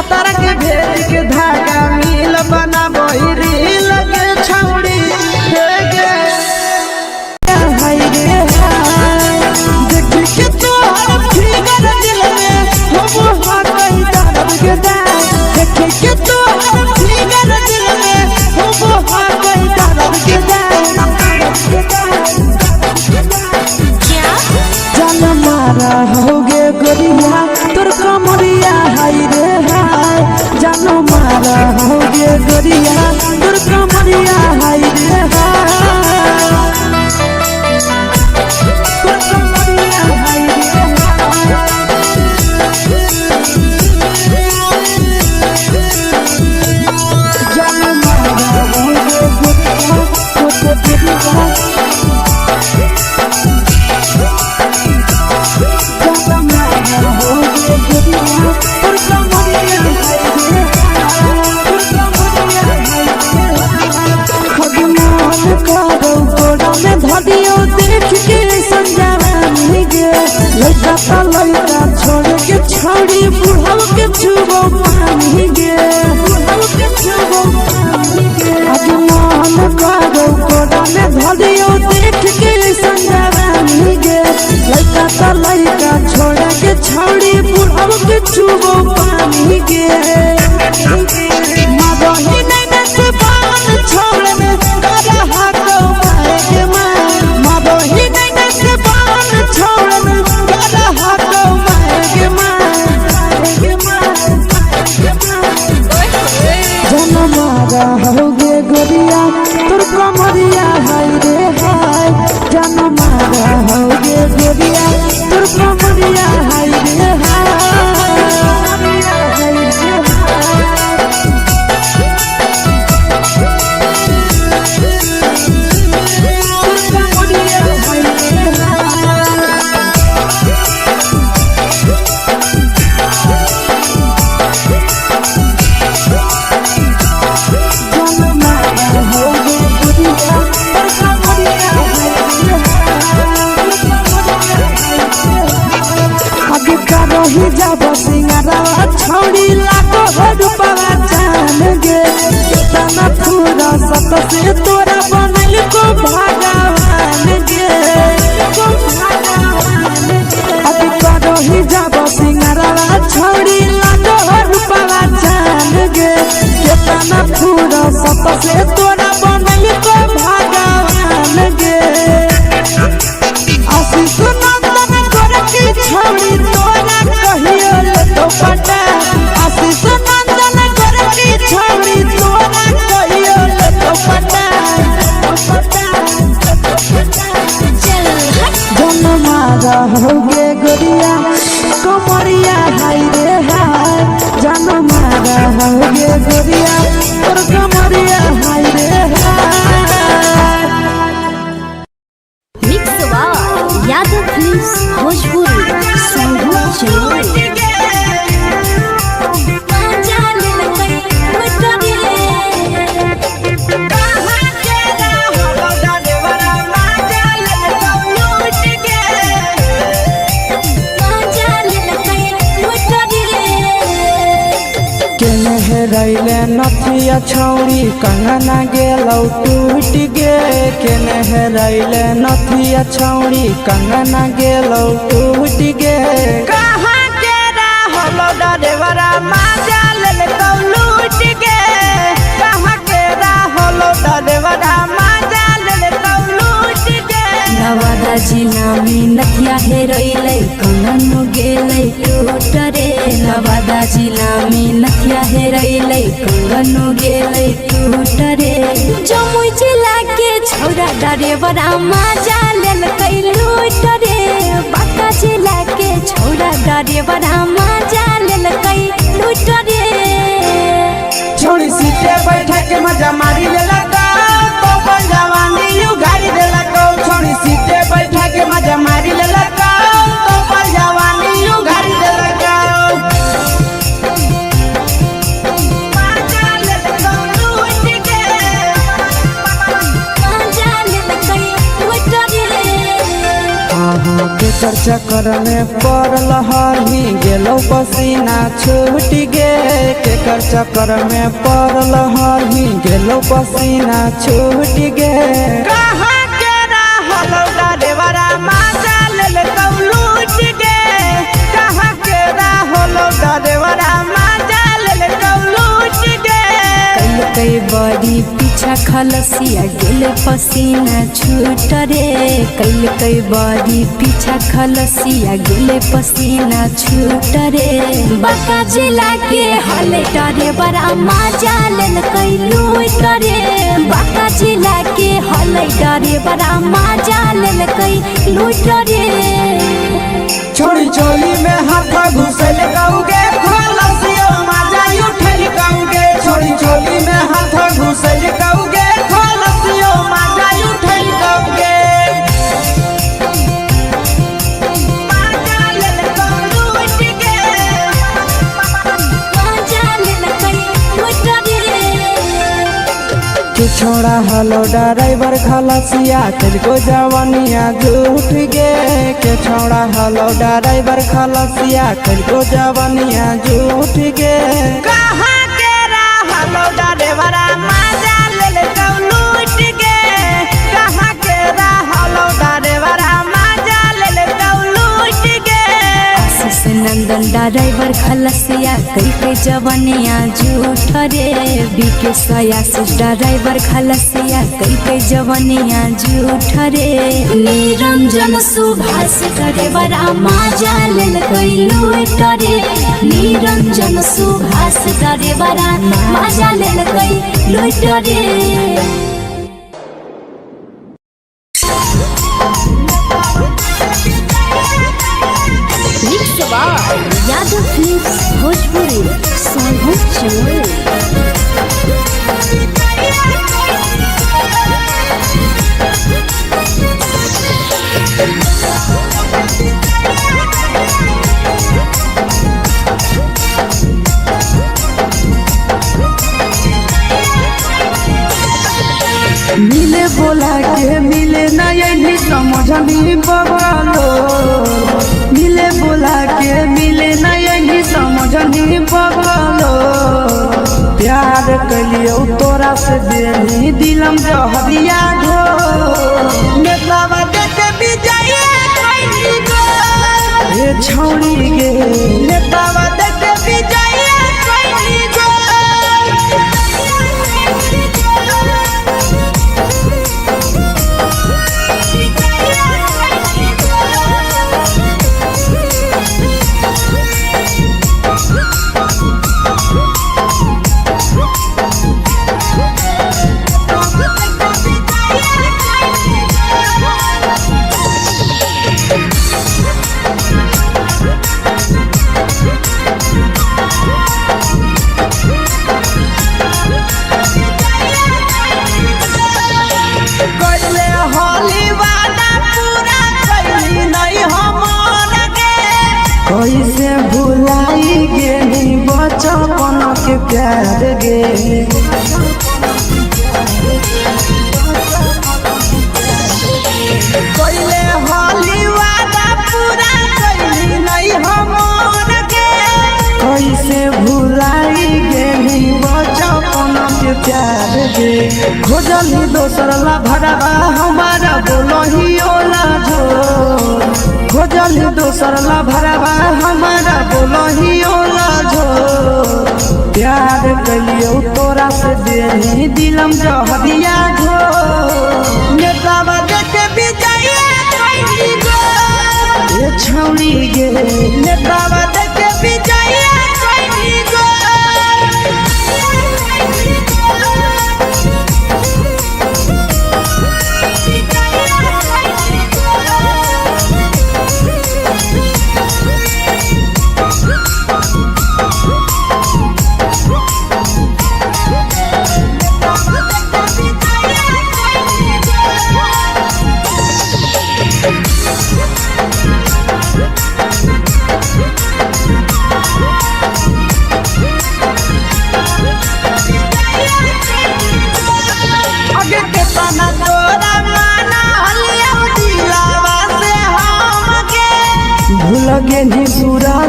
S1: भतार के भेज के धागा मिल बना बहिरी लगे छौड़ी हे गे हाय रे हाय देख के तोहर फिगर दिल में हो हाथ कहीं दर्द के दाग देख के तोहर फिगर दिल में हो हाथ कहीं दर्द के दाग जान मारा होगे गोरिया तोर कमरिया हाय रे हाय जान मारा होगे गोरिया तोर कमरिया हाय रे हाय तोर कमरिया हाय रे जान मारा होगे गोरिया तोर कमरिया देख के संजानी गे लड़का लड़का छोड़ के छौड़ी बुढ़ाव के छुबो पानी गे बुढ़ाव के छुबो पानी गे आज मन करो कोड़ा में धरियो देख के संजानी गे लड़का लड़का छोड़ के छौड़ी बुढ़ाव के छुबो पानी गे मादही नहीं नस बान छोड़ में करा हाथ मारे के मादही नहीं नस बान छोड़ में करा हाथ मारे के जन मारा होगे गोरिया तोर कमरिया हाय रे हाय जन मारा होगे गोरिया तोर कमरिया हाय रे हाय ही जब सिंगारा छौड़ी लाखो रुपवा जान गे तना पूरा सत से तोरा बनल को भगवान गे अभी करो ही जब सिंगारा छौड़ी लाखो रुपवा जान गे तना पूरा सत से तोरा बनल को भगवान गे आशीष नंदन कर की छौड़ी तोरा कहियो तो पटा आशीष नंदन कर की छौड़ी तोरा कहियो तो पटा जन मारा होगे गोरिया कमरिया हाय रे हाय जन मारा होगे गोरिया तोर कमरिया हाय रे हाय
S2: मिक्स वा यादव फिल्म्स भोजपुरी संगीत चैनल
S1: रैले नथिया छौड़ी कंगना गेलौ टूट गे केने रैले नथिया छौड़ी कंगना गेलौ टूट गे कहाँ के रहलो डरेवरा माजा लेलकौ लूट गे कहाँ के रहलो डरेवरा माजा लेलकौ लूट गे
S2: नवादा जिला में नथिया हेरैलै कंगन गेलै टूट रे नवादा जिला में नथिया हेरैलै कंगन गेलै टूट रे जमुई जिला के छौड़ा डरेवरा माजा लेलकै लूट रे बांका जिला के छौड़ा डरेवरा माजा लेलकै लूट रे
S1: छोड़ी सीटे बैठा के मजा मारी लेलका तो जवानी यू गाड़ी देलका छोड़ी सीटे बैठा के मजा मारी लेलका तो जवानी यू गाड़ी देलका चक्कर में पड़ल हही गेलो पसीना छूट गे, केकर चक्कर में पड़ल हही गेलो पसीना छूट गे। कहाँ के रहल डरेवरा माजा ले लूट गे, कहाँ के रहल डरेवरा माजा ले लूट गे।
S2: कई बड़ी पीछा खलसिया गेल पसीना छूट रे, कई बड़ी पीछा खलसिया गेल पसीना छूट रे। बांका जिला के हले डरे बड़ा मजा लेल कई लूट रे, बांका जिला के हले डरे बड़ा मजा लेल कई लूट रे।
S1: छोड़ी चोली में हाथ घुसल गौगे खलसियो मजा उठल गौगे, छोड़ी चोली में हाथ घुसल गौगे खलसियो मजा उठल गौगे। छोड़ा हलो ड्राइवर खलसिया तेरे जवानिया झूठ गे, के छोड़ा हलो ड्राइवर खलसिया तेरे जवानिया झूठ गे। कहाँ के रहलो ड्राइवर मजा ले लूट गे, कहाँ के रहलो ड्राइवर मजा ले लूट गे।
S2: आशीष नंदन ड्राइवर खलसिया कई जवानिया झूठ रे, बीके आशीष ड्राइवर खलसिया कई जवानिया झूठ रे। निरंजन सुभाष ड्राइवर मजा लेल कई लूट रे, निरंजन सुभाष ड्राइवर मजा लेल कई लूट रे। यादव फिल्म्स भोजपुरी सोनभद्र चंद्र।
S1: मिले बोला के मिले नहीं समझनी बगलो, मिले बोला के मिले नहीं समझनी बगलो। प्यार कलियो तोरा से देनी दिलम जहरिया घो, नेतावा देखे विजय कैली गो। ये छौड़ी गे नेतावा देखे विजय कैली गो। कैसे भुलाई गेली बचपन के प्यार गे, कैले हाली वादा पूरा कैली नहीं हमर गे। कैसे भुलाई गेली बचपन के प्यार गे, खोजली दोसर ला भरवा हमारा बोलही ओला जो, खोजली दोसर ला भरवा हमारा बोलही ओला जो। प्यार कलियो तोरा से देनी दिलम जहरिया घो, नेतावा देखे विजय कैली गो। ये छौड़ी गे नेतावा देखे विजय कैली गो।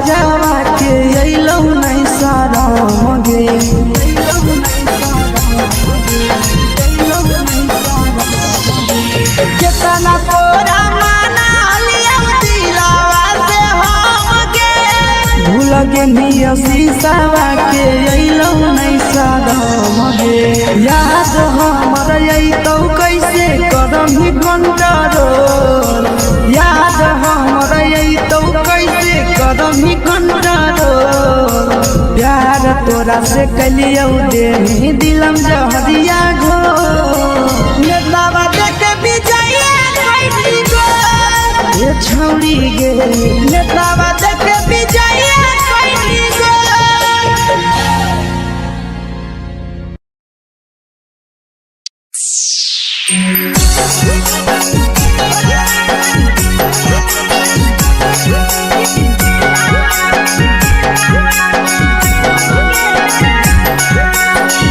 S1: जावा के अइलौ नहीं शरम गे। केतना तोरा माना लिया दिलावा से हम गे। भूल गे निया शीशावा के अइलौ नहीं शरम गे। याद हमर अइतौ कैसे करम ही कंट्रोल। याद हमर अइतौ कैसे करम ही कंट्रोल। प्यार तोरा से कलियौ देही दिलम जहरिया घो। नेतावा देख विजय कैली गो ये छौड़ी गे। नेतावा देख विजय कैली गो।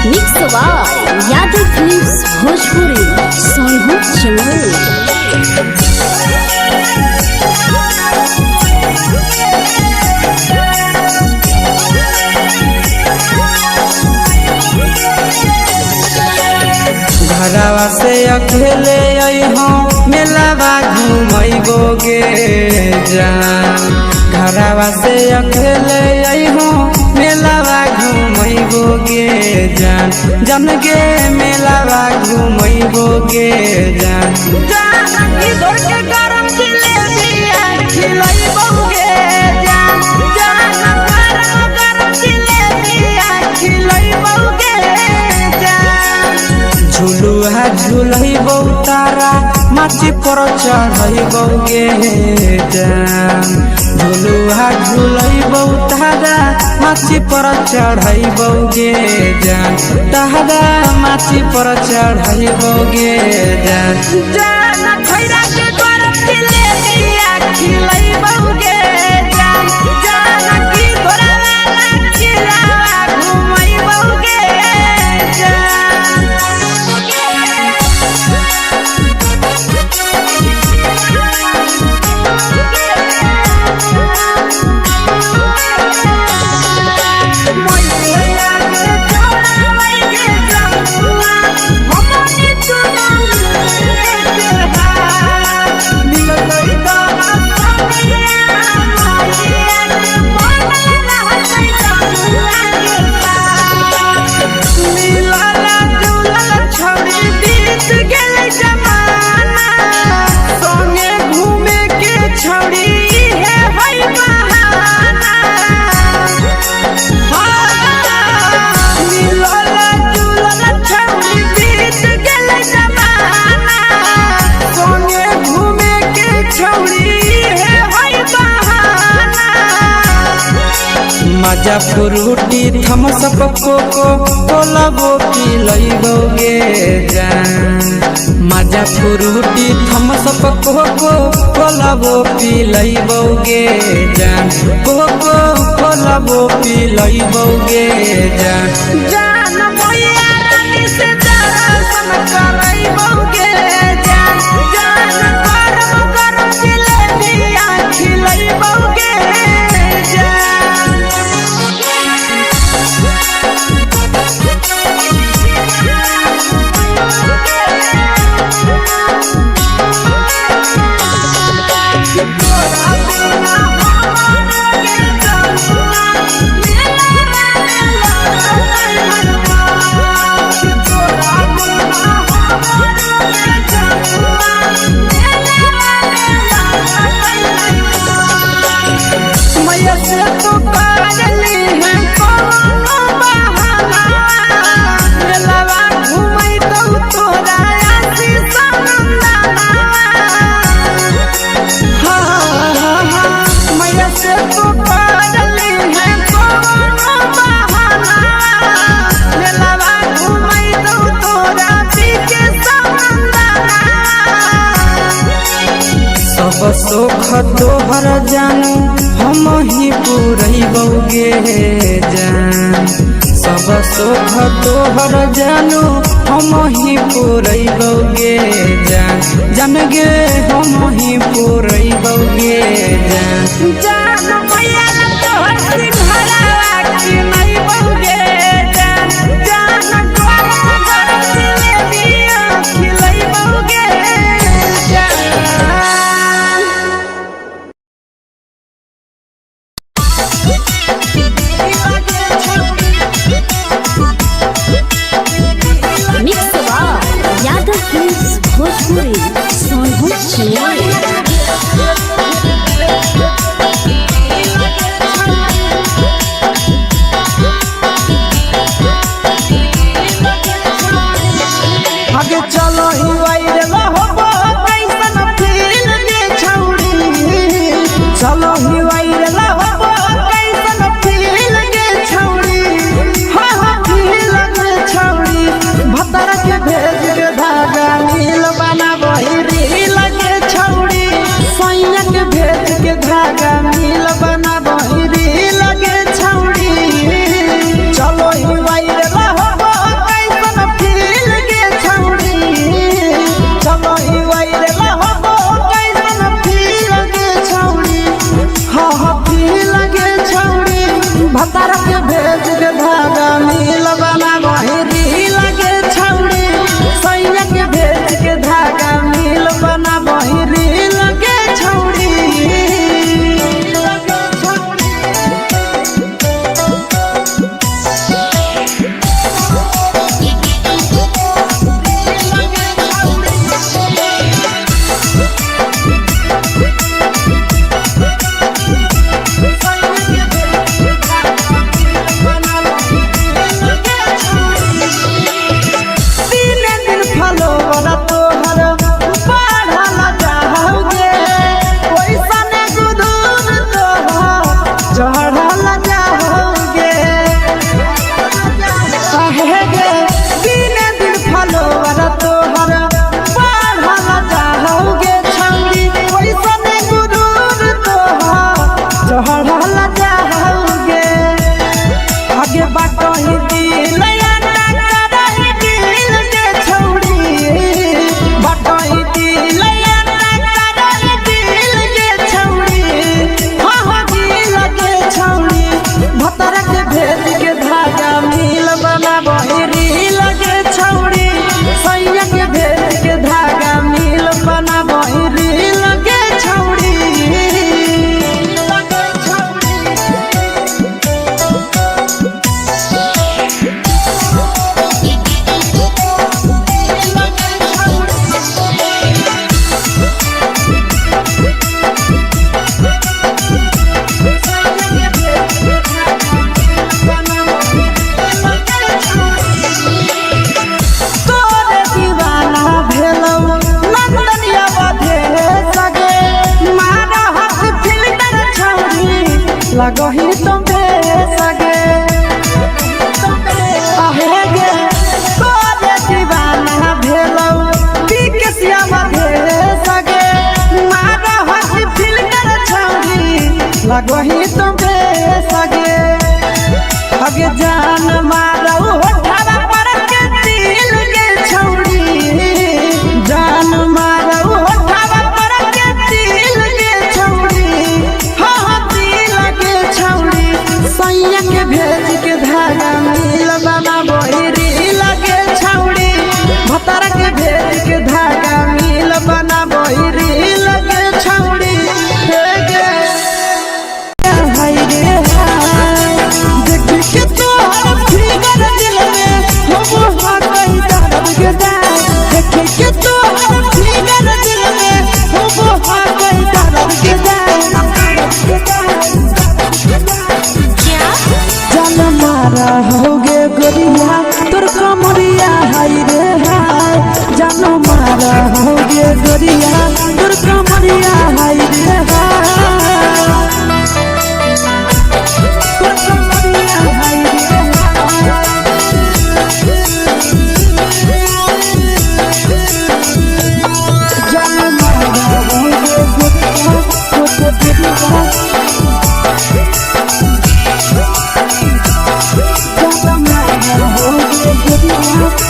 S2: Mix by Yadav films Bhojpuri Sonu Chaman.
S1: घरवा से अकेले अइहों मेलावा घूमैबो गे जान। घरवा से अकेले अइहों मेलावा घूमैबो गे जान। जन गे मेलावा घूमैबो गे जान। जान की दौड़ के गरम जिलेबिया खिलैबो गे जान। जान गरम जिलेबिया खिलैबो गे जान। झुलुहा झुलैबौ तारा माची पर चढ़ैबौ गे जान। झुलुहा झुलैबौ तारा माची पर चढ़ैबौ गे जान। तारा माची पर चढ़ैबौ गे जान। जान खैरा के गरम जिलेबिया खिलैबौ गे जान। जान की घोड़ावाला खिलावा घुमैबौ गे जान। मजा फ्रूटी थम्स अप कोको कोला वो पिलैबौ गे जान। मजा फ्रूटी थम्स अप कोको कोला वो पिलैबौ गे जान। कोको कोला वो पिलैबौ गे जान। जान भैया रानी से दर्शन करैबौ गे जान। जान गरम गरम जिलेबिया खिलैबौ गे जान। सोख तोहर जानू हम ही पुरैबौ गे जान। सब सोख तोहर जानू हम ही पुरैबौ गे जान। जान गे हम ही पुरैबौ गे जान। जान भैया भेज के धागा मिल बना बहिरी लगे छौड़ी सैया के भेज के धागा मिल बना बहिरी लगे छौड़ी लगही तुम्हे सगे अहेगे तोरे दीवाना भेलौ बिकसिया मधे सगे मारा हसी फिल्टर छौरी लगही तुम्हे सगे अगे जान मारौ होठवा पर के दिल के छौरी जान मारौ होठवा पर के दिल के छौरी सैया के भेज के धागा मिल बना बहिरी लगे छौड़ी भतारा के भेज के धागा मिल बना बहिरी लगे छौड़ी हाय रे हाय देख के तो फिगर दिल में हो गई दर्द के दाग देख के तो फिगर दिल में हो गई दर्द के दाग जान मारा होगे गोरिया तोर कमरिया हाय रे हाय जान मारा होगे गोरिया तोर कमरिया हाय रे हाय तोर कमरिया हाय रे जान मारा होगे गोरिया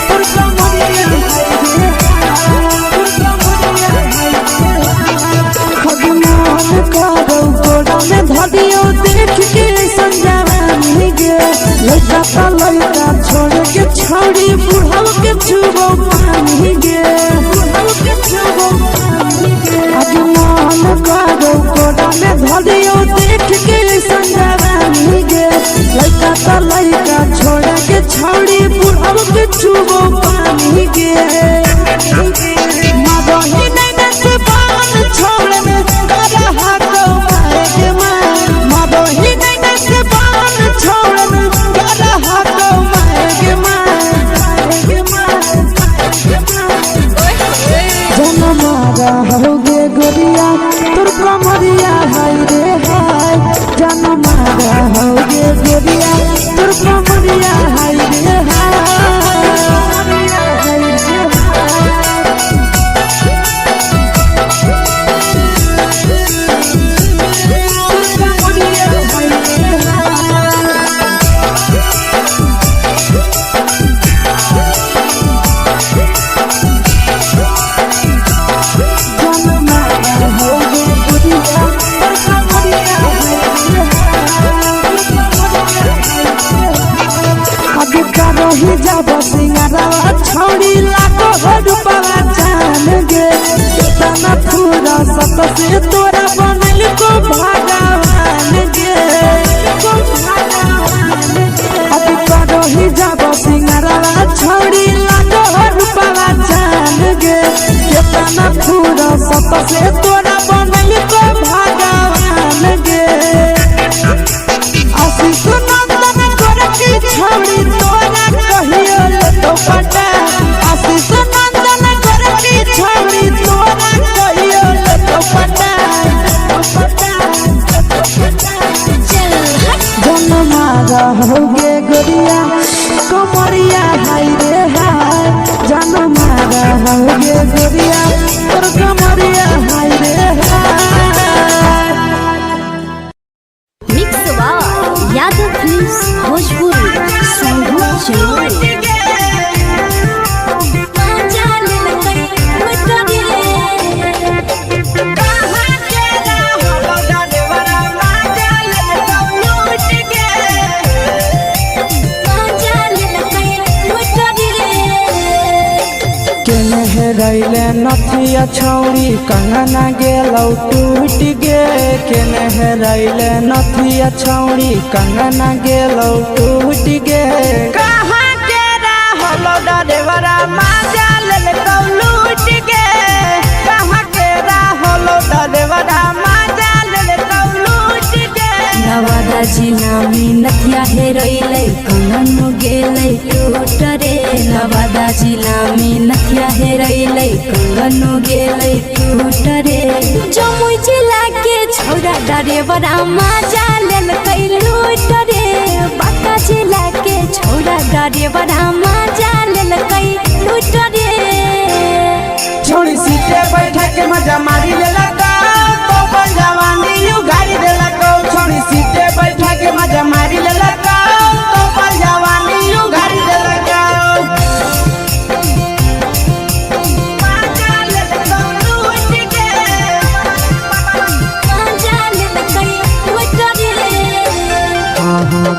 S1: तोर कमरिया देख के संजावानी गे लइका ता लइका छोड़ के छौड़ी बुढ़ाव के छुबो पानी गे बुढ़ाव के छुबो पानी गे आगे मन करो कोडा में धलियो देख के संजावानी गे लइका ता लइका छोड़ के छौड़ी बुढ़ाव के छुबो पानी गे मदही नहीं से बान छोड़ में करा हाथों मारे के मदही नहीं से बान छोड़ में करा हाथों मारे के जन मारा होगे गोरिया तोर कमरिया हाय रे हाय जन मारा होगे गोरिया तोर कमरिया हाय रे हाय अब करो ही जब सिंगारा छोड़ी लागो हो रूपवा जान गे कितना पूरा सत से तोरा बनल को भगवान गे अब करो ही जब सिंगारा छोड़ी लागो हो रूपवा जान गे कितना पूरा सत से तोरा बनल को भगवान गे आशीष नंदन गोरखी छौड़ी तोरा कहियो ले तो पटा आशीष नंदन गोरखी छौड़ी तोरा कहियो ले तो पटा जनमा रहोगे गोरिया कमरिया हाय रे हाय जनमा रहोगे गोरिया तोर कमरिया हाय रे हाय।
S2: Mix by Yadav films Bhojpuri Sangeet channel.
S1: रैले नथिया छौड़ी कंगना गेलौ टूट गे केने रैले नथिया छौड़ी कंगना गेलौ टूट गे कहाँ के रहलो डरेवरा माजा लेलकौ लूट गे कहाँ के रहलो डरेवरा माजा लेलकौ लूट गे
S2: नवादा जिला में नथिया हेरैलै कंगन गेलै टूट रे नवादा जिला में नथिया हेरैलै कंगन गेलै टूट रे जमुई जिला के छौरा डरेवरा माजा लेलकै लूट रे बांका जिला के छौरा डरेवरा माजा लेलकै लूट रे
S1: छोड़ी सीटे बैठा के मजा मारी लेलका तो बन जवानी यू गाड़ी देलका छोड़ी सीटे बैठा के मजा मारी लेलका तो बन जवानी यू गाड़ी देलका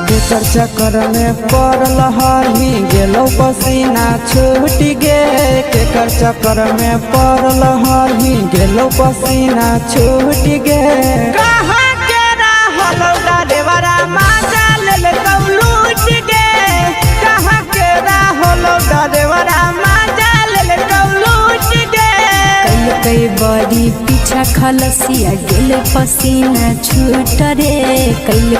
S1: केकर चक्कर में पड़ल हरही गेलो पसीना छूट गे केकर चक्कर में पड़ल हरही गेलो पसीना छूट गे कहाँ के रहलो डरेवरा माजा लेलकौ लूट गे कहाँ के रहलो डरेवरा माजा लेलकौ लूट गे
S2: कई बड़ी पीछा खलसिया गेले पसीना छूट रे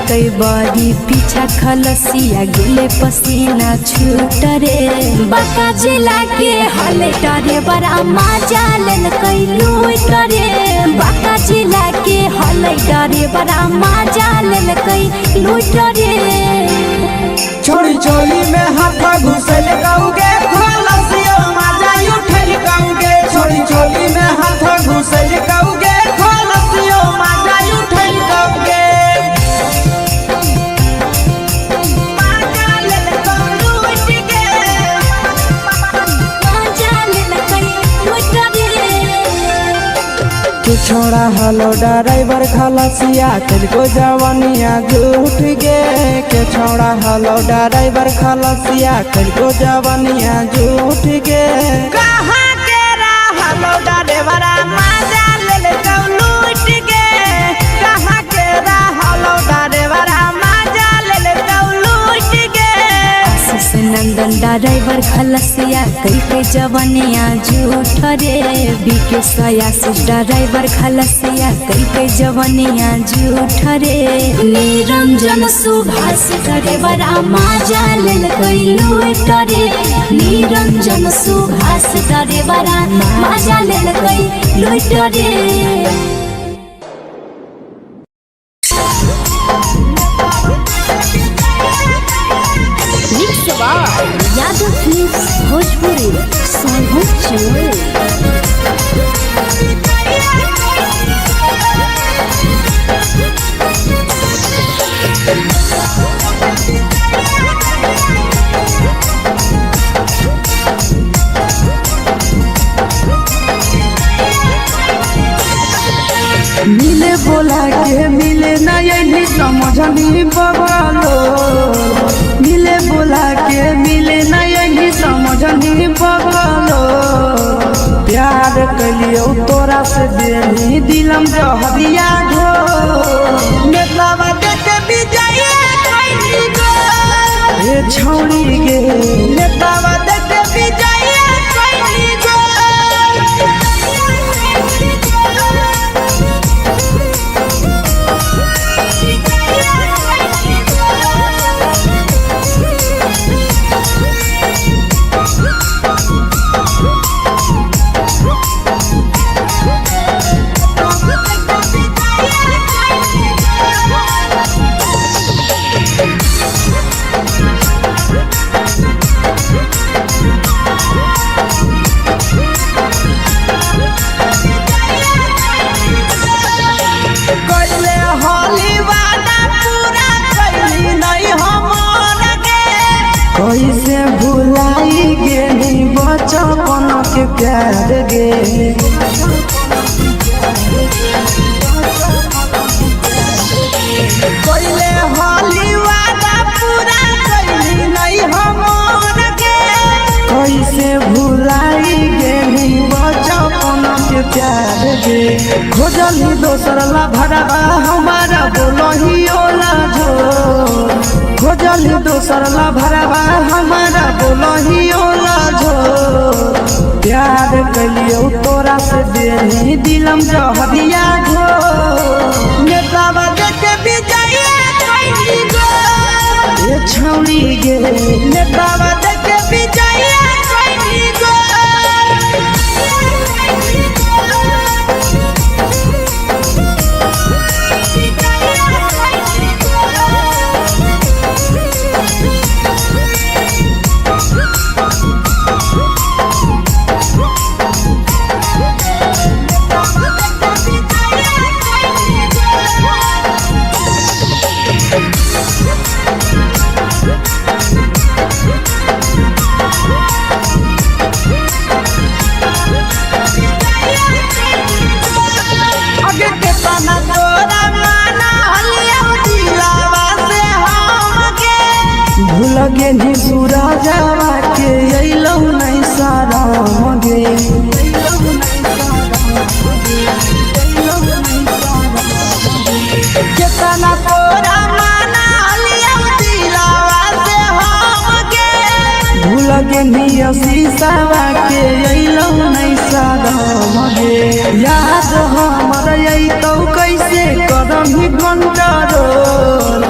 S2: कई बड़ी पीछा खलसिया गेले पसीना छूट रे बांका जिला के हले डरे बड़ा माजा लेलकै लूट रे बांका जिला के हले डरे बड़ा माजा लेलकै लूट रे
S1: छोड़ी चोली में हाथ घुसल गौगे खलसियो माजा उठल गौगे छोड़ी चोली में हाथ घुसल गौगे खलसियो माजा उठल गौगे माजा लेलकौ लूट गे
S2: माजा लेलकै लूट रे
S1: तू छोड़ा हलो ड्राइवर खलसिया तेरे जवानिया झूठ गे के छोड़ा हलो ड्राइवर खलसिया तेरे जवानिया झूठ गे कहाँ के रहलो ड्राइवरा माजा लेलकौ लूट गे कहाँ के रहलो ड्राइवरा माजा लेलकौ लूट गे
S2: आशीष नंदन ड्राइवर खलसिया कई जवानिया झूठ रे बीके आशीष ड्राइवर खलसिया कई जवानिया झूठ रे निरंजन सुभाष ड्राइवरा माजा लेलकै लूट रे निरंजन सुभाष ड्राइवरा माजा लेलकै लूट रे यादव फिल्म्स भोजपुरी संगीत चैनल।
S1: मिले बोला के मिले नहीं समझनी बगलो मिले बोला के नहीं बकलो प्यार कलियो तोरा से देनी दिलम जहरिया घो नेतवा देखे विजय कैली गो ए छौड़ी गे नेतवा देखे विजय कैली गो कैसे भुलाई गेली बचपन के प्यार गे पहले होली वादा पूरा कैली नहीं हमर गे कैसे भुलाई गेली बचपन के प्यार गे खोजली दोसर ला भरवा हमारा बोलही ओला झो खोजली दोसर ला भरवा हमारा बोलही ओला झो प्यार कलियो तोरा से देनी दिलम जहरिया घो नेतवा देखे विजय कैली गो ए छौड़ी गे नेतवा देखे विजय कैली गो लगे नी सूरजवा के अइलौ नहीं सारा मगे केतना तोरा माना लिया दिलावा से हम गे भूल गे नी शीशावा के अइलौ नहीं सारा मगे याद हमर अइतौ कैसे करम ही कंट्रोल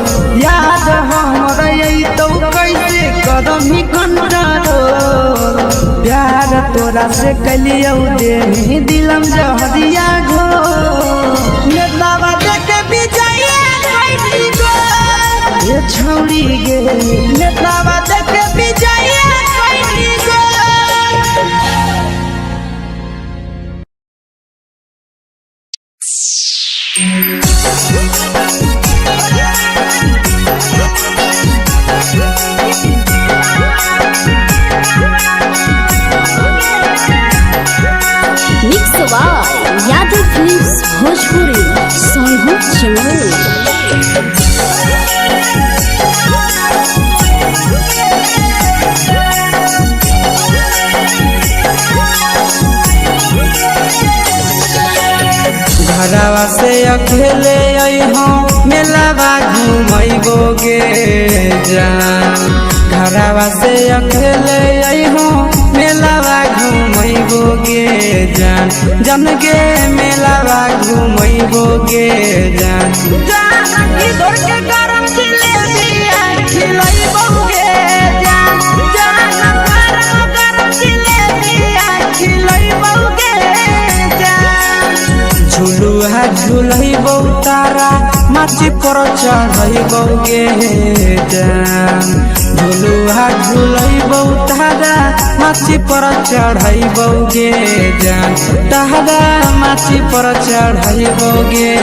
S1: याद हमर अइतौ कैसे करम ही कंट्रोल प्यार तोरा से कलियो देनी दिलम जहरिया घो नेतवा देखे विजय कैली गो ए छौड़ी गे नेतवा देखे विजय कैली गो
S2: यादव फिल्म्स भोजपुरी सोनू चमोली
S1: घरवा से अकेले अइहो मेलावा घुमैबो गे जान घरवा से अकेले अइहो मेलावा घुमैबो गे जान जन गे मेलावा घुमैबो गे जान जान की दौड़ के गरम जिलेबिया खिलैबो गे जान जान गरम जिलेबिया खिलैबो गे जान झुलुहा झुलैबो तारा माची पर चढ़ैबो गे जान झुलुहा झुलैबो तारा माची पर चढ़ैबो गे जान तारा माची पर चढ़ैबो गे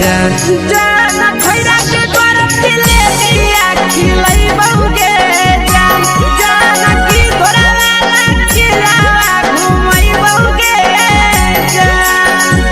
S1: जान जान खैरा के गरम जिलेबिया खिलैबो गे जान जान की घोड़ा वाला खिलावा घुमैबो गे जान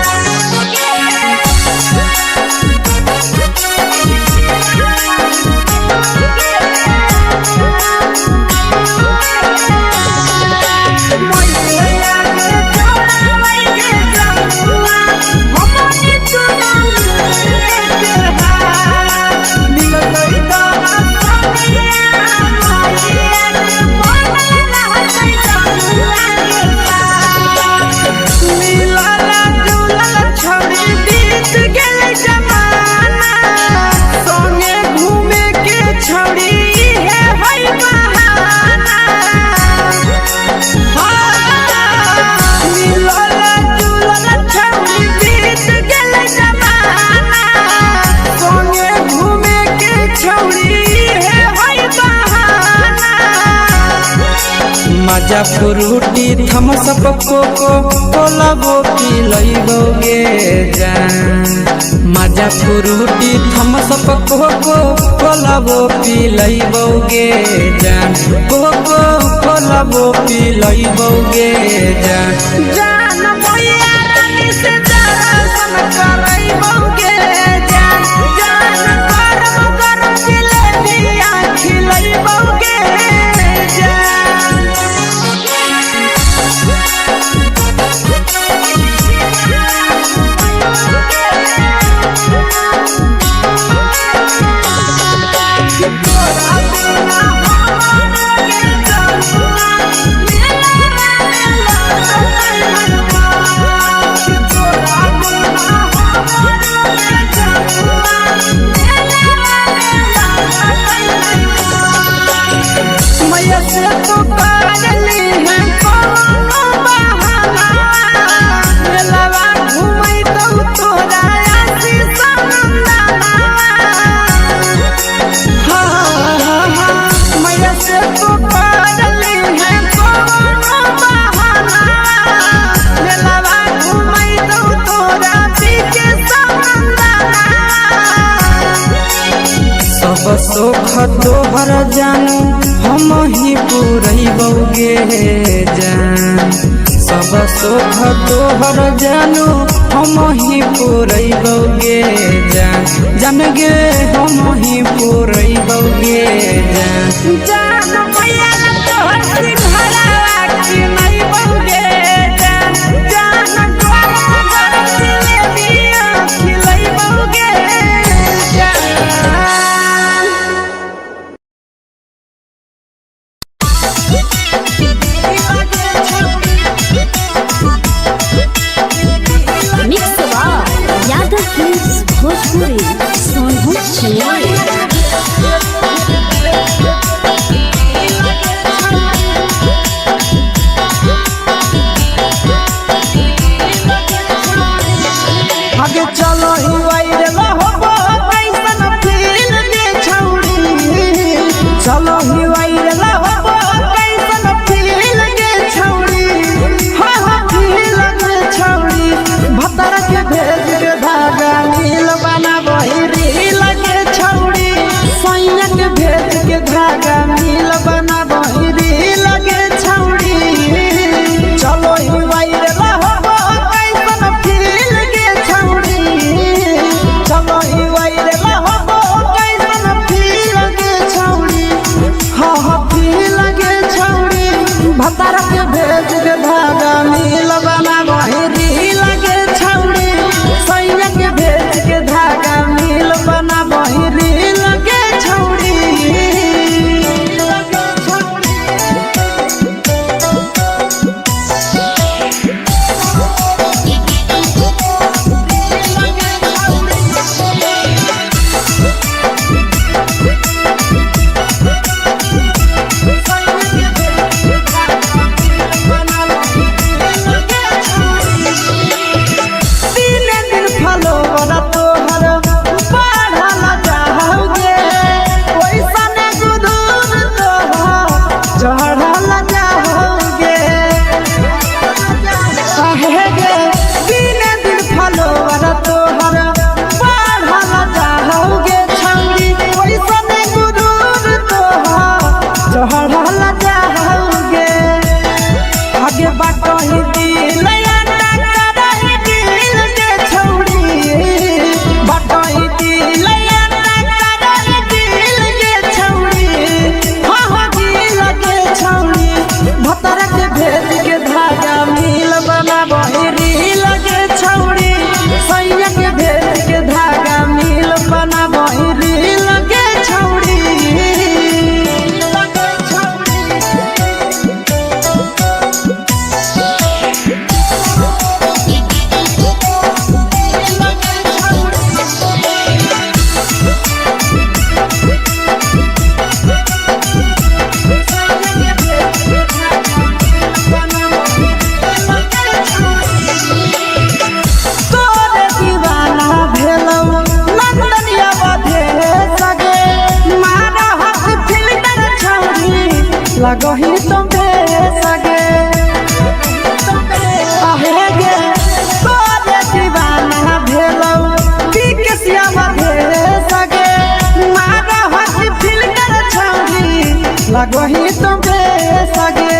S1: मजा फ्रूटी थम्स अप कोको कोला वो पी लइबोगे जान मजा फ्रूटी थम्स अप कोको कोला वो पी लइबोगे जान कोको कोला वो पी लइबोगे जान जान मोया रानी से दर्शन करइबोगे जान जान गरम गरम जिलेबिया खिलइबोगे जान सब सुख तोहर जानू हम ही पूरइबोगे जान सब सुख तोहर जानू हम ही पूरइबोगे जान जान गे हम ही पूरइबोगे जान जान भैया तोहर सिंघारा की नहीं बौगे जान जान गरम गरम जिलेबिया खिलइबोगे जान
S2: यादव फिल्म्स भोजपुरी सोनू चले
S1: आगे चलो ही वायरल होबो कैसन फील दे छौड़ी चलो ही वायरल होबो कैसन फील दे छौड़ी हां हां फील दे छौड़ी भतर के भेज के धागा नील बना बहिरी लगे छौड़ी सैया के भेज के धागा नील बना बहिरी लगे छौड़ी चलो ही वायरल होबो कैसन फील दे छौड़ी चलो ही वायरल होबो कैसन फील दे छौड़ी हां हां फील दे छौड़ी भतर के भेज के धागा नील बना बहिरी लगे छौड़ी सैया के भेज के धागा नील बना बहिरी लगे छौड़ी लगही तुम्हें लगो ही तो सगे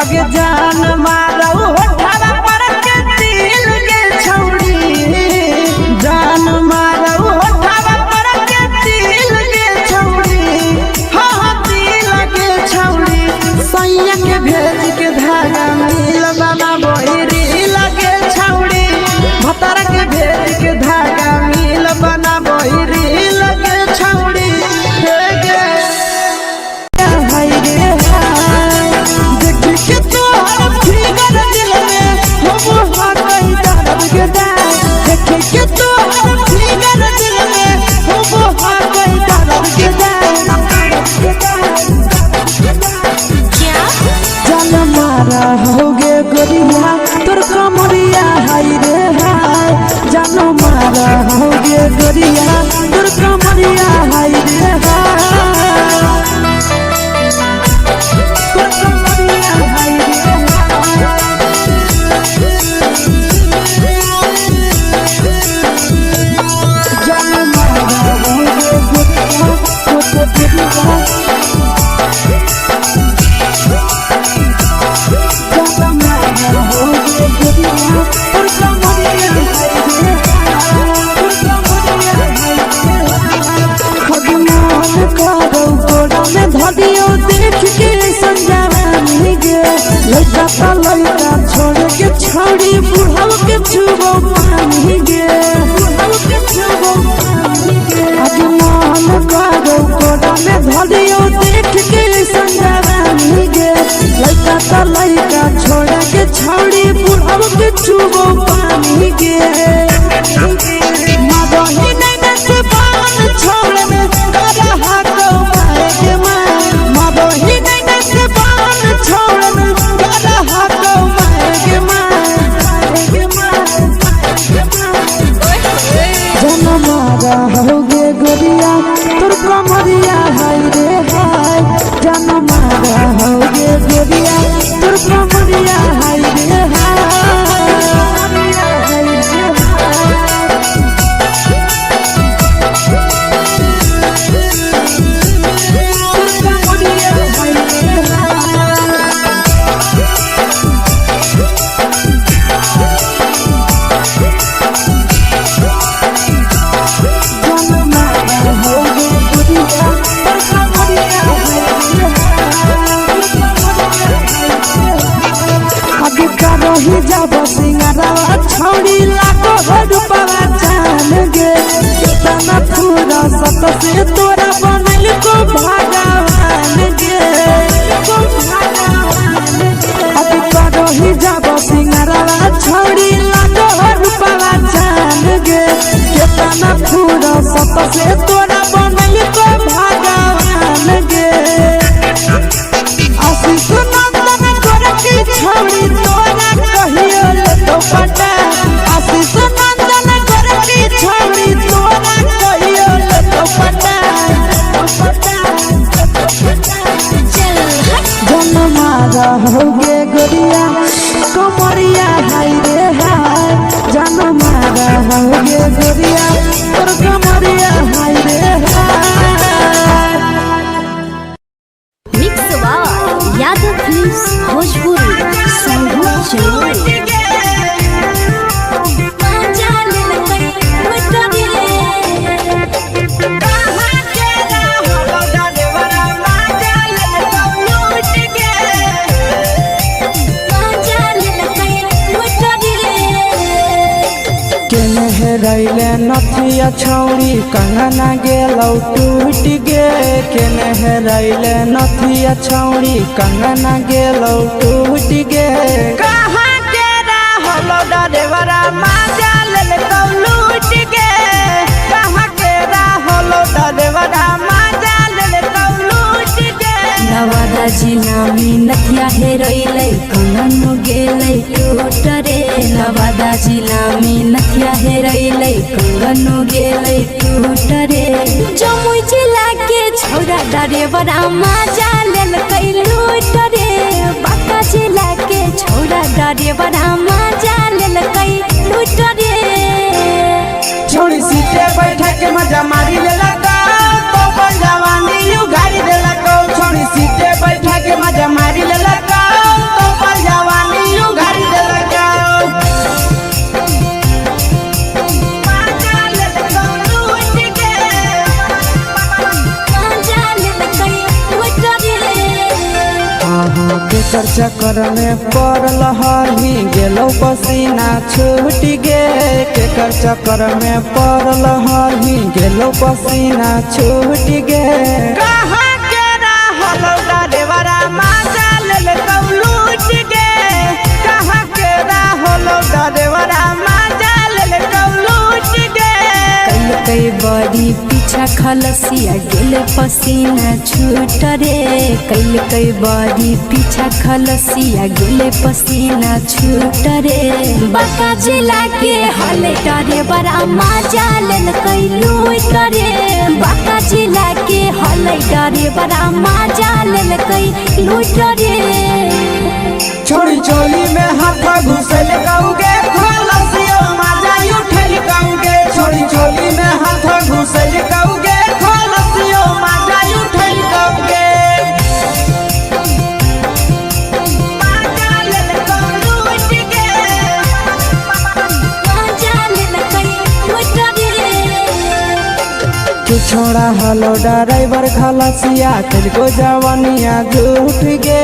S1: अगे जान मारो होठवा पर के दिल के छौड़ी जान मारो होठवा पर के दिल के छौड़ी हाँ दिल के छौड़ी सैया के भेज के धागा मिल बाबा बोहरी लगे छौड़ी भतर के भेज के धागा मिल बना बोहरी लगे छौड़ी होगे गोरिया तोर कमरिया हाय रे हाय जानो मारा होगे गोरिया तोर कमरिया हाय रे हाय तोर कमरिया हाय रे जानो मारा होगे गोरिया तोर कमरिया धदियो देख के संजानी गे लड़का ता लड़का छोड़ के छौड़ी बुढ़ाव के छुबो पानी गे बुढ़ाव के छुबो पानी गे आज मन करो कोड़ा में धदियो देख के संजानी गे लड़का ता लड़का छोड़ के छौड़ी बुढ़ाव के छुबो पानी गे मदही नहीं से पान छोड़ में करा हाथो मारे मदही नहीं से पान छोड़ में करा हाथो मारे जन मारा होगे गोरिया तोर कमरिया हाय रे हाय जन मारा होगे गोरिया तोर कमरिया हाय रे हाय जब सिंगारा छौड़ी लाखो रुपया जान गे कितना पूरा सत से तोरा बनल को भगवान गे अब करो ही जब सिंगारा छौड़ी लाखो रुपया जान गे कितना पूरा सत से तोरा बनल को भगवान गे आशीष नंदन कर के छौड़ी तोरा कहियो तो पटा आशीष नंदन कर के छौड़ी तोरा कहियो तो पटा जन मारा होगे गोरिया कमरिया हाय रे हाय जन मारा होगे गोरिया तोर कमरिया हाय रे हाय
S2: मिक्स वा यादव फिल्म्स भोजपुरी संगीत चलो
S1: रैले नथिया छौड़ी कंगना गेलौ टूट गे केने रैले नथिया छौड़ी कंगना गेलौ टूट गे कहाँ के रहलो डरेवरा माजा लेलकौ लूट गे कहाँ के रहलो डरेवरा माजा लेलकौ लूट गे
S2: नवादा जिला में नथिया हेरैलै कंगन गेलै टूट रे नवादा जिला में नथिया हेरैलै कंगन गेलै टूट रे जमुई जिला के छौरा डरेवरा माजा लेलकै लूट रे बांका जिला के छौरा डरेवरा माजा लेलकै लूट रे
S1: छोड़ी सीटे बैठा के मजा मारी लेलकौ तो जवानी उघारी देलकौ केकर चक्कर में पड़ल हली गेलो पसीना छूट गे। केकर चक्कर में पड़ल हली गेलो पसीना छूट गे। कहाँ के रहल डरेवरा माजा लेल लूट गे। कहाँ के रहल डरेवरा माजा लेल लूट गे।
S2: कई बड़ी पीछा खलसिया गेल पसीना छूट रे। कई बड़ी पीछा खलसिया गेल पसीना छूट रे। बाका जिला के हले डरे बड़ा मजा लेल कई लूट रे। बाका जिला के हले डरे बड़ा मजा लेल कई लूट रे।
S1: छोड़ी चोली में हाथ घुसल गाऊगे खलसियो मजा उठल गाऊगे। छोड़ी चोली में हाथ घुसल गाऊगे खलसियो मजा उठल गाऊगे। मजा लेल लूट गे।
S2: मजा लेल कई लूट रे।
S1: तू छोड़ा हलो ड्राइवर खलसिया तेरे जवानिया झूठ गे।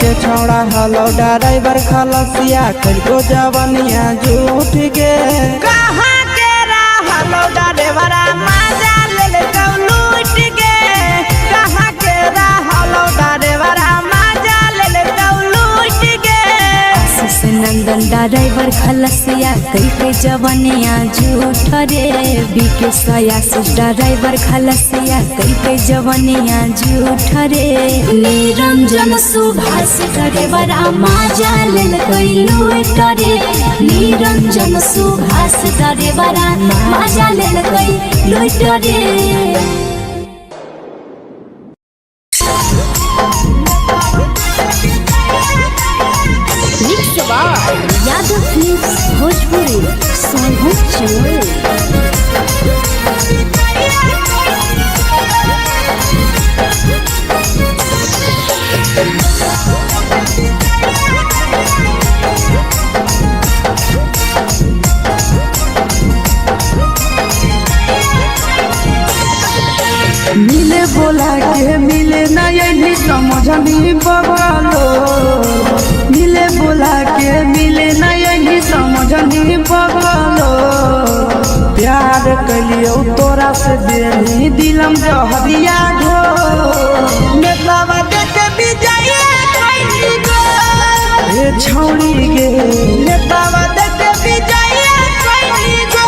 S1: के छोड़ा हलो ड्राइवर खलसिया तेरे जवानिया झूठ गे। कहाँ के रहलो ड्राइवरा मजा लेल लूट गे। कहाँ के रहलो ड्राइवरा मजा लेल लूट गे।
S2: आशीष नंदन ड्राइवर खलसिया कई जवनिया झूठ रे। बीके आशीष ड्राइवर खलसिया कई जवनिया झूठ रे। निरंजन सुभाष ड्राइवर मजा लेल कई लूट रे। निरंजन सुभाष ड्राइवर मजा लेल कई लूट रे। यादव फिल्म्स भोजपुरी सोनू चोर।
S1: मिले बोला के मिले ना यही समझनी बवालो। मिले बोला के मिले ना यही समझनी बवालो। प्यार कलियो तोरा से बेनी दिलम जहरिया घो। नेतावा देखे विजय कैली गो। ए छौड़ी गे नेतावा देखे विजय कैली गो।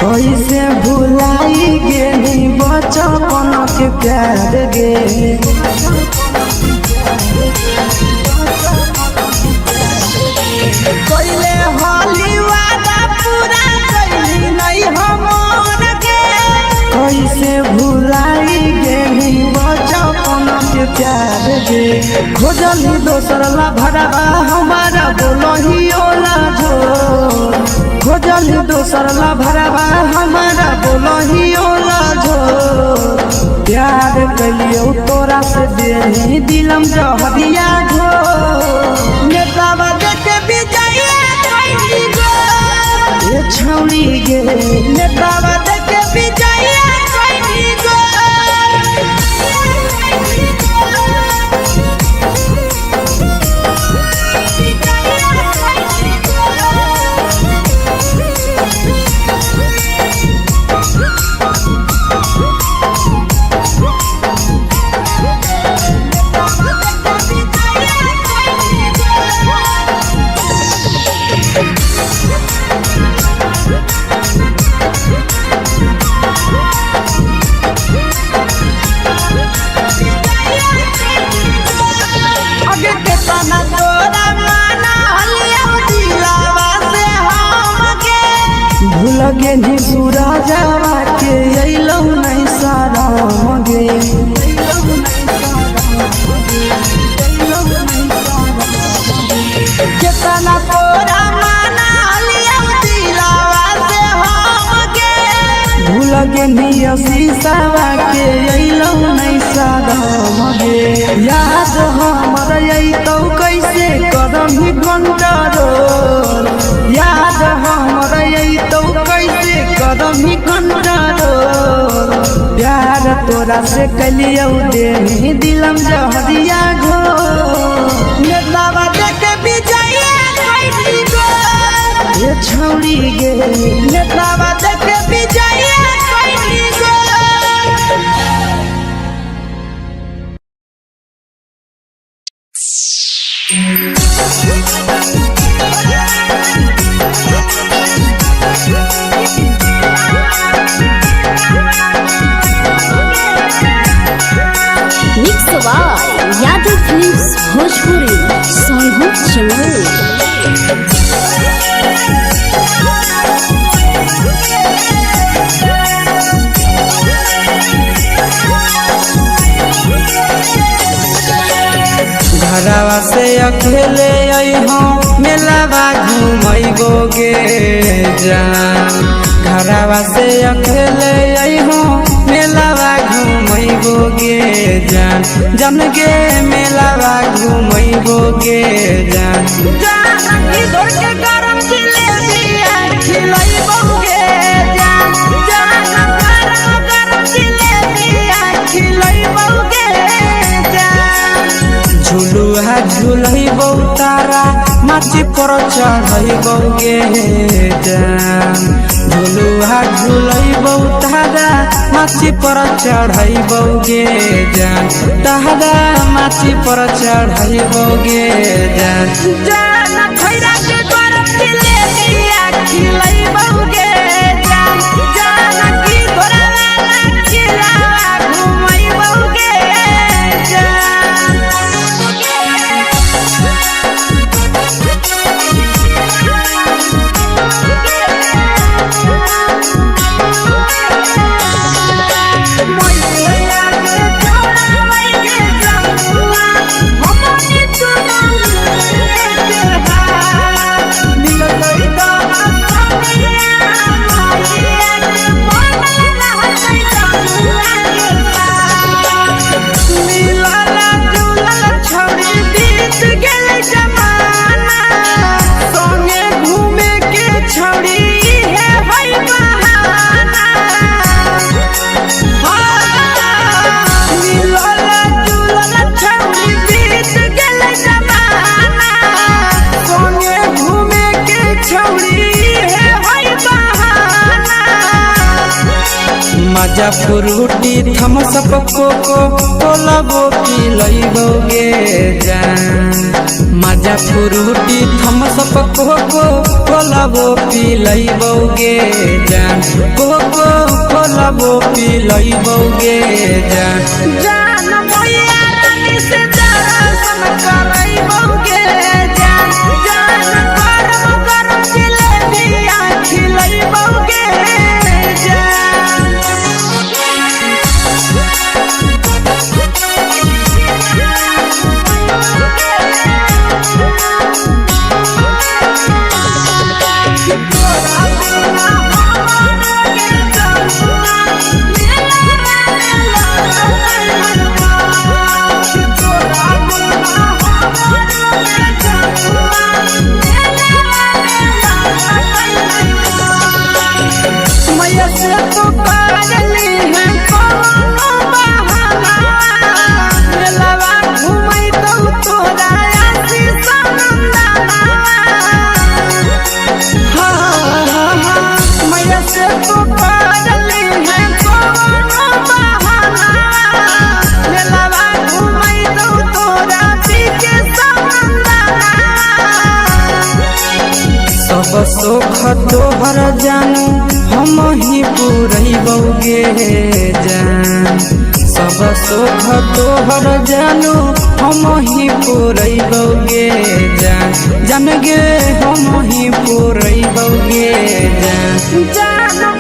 S1: कैसे भुलाई गेली बचपन के प्यार गे। कैले होली वादा पूरा कैली नहीं हमर गे। कैसे भुलाई गेली बचपन के प्यार गे। खोजली दोसर ला भरवा हमारा बोलही ओला झोर। खोजली दोसर ला भरवा हमारा बोलही ओला झोर। प्यार कलियो तोरा से बेनी दिलम जहरिया घो। नेतावा देखे विजय कैली गो। ए छौड़ी गे नेतावा देखे विजय कैली गो। कैसे पेनी पूरा जावा के अइलौ नहीं सारा मगे कितना तोरा माना लिया दिलावा से हमके भूल गे निया शीशावा के अइलौ नहीं सारा मगे याद हमर अइतौ कैसे करम ही कंट्रोल याद हमर अइतौ कैसे करम ही कंट्रोल प्यार तोरा से कलियौ दे दिलम जहरिया घो नेतावा देख विजया कैसी गो ये छौड़ी गे नेतावा देख विजया कैसी गो
S2: mix by Yadav films Bhojpuri Sonu Chaman.
S1: घरवा से अकेले अइहो मेलावा घूमैबो गे जान घरवा से अकेले अइहो मेलावा घूमैबो गे जान जन गे मेलावा घूमैबो गे जान जान की दौड़ के गरम जिलेबिया खिलैबो गे जान जान गरम जिलेबिया खिलैबो गे जान झुलुहा झुलैबौ तारा माची पर चढ़ैबौ गे जान झुलुहा झुलैबौ तारा माची पर चढ़ैबौ गे जान तारा माची पर चढ़ैबौ गे जान जान खैरा के गरम जिलेबिया खिलैबौ गे जान जान की घोड़ावाला खिलावा घुमैबौ गे जान मजा फ्रूटी थम्स अप कोको कोला वो पी लइबो गे जान मजा फ्रूटी थम्स अप कोको कोला वो पी लइबो गे जान कोको कोला वो पी लइबो गे जान जान मोया रानी से दर्शन करइबो गे जान जान गरम गरम जिलेबिया खिलइबो गे जान सब सुख तोहर जानू हम ही पुरैबौ गे जान सब सुख तोहर जानू हम ही पुरैबौ गे जान जान गे हम ही पुरैबौ गे जान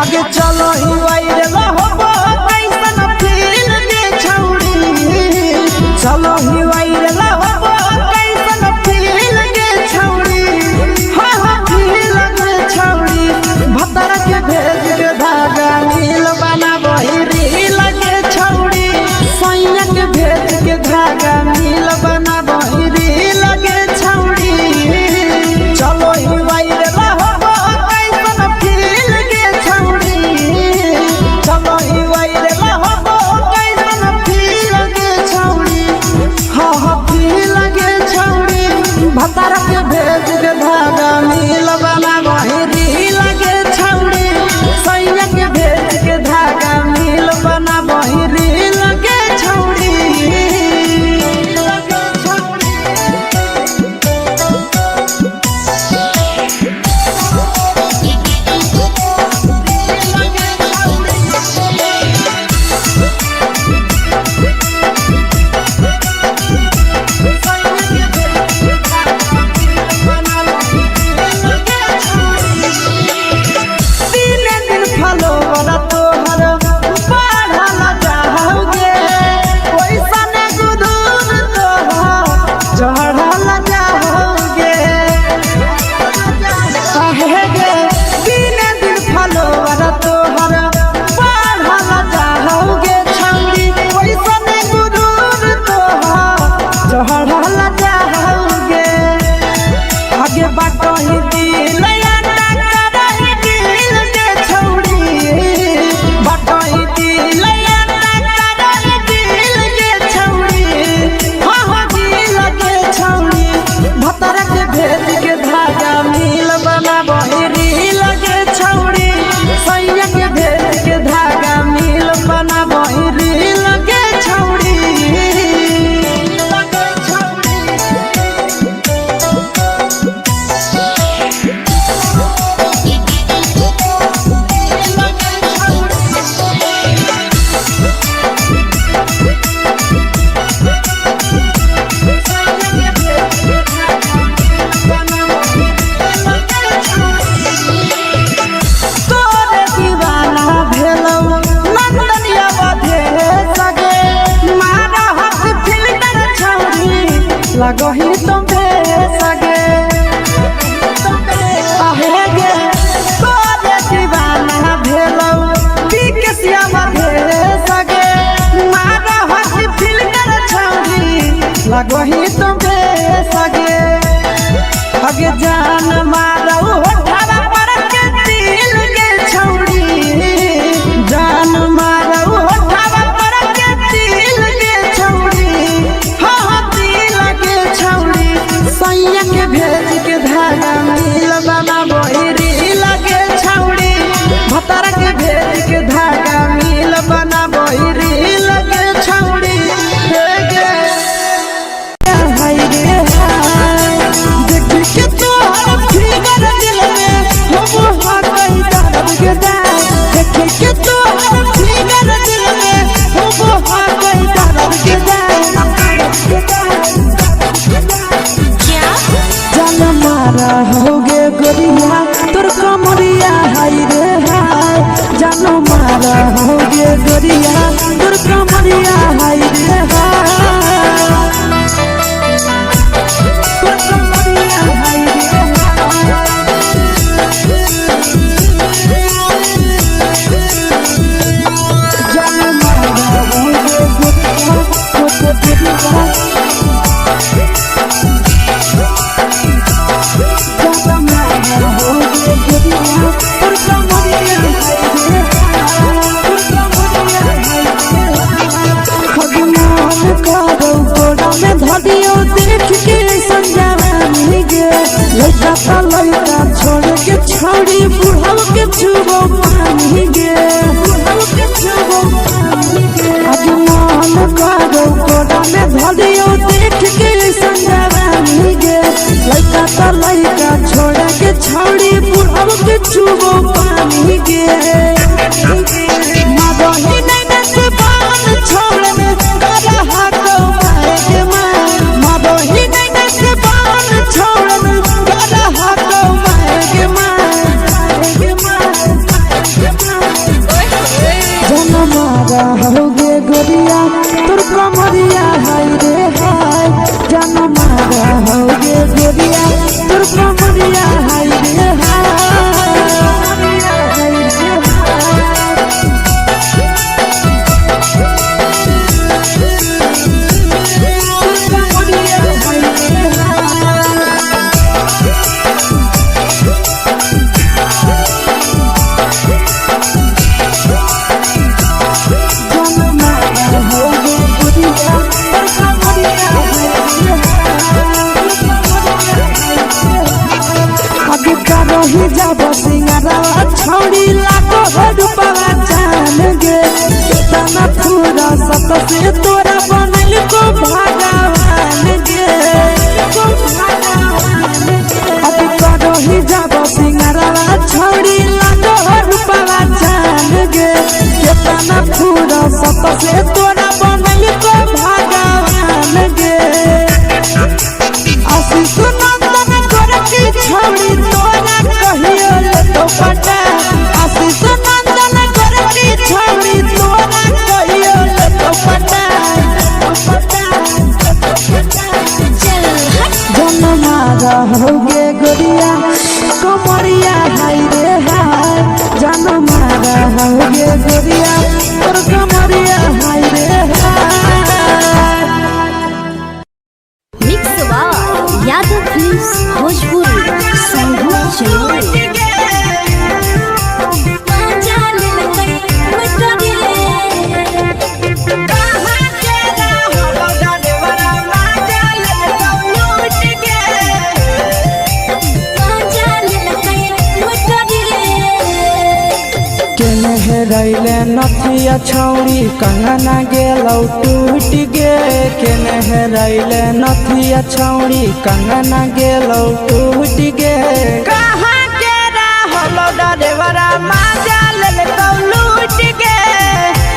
S1: आगे चलो ही वायरल होबो कैसन फील के छौड़ी चलो ही वायरल होबो कैसन फील के छौड़ी हाँ हाँ फील के छौड़ी भतर के भेज के धागा नील बना बहिरी लगे छौड़ी सैया के भेज के धागा नील बना बहिरी लगे छौड़ी चलो ही वायरल होबो कैसन फील के छौड़ी चलो ही वायरल होबो कैसन फील के छौड़ी हाँ हाँ फील के छौड़ी भतर के भेज के धागा नील बना बहिरी लगे छौड़ी सैया के भेज के धागा नील बना बहिरी लगे छौड़ी लगही तुम सगे आहे गे तोरे दीवाना भेलौ के सियामा भेल सगे मारा हसी फिल्टर छौड़ी लगही तुम सगे अगे जान मारौ होठवा पर के दिल के छौड़ी जान मारौ होठवा पर के दिल के छौड़ी हाँ हाँ दिल के छौड़ी सैया के भेज के धागा नील बना बहिरी लगे छौड़ी भतर के भेज के धागा नील बना बहिरी लगे छौड़ी हे गे हाय रे हाय देख के तोहर फिगर दिल में हम हाथ दर्द के देख के तोहर फिगर दिल में हम हाथ दर्द के जान मारा होगे गोरिया तोर कमरिया हाय रे हाय जान मारा होगे गोरिया तोर कमरिया हाय रे हाय तोर कमरिया हाय रे जान मारा होगे गोरिया तोर कमरिया लड़का छोड़ के छौड़ी बुढ़ाव के छुबो पानी गे आज मन करो कोड़ा में धरियो देख के संजवानी गे लड़का छोड़ के छौड़ी बुढ़ाव के छुबो पानी गे मदही नहीं से तोर कमरिया हाय रे हाय जान मारा होगे गोरिया तोर कमरिया हाय रे ही जब सिंगारा छौड़ी लाखो रुपवा जान गे तना पूरा सत से तोरा बनल को भगवान गे अभी करो ही जब सिंगारा छौड़ी लाखो रुपवा जान गे तना पूरा सत से तोरा बनल को भगवान गे आशीष नंदन करके छौड़ी तोरा कहियो तो पटा आशीष नंदन करके छौड़ी तोरा कहियो तो पटा जन्मा रहोगे गोरिया कमरिया हाय रे हाय जन्मा रहोगे गोरिया और कमरिया हाय रे हाय।
S2: Mix by Yadav films Bhojpuri Sangeet channel.
S1: रैले नथिया छौड़ी कंगना गेलौ टूट गे केने रैले नथिया छौड़ी कंगना गेलौ टूट गे कहाँ के रहलो डरेवरा माजा लेलकौ लूट गे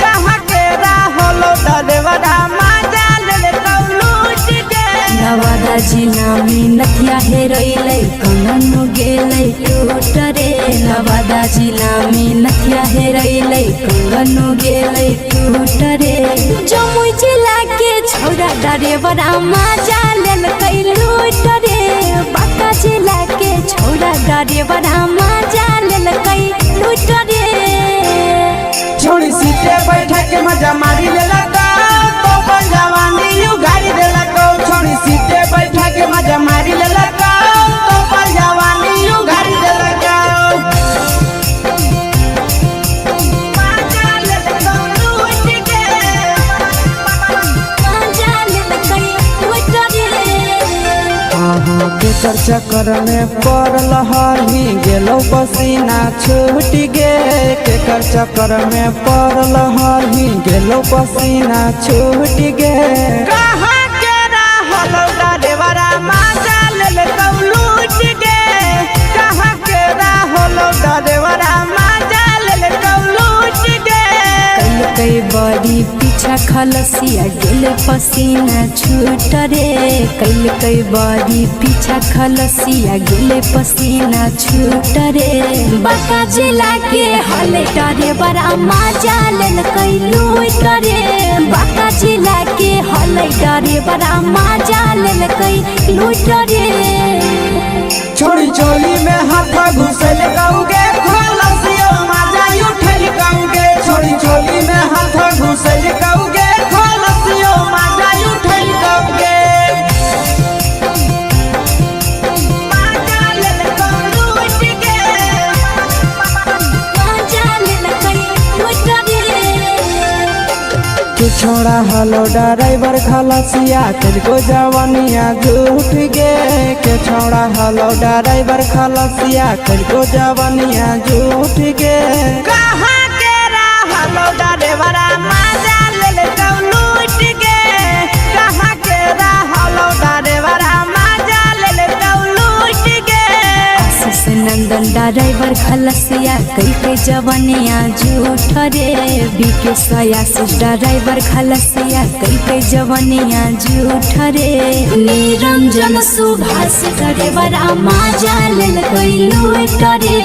S1: कहाँ के रहलो डरेवरा माजा लेलकौ लूट गे
S2: नवादा जिला में नथिया हेरैलै कंगन गेलै टूट रे नवादा जिला में नथिया हेरैलै कंगन गेलै टूट रे जमुई जिला के छौड़ा डरेवरा माजा लेलकै लूट रे बांका जिला के छौड़ा डरेवरा माजा लेलकै लूट रे
S1: छोड़ी सीटे बैठा के मजा मारी लेलका तो जवानी यू गाड़ी देलका छोड़ी सीटे बैठा के मजा मारी लेलका तो जवानी यू गाड़ी देलका केकर चक्कर में पड़ल हरही गेलो पसीना छूट गे केकर चक्कर में पड़ल हरही गेलो पसीना छूट गे कहाँ के रहलो डरेवरा माजा लेलकौ लूट गे कहाँ के रहलो डरेवरा माजा लेलकौ लूट गे
S2: कई बड़ी पीछा खलसिया गेल पसीना छूट रे कई बड़ी पीछा खलसिया गेल पसीना छूट रे बांका जिला के हले डरे बड़ा माजा लेलकै लूट रे बांका जिला के हले डरे बड़ा माजा लेलकै लूट रे
S1: छोड़ी चोली में हाथ घुसल गौगे खलसियो माजा उठल गौगे छोड़ी चोली में हाथ घुसल गौगे खलसियो माजा उठल गौगे छोड़ा हलो ड्राइवर खलसिया तुझको जवानिया झूठ गे के छोड़ा हलो ड्राइवर खलसिया तुझको जवानिया झूठ गे कहाँ के रहलो ड्राइवरा माजा लेलकौ लूट गे कहाँ के रहलो ड्राइवरा माजा लेलकौ लूट गे
S2: आशीष नंदन ड्राइवर खलसिया कई जवानिया झूठ रे बीके आशीष ड्राइवर खलसिया कई जवानिया झूठ रे निरंजन सुभाष ड्राइवरा माजा लेलकै लूट रे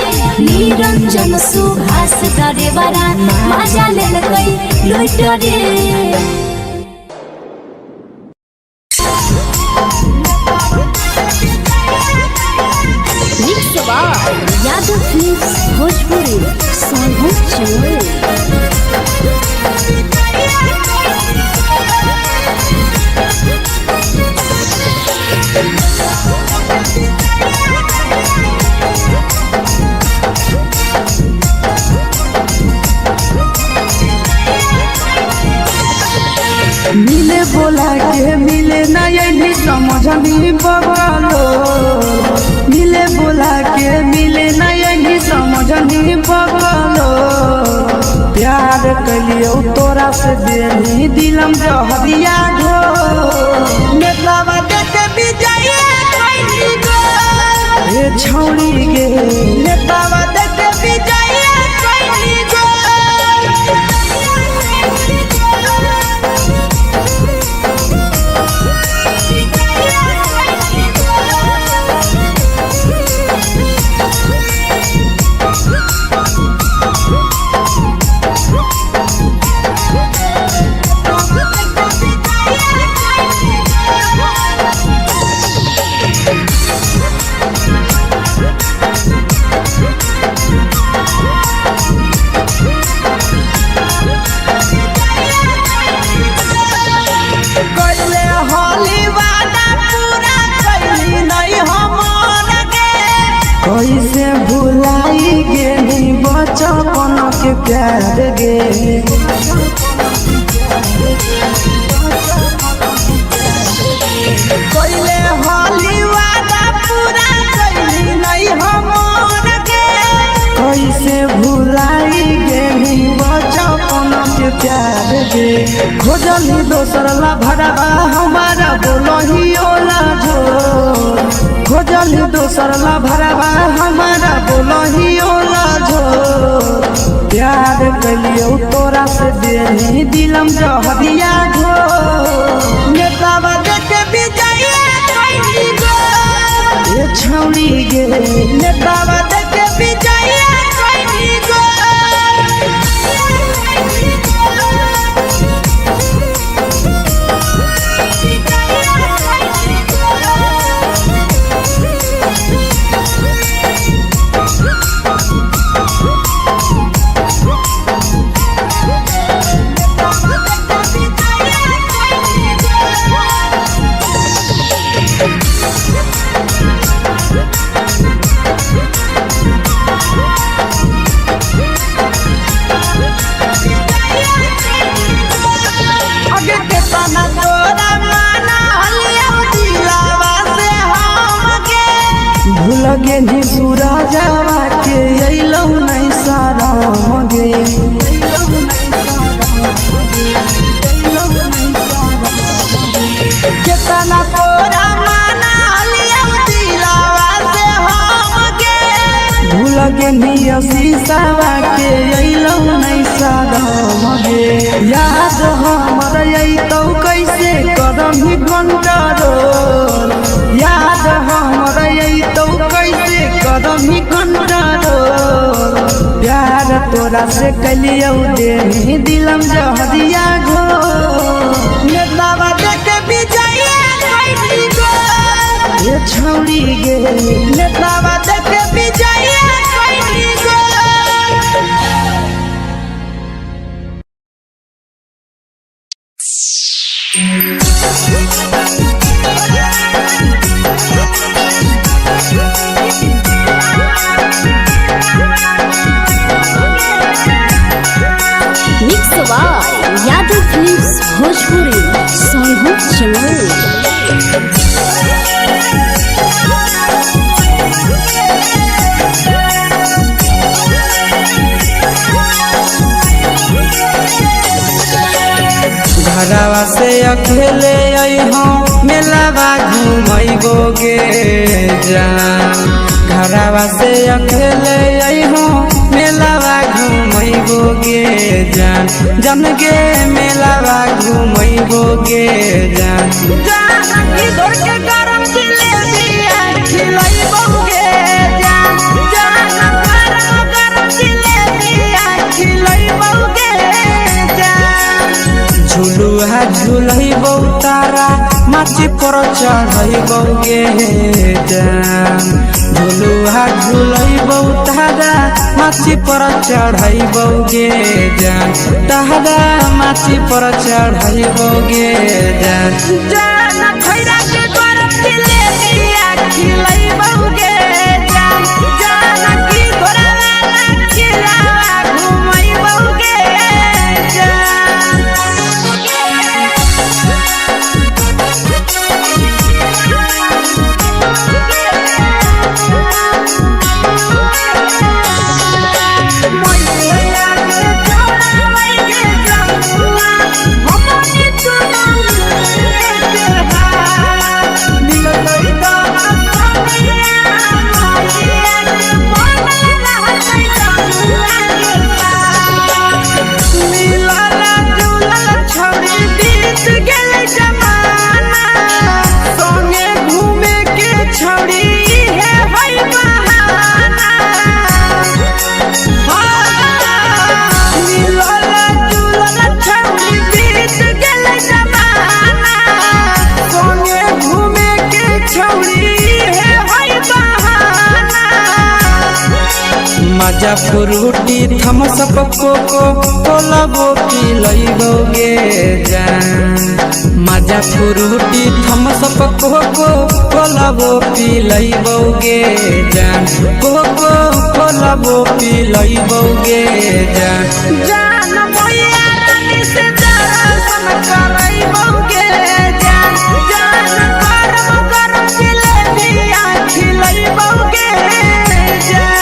S2: निरंजन सुभाष ड्राइवरा माजा लेलकै लूट रे।
S1: मिले बोला के मिले ना ये समझनी बगलो, मिले बोला के मिले ना ये समझनी बगलो, प्यार कलियो तोरा से देनी दिलम जहरिया घो, नेतावा देते विजय कोई गो, ये छौड़ी गे नेतावा देते विजय कोई गो। कैसे भुलाई गे बचपन के प्यार गे, कैले होली वादा पूरा कैली नहीं हमर गे, कैसे भुलाई गे बचपन के प्यार गे, खोजली दोसर ला भरवा हमारा बोलही ओला जो, खोजली दोसर ला भरवा हमारा बोलही ओला झो, प्यार कलियो तोरा से देनी दिलम जहरिया घो, नेतावा देते विजय कोई गो, ये छौड़ी गे नेतावा देते विजय कोई गो। लगे नी पूरा जावा के अइलौ नहीं सारा गे, केतना तोरा माना लिया दिलावा से हम गे, भूल गे नी शीशावा के अइलौ नहीं सारा गे, याद हमर अइतौ कैसे करम ही कंट्रोल, याद हमर अइतौ कैसे करम ही कंट्रोल, प्यार तोरा से कलियो देनी दिलम जहरिया घो, नेतावा देते विजय कोई गो, ये छौड़ी गे नेतावा देते विजय कोई गो।
S2: Yadav films Bhojpuri Sonbhadra channel.
S1: घरवा से अकेले अइहो मेलावा घूमैबो गे जान, घरवा से अकेले अइहो मेलावा घूमैबो गे जान, जन गे मेलावा घूमैबो गे जान, जान इधर के गरम जिलेबिया खिलैबो गे जान, जान गरम जिलेबिया खिलैबो गे जान, झुलुहा झुलैबो तारा माची पर चढ़ैबो गे जान, झुलुआ झुलैबौ तारा माची पर चढ़ैबौ गे जान तारा माची पर चढ़ैबौ गे जान जान खैरा के गरम दिले दिया खिलैबौ गे जान जान की घोड़ा खिलावा घुमैबौ गे मजा फ्रूटी थम्स अप कोको कोला वो पिलैबौ गे जान मजा फ्रूटी थम्स अप कोको कोला वो पिलैबौ गे जान कोको कोला वो पिलैबौ गे जान जान भैया रानी से दर्शन करैबौ गे जान जान गरम गरम जिलेबिया खिलैबौ गे जान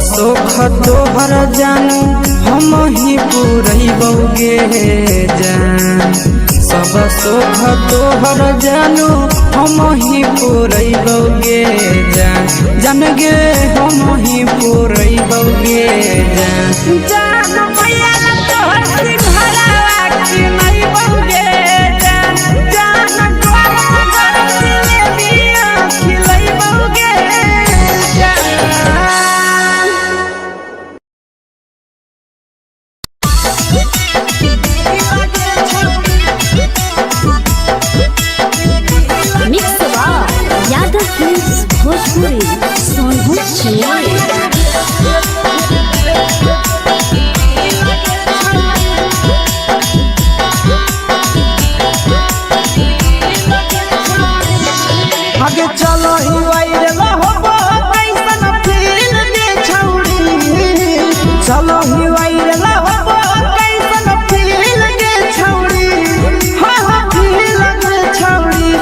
S1: सोख तोहर जानू हम ही पुरैबौ गे जान सब सोख तोहर जानू हम ही पुरैबौ गे जान जान गे हम ही पुरैबौ गे जान जान भैया तोहर सिंघाड़ा खिलैबौ गे जान जान गरम गरम जिलेबिया खिलैबौ गे जान
S2: भोजपुरी सोनू
S1: आगे चलो ही वायरल होबो कैसन फील दे छौड़ी चलो ही वायरल होबो कैसन फील दे छौड़ी हा हा फील दे छौड़ी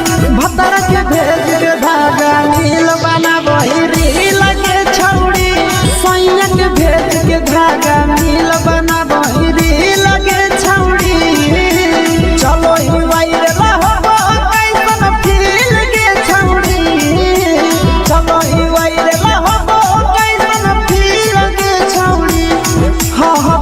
S1: भतर के भेज के धागा नील बनाबो ही रील के छौड़ी सैया के भेज के धागा नील बनाबो ही रील के छौड़ी चलो ही वायरल होबो कैसन फील दे छौड़ी चलो ही वायरल होबो कैसन फील दे छौड़ी हा हा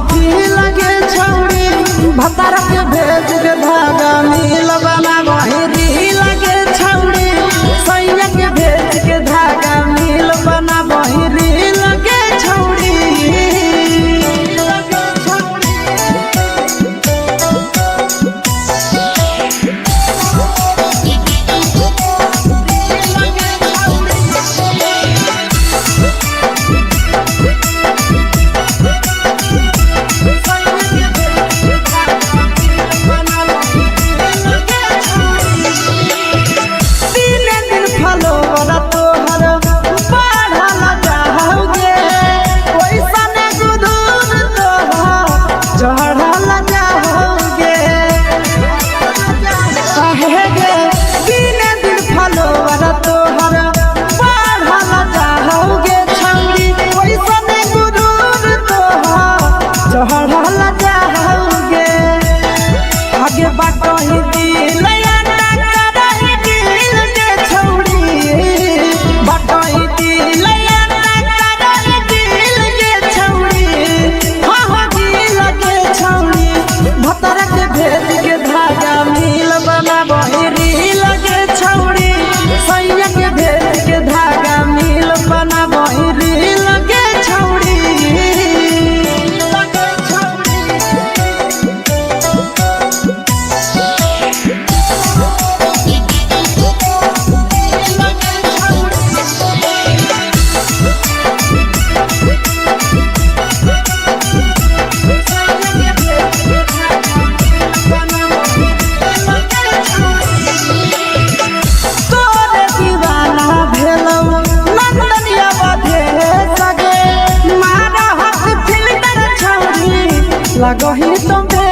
S1: लगही तुम्हे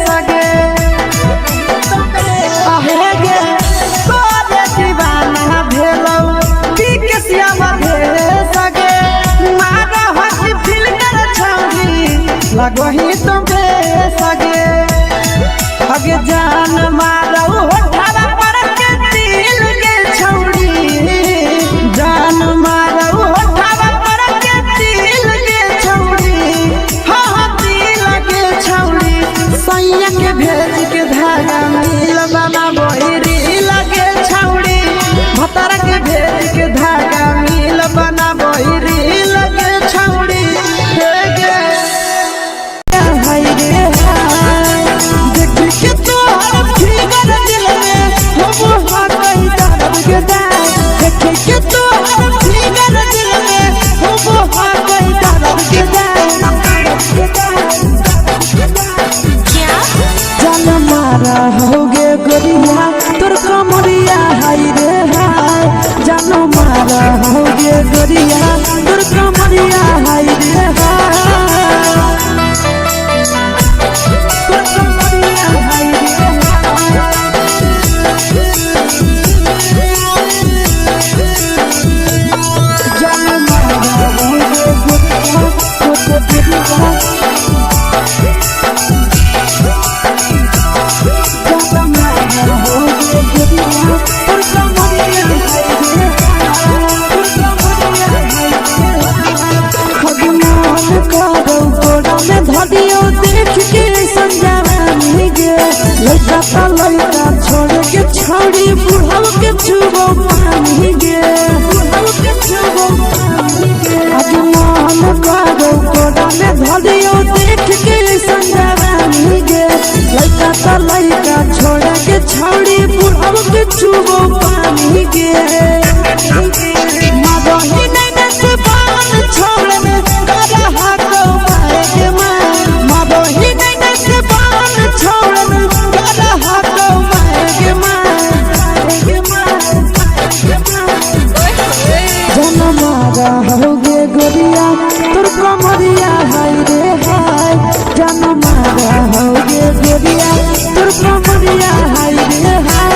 S1: सगे आहे गे तोरे दीवाना भेलौ पीके श्यामा भे सगे मारा हसी फिल कर छौरी लगही तुम्हे सगे अगे जान मारौ होठवा पर के दिल के छौरी जान मारौ होठवा पर के दिल के छौरी हाँ दिल के छौरी सैया के भेज के धागा मिल बाबा बहिरी लगे छौरी भतर के भेज के धागा मिल बना बहिरी लगे छौरी हे गे हाय रे हाय देख के तो फिगर दिल में हो हाथ ही दर्द के दाग देख के तो फिगर दिल में हो हाथ ही दर्द के जान मारा होगे गोरिया तोर कमरिया हाय रे हाय जान मारा होगे गोरिया तोर कमरिया हाय रे हाय तोर कमरिया हाय रे जान मारा होगे गोरिया तोर कमरिया धदियो देख के संजानी गे लइका ता लइका छोड़ के छौड़ी बुढ़ाव के छुबो पानी गे बुढ़ाव के छुबो पानी गे आज मन कागो कोडा में धदियो देख के संजानी गे लइका ता लइका छोड़ के छौड़ी बुढ़ाव के छुबो पानी गे मादही नहीं से बान छोड़ में करा हाथो मारे के मादही नहीं से बान छोड़ में करा हाथो मारे के जन मारा होगे गोरिया तोर कमरिया हाय रे हाय जन मारा होगे गोरिया तोर कमरिया हाय रे हाय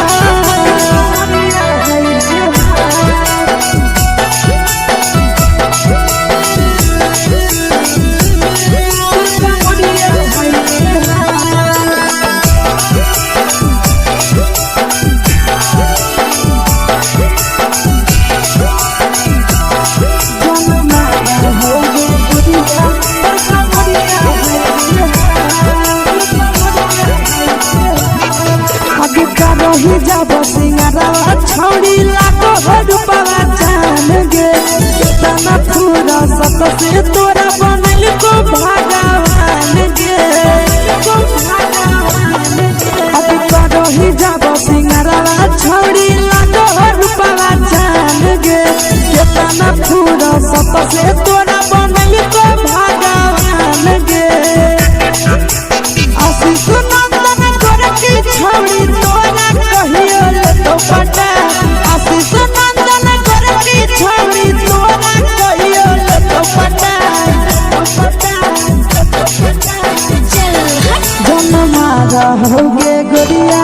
S1: रही जब सिंगारा छौड़ी लाखो रुपया जान गे तना पूरा सत से तोरा बनल को भगवान गे अभी रही जब सिंगारा छौड़ी लाखो रुपया जान गे तना पूरा सत से तोरा बनल को भगवान गे आशीष नंदन गोरखी छौड़ी तोरा कहियो ले तो पटा आशीष नंदन गोरखी छौड़ी तोरा कहियो ले तो पटा जन मारा होगे गोरिया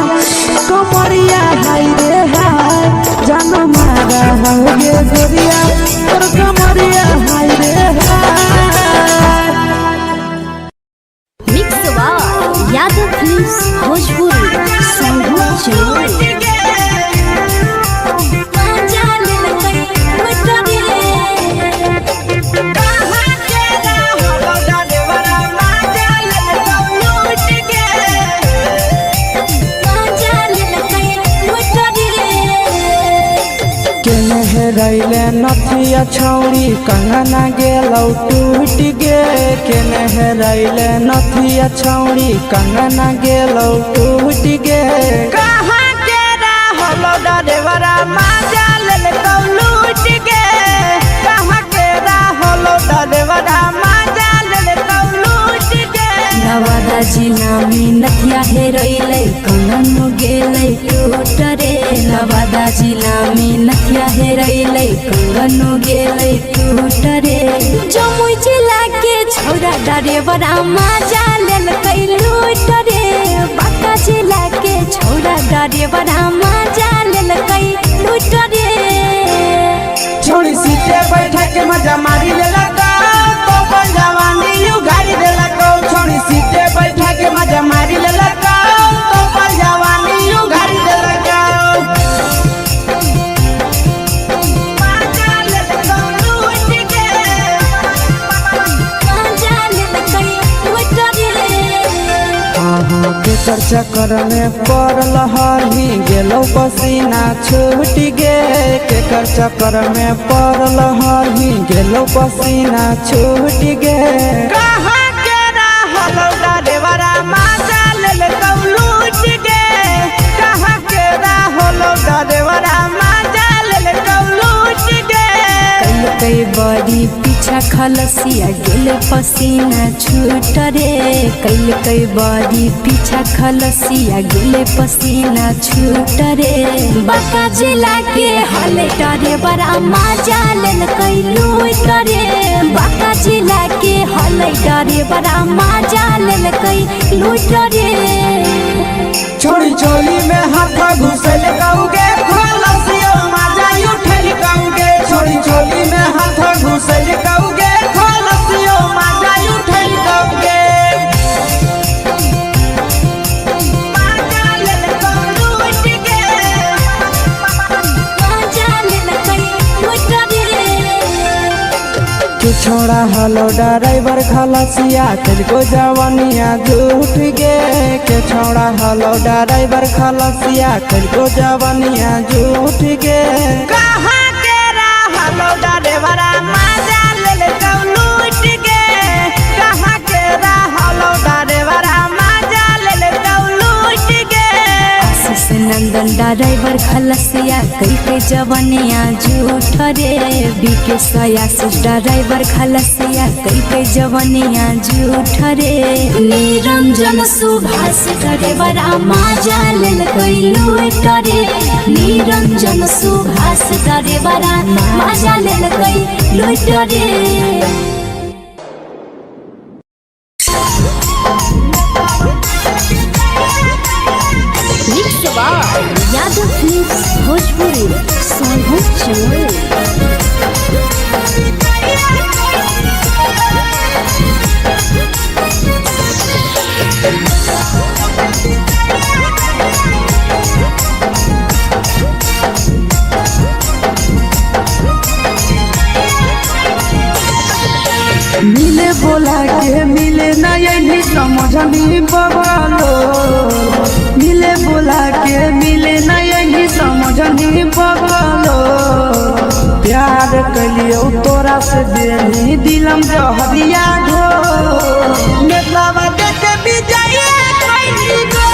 S1: कमरिया हाय रे हाय जन मारा होगे गोरिया तोर कमरिया हाय रे हाय
S2: mix by Yadav films Bhojpuri Sangeet चलो
S1: रैले नथिया छौड़ी कंगना गेलौ टूट गे केने रैले नथिया छौड़ी कंगना गेलौ टूट गे कहाँ के रहलो डरेवरा माजा लेलकौ लूट गे कहाँ के रहलो डरेवरा माजा लेलकौ लूट गे
S2: नवादा जिला में नथिया हेरैलै कंगन गेलै टूट रे नवादा जिला में नथिया हेरैलै कंगन गेलै टूट रे जमुई जिला के छौरा डरेवरा माजा लेल ड्राइवर मजा लेलकै लूट रे।
S1: छोड़ी सीटे बैठा के मजा मारी लेलका तो अपन जवानी यू गाड़ी देलका। छोड़ी सीटे बैठा के मजा मारी लेलका तो अपन जवानी यू गाड़ी देलका। केकर चक्कर में पड़ल हही गेलो पसीना छूट गे। केकर चक्कर में पड़ल हही गेलो पसीना छूट गे। कहाँ के रहल ड्राइवर मजा लेलकौ लूट गे। कहाँ के रहल ड्राइवर मजा लेलकौ लूट गे।
S2: कई बड़ी पीछा खलसिया गेल पसीना छूट रे। कई बड़ी पीछा खलसिया गेल पसीना छूट रे। बांका जिला के हले ड्राइवर मजा लेलकै लूट रे। बांका जिला के हले ड्राइवर मजा लेलकै लूट रे।
S1: छोड़ी चोली में हाथ घुसल कौगे खलसिया मजा उठल कौगे। छोड़ी चोली में हाथ घुसल कौगे खलसिया मजा उठल कौगे। छोड़ा हलो ड्राइवर खलसिया तेलको जवानिया झूठ गे। के छोड़ा हलो ड्राइवर खलसिया तेलको जवानिया झूठ गे। कहाँ के रहलो ड्राइवर मजा लेलकौ लूट गे। कहाँ के रहलो ड्राइवर मजा लेलकौ लूट गे।
S2: आशीष नंदन ड्राइवर खलसिया कई जवानिया झूठ रे। बीके आशीष ड्राइवर खलसिया कई जवानिया झूठ रे। निरंजन सुभाष ड्राइवर मजा लेलकै लूट रे। निरंजन सुभाष ड्राइवर मजा लेलकै लूट रे। यादव फिल्म्स भोजपुरी सोनू चोर।
S1: मिले बोला के मिले नहीं समझनी बगलो। मिले बोला के मिले नहीं समझनी बगलो। प्यार कलियो तोरा से बेनी दिलम जहरिया ढो। नेतलावा देखे विजय कैली गो।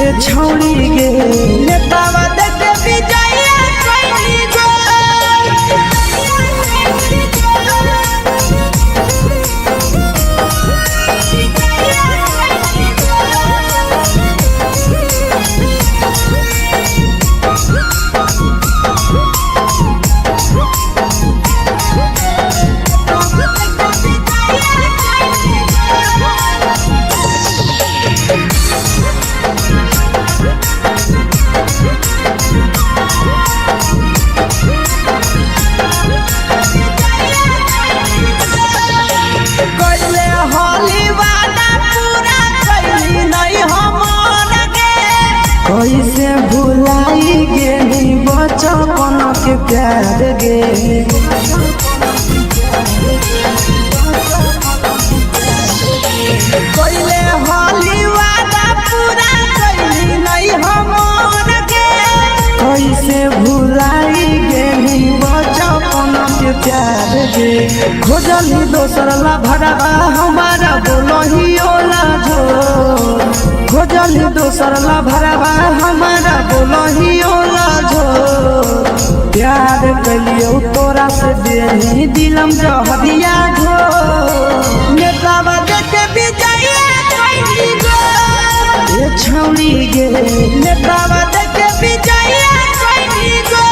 S1: ए छौड़ी गे नेतलावा देखे विजय कैली गो। कैसे भुलाई गेली बचपन के प्यार गे। कैले होली वादा पूरा कैली नहीं हमर गे। कैसे भुलाई गेली बचपन के प्यार गे। खोजली दोसर ला भरवा हमारा बोलही ओला झो। खोजली दोसर ला भरवा हमारा बोलही ओला झो। प्यार कलियो तोरा से बेनी दिलम जहरिया झो। नेतावा देखे विजय कैली गो। ए छौड़ी गे नेतावा देखे विजय कैली गो।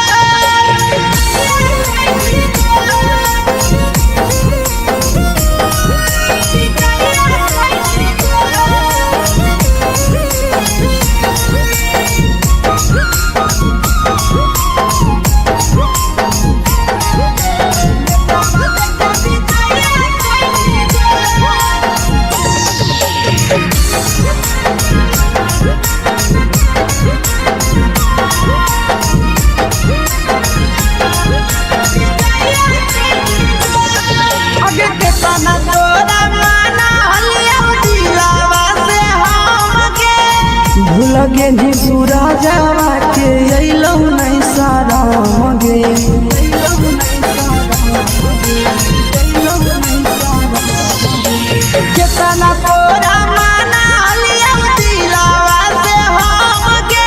S1: कितना तोरा माना लिया दिलावा से हमके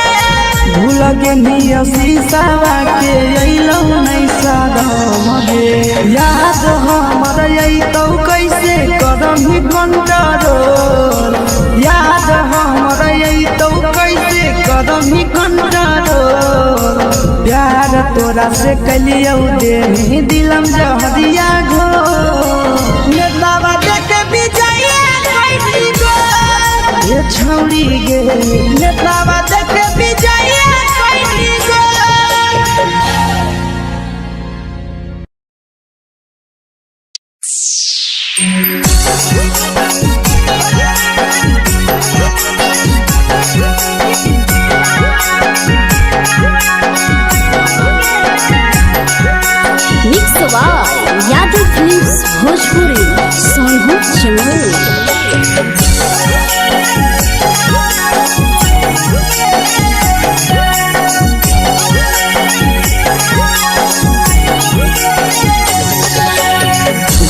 S1: भूल के निया शीशावा के अइलो नहीं सादम गे याद हमर आई तो कैसे करम ही कंट्रोल याद हमर आई तो कैसे करम ही कंट्रोल प्यार तोरा से कलियो दे दिलम जहरिया घो नेतावा देखे विजया कैसी गो ये छौड़ी गे नेतावा देखे विजया कैसी गो
S2: mix by Yadav films Bhojpuri Sonu Chamoli.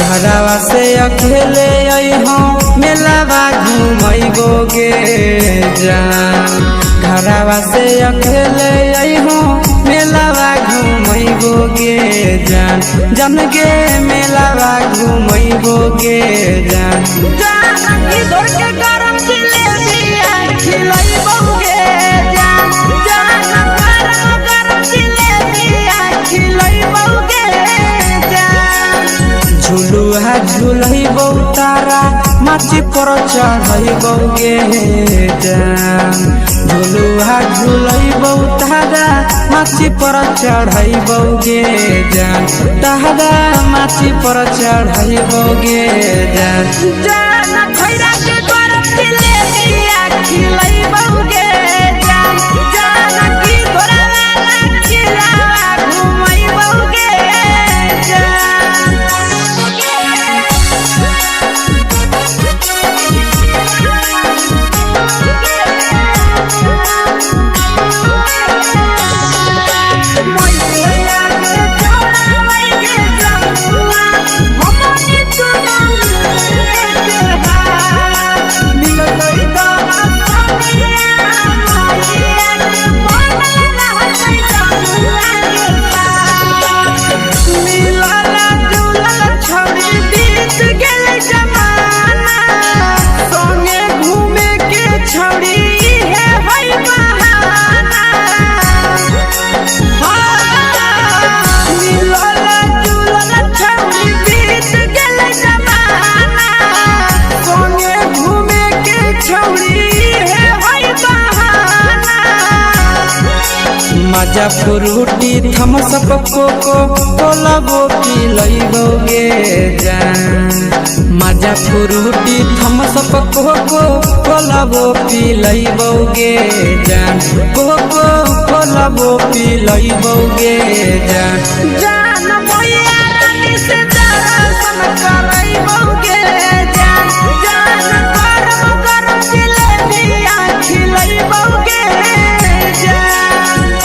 S1: घरवा से अकेले अइहो मेलावा घूमैबो गे जान घरवा से अकेले अइहो मेलावा घूमैबो गे जान जन गे मेलावा घूमैबो गे जान की दौड़ के गरम जिलेबी खिलैबो गे जान गरम जिलेबी खिलैबो गे जान झुलुहा झुलैबो तारा माची पर चढ़ैबो गे जान झुलुहा झुलैबो तारा माची पर चढ़ैबो गे जान तारा माची पर चढ़ैबो गे जान खैरा के गरम जिलेबी खिलैबो गे जान की तोरा वाला खिलावा घुमैबो गे जान मजा फ्रूटी थमसप कोको कोलाबो पिलैबो गे जान मजा फ्रूटी थमसप कोको कोलाबो पिलैबो गे जान कोको कोलाबो पिलैबो गे जान मोया रानी से दर्शन करैबो गे जान गरम गरम जिलेबी खिलैबो गे जान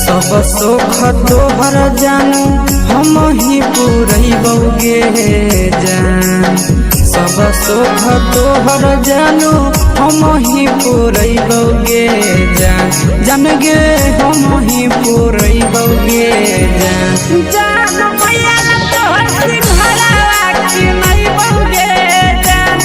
S1: सब सुख तोहर जानू हम ही पूरैबो गे जान सब सुख तोहर जानू हम ही पूरैबो गे जान गे हम ही पूरैबो गे जान मैया तोहर सिंहरा कि नहीं बौगे जान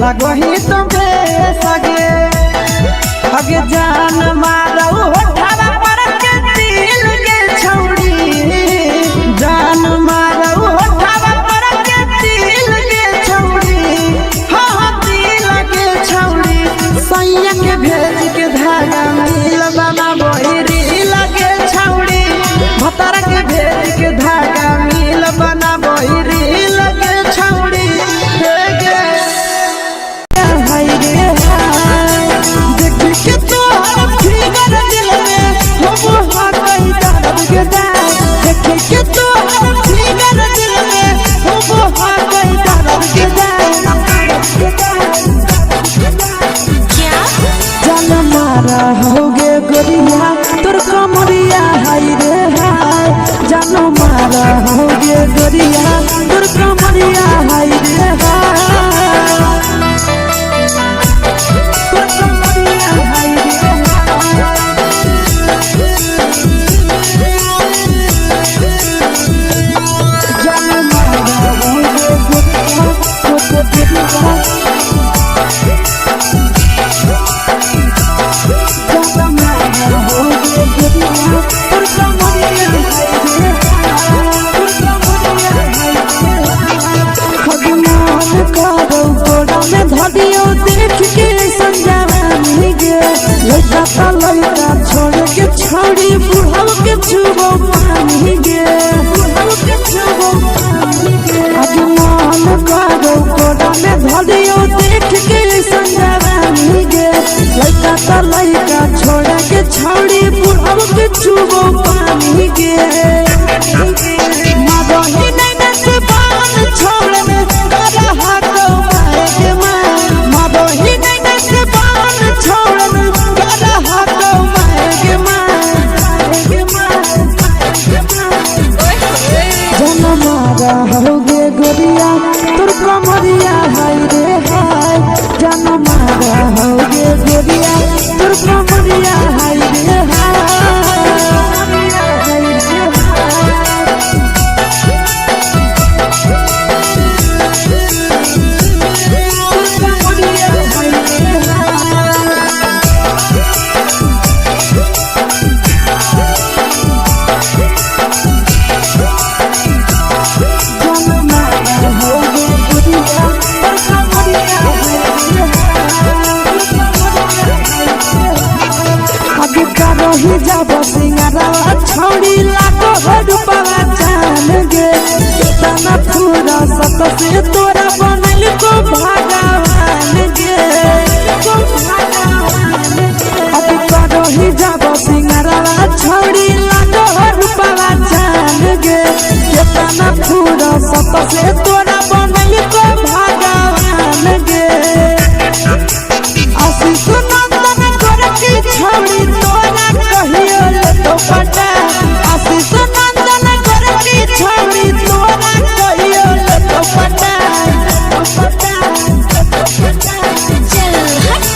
S1: लगो ही तुम्हे सगे अगे जान मारो होठवा पर के दिल के छौड़ी जान मारो होठवा पर के दिल के छौड़ी हाँ दिल के छौड़ी सैया के भेज के धागा मिल बना बोरी लगे छौड़ी भतर के भेज के धागा मिल बना बोरी लगे छौड़ी के तो फिगर दिल में हो हाँ कहीं दर्द के देखे के तो फिगर दिल में हो हाँ कहीं दर्द के जान मारा होगे गोरिया तोर कमरिया हाय रे हाय जान मारा होगे गोरिया तोर कमरिया हाय रे हाय लड़का छोड़ के छोड़ी बुढ़ाव के छुबो पानी गे आज मन करो कोड़ा में धरियो देख के संजवानी गे लड़का छोड़ के छोड़ी बुढ़ाव के छुबो पानी गे मगही नहीं से बान छोड़ में करा हाथो माए के मां मगही नहीं से बान छोड़ में करा हाथो माए के मां जन मारा होगे गोरिया तोर कमरिया हाय रे हाय जन मारा होगे गोरिया तोर कमरिया हाय रे हाय ही जब सिंगारा छोड़ी लाखों रुपया जान गे तना पूरा सत से तोरा बनल को भगवान गे अब करो ही जब सिंगारा छोड़ी लाखों रुपया जान गे तना पूरा सत से तोरा बनल को भगवान गे आशीष नंदन करके छोड़ी तोरा कहियो ले तो पटा आशीष नंदन करके छोड़ी तोरा कहियो ले तो पटा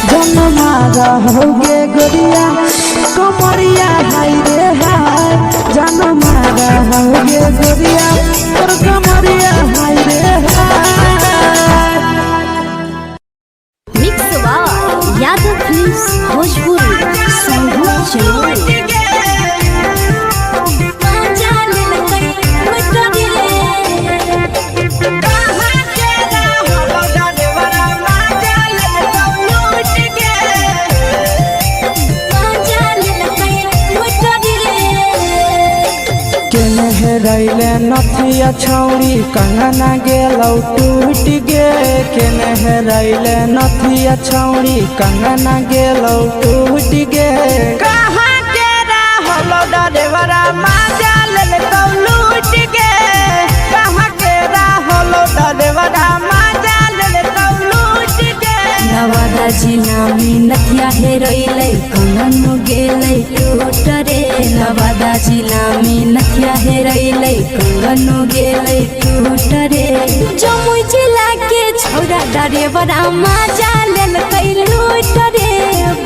S1: जन मारा होगे गोरिया कमरिया हाय रे हाय जन मारा होगे गोरिया तोर कमरिया हाय रे हाय
S2: मिक्स यादव फिल्म्स भोजपुरी संगीत चलो
S1: रैले नथिया छौड़ी कंगना गेलौ टूट गे केने रैले नथिया छौड़ी कंगना गेलौ टूट गे कहाँ के रहलो डरेवरा माजा लेलकौ लूट गे कहाँ के रहलो डरेवरा माजा लेलकौ लूट गे
S2: नवादा जिला में नथिया हेरैले कंगन गेलै टूट रे नवादा जिला में नथिया हेरैले कंगन गेलै टूट रे जमुई जिला के छौरा डरेवरा माजा लेलकै लूट रे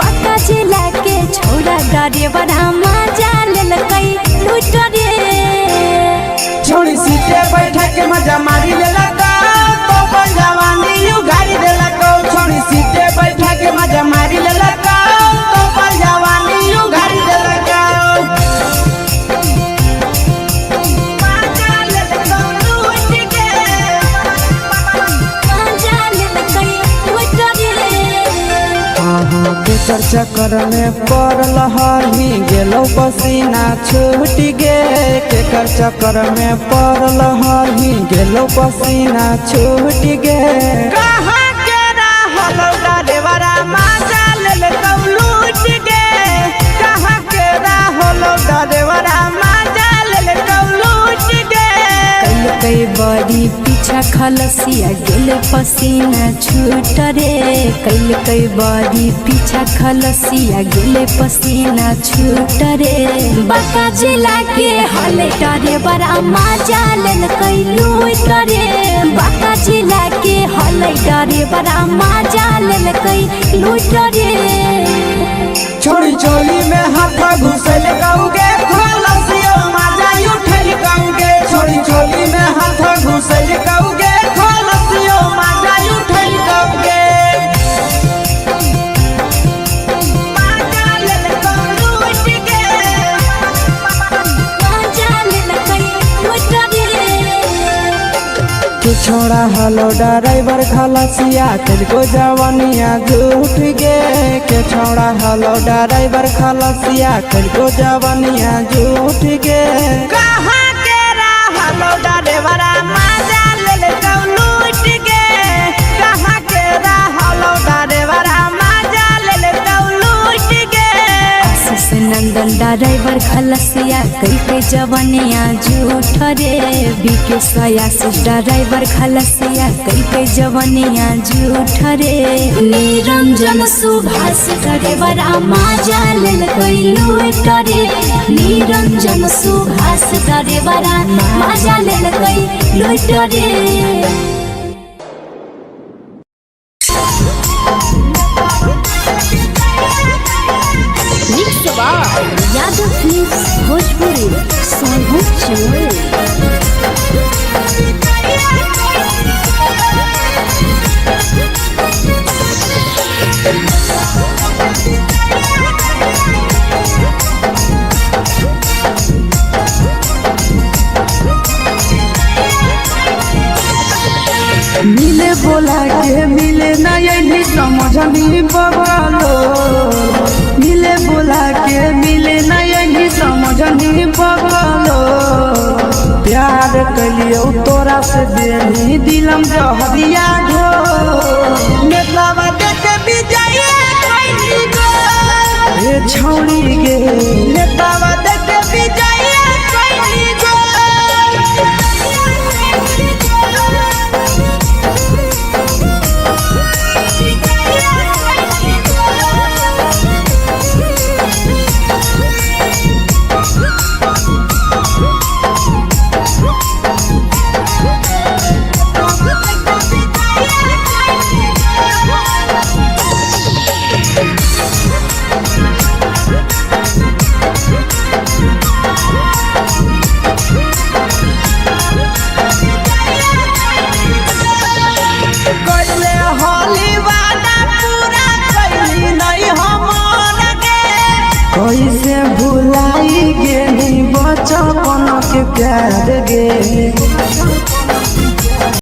S2: बांका जिला के छौरा डरेवरा माजा लेलकै लूट रे
S1: छोड़ी सीटे बैठा के मजा मारी लेलकौ तो जवानी यू गाड़ी देलकौ केकर चक्कर में पड़ल हही गेलो पसीना छूट गे केकर चक्कर में पड़ल हही गेलो पसीना छूट गे कहाँ के रहल डरेवरा माजा लेल लूट गे कहाँ के रहल डरेवरा माजा लेल लूट गे
S2: कई बड़ी पीछा खलसिया गेले पसीना छूट रे कई बड़ी पीछा खलसिया गेले पसीना छूट रे बाका जिला के हले डरे बड़ा मजा लेल कई लूट रे बाका जिला के हले डरे बड़ा मजा लेल कई लूट रे
S1: छोड़ी चोली में हाथ घुसल गाऊगे खलसियो मजा उठल गाऊगे छोड़ी चोली में हाथ घुसल गाऊगे खलसियो मजा उठल गाऊगे मजा लेल लूट गे
S2: मजा लेल कई लूट रे
S1: तू छोड़ा हलो ड्राइवर खलसिया तेलको जवानिया झूठ गे के छोड़ा हलो ड्राइवर खलसिया तेलको जवानिया झूठ गे कहाँ के रहलो ड्राइवरा मजा लेल लूट गे कहाँ के रहलो ड्राइवरा मजा लेल लूट गे
S2: आशीष नंदन ड्राइवर खलसिया कई जवनिया झूठ रे बीके आशीष ड्राइवर खलसिया कई जवनिया झूठ रे निरंजन सुभाष ड्राइवर मजा लेल कई लूट रे निरंजन सुभाष ड्राइवर मजा लेल कई लूट रे यादव फिल्म्स भोजपुरी सोनू चोर
S1: मिले बोला के मिले ना यही समझनी बगलो मिले बोला के मिले ना यही समझनी बगलो प्यार कलियो तोरा से देनी दिलम जहरिया घो नेतवा देखे विजय कैली गो ए छौड़ी गे नेतवा देखे विजय कैली गो कैसे भुलाई गेली बचपन के प्यार गे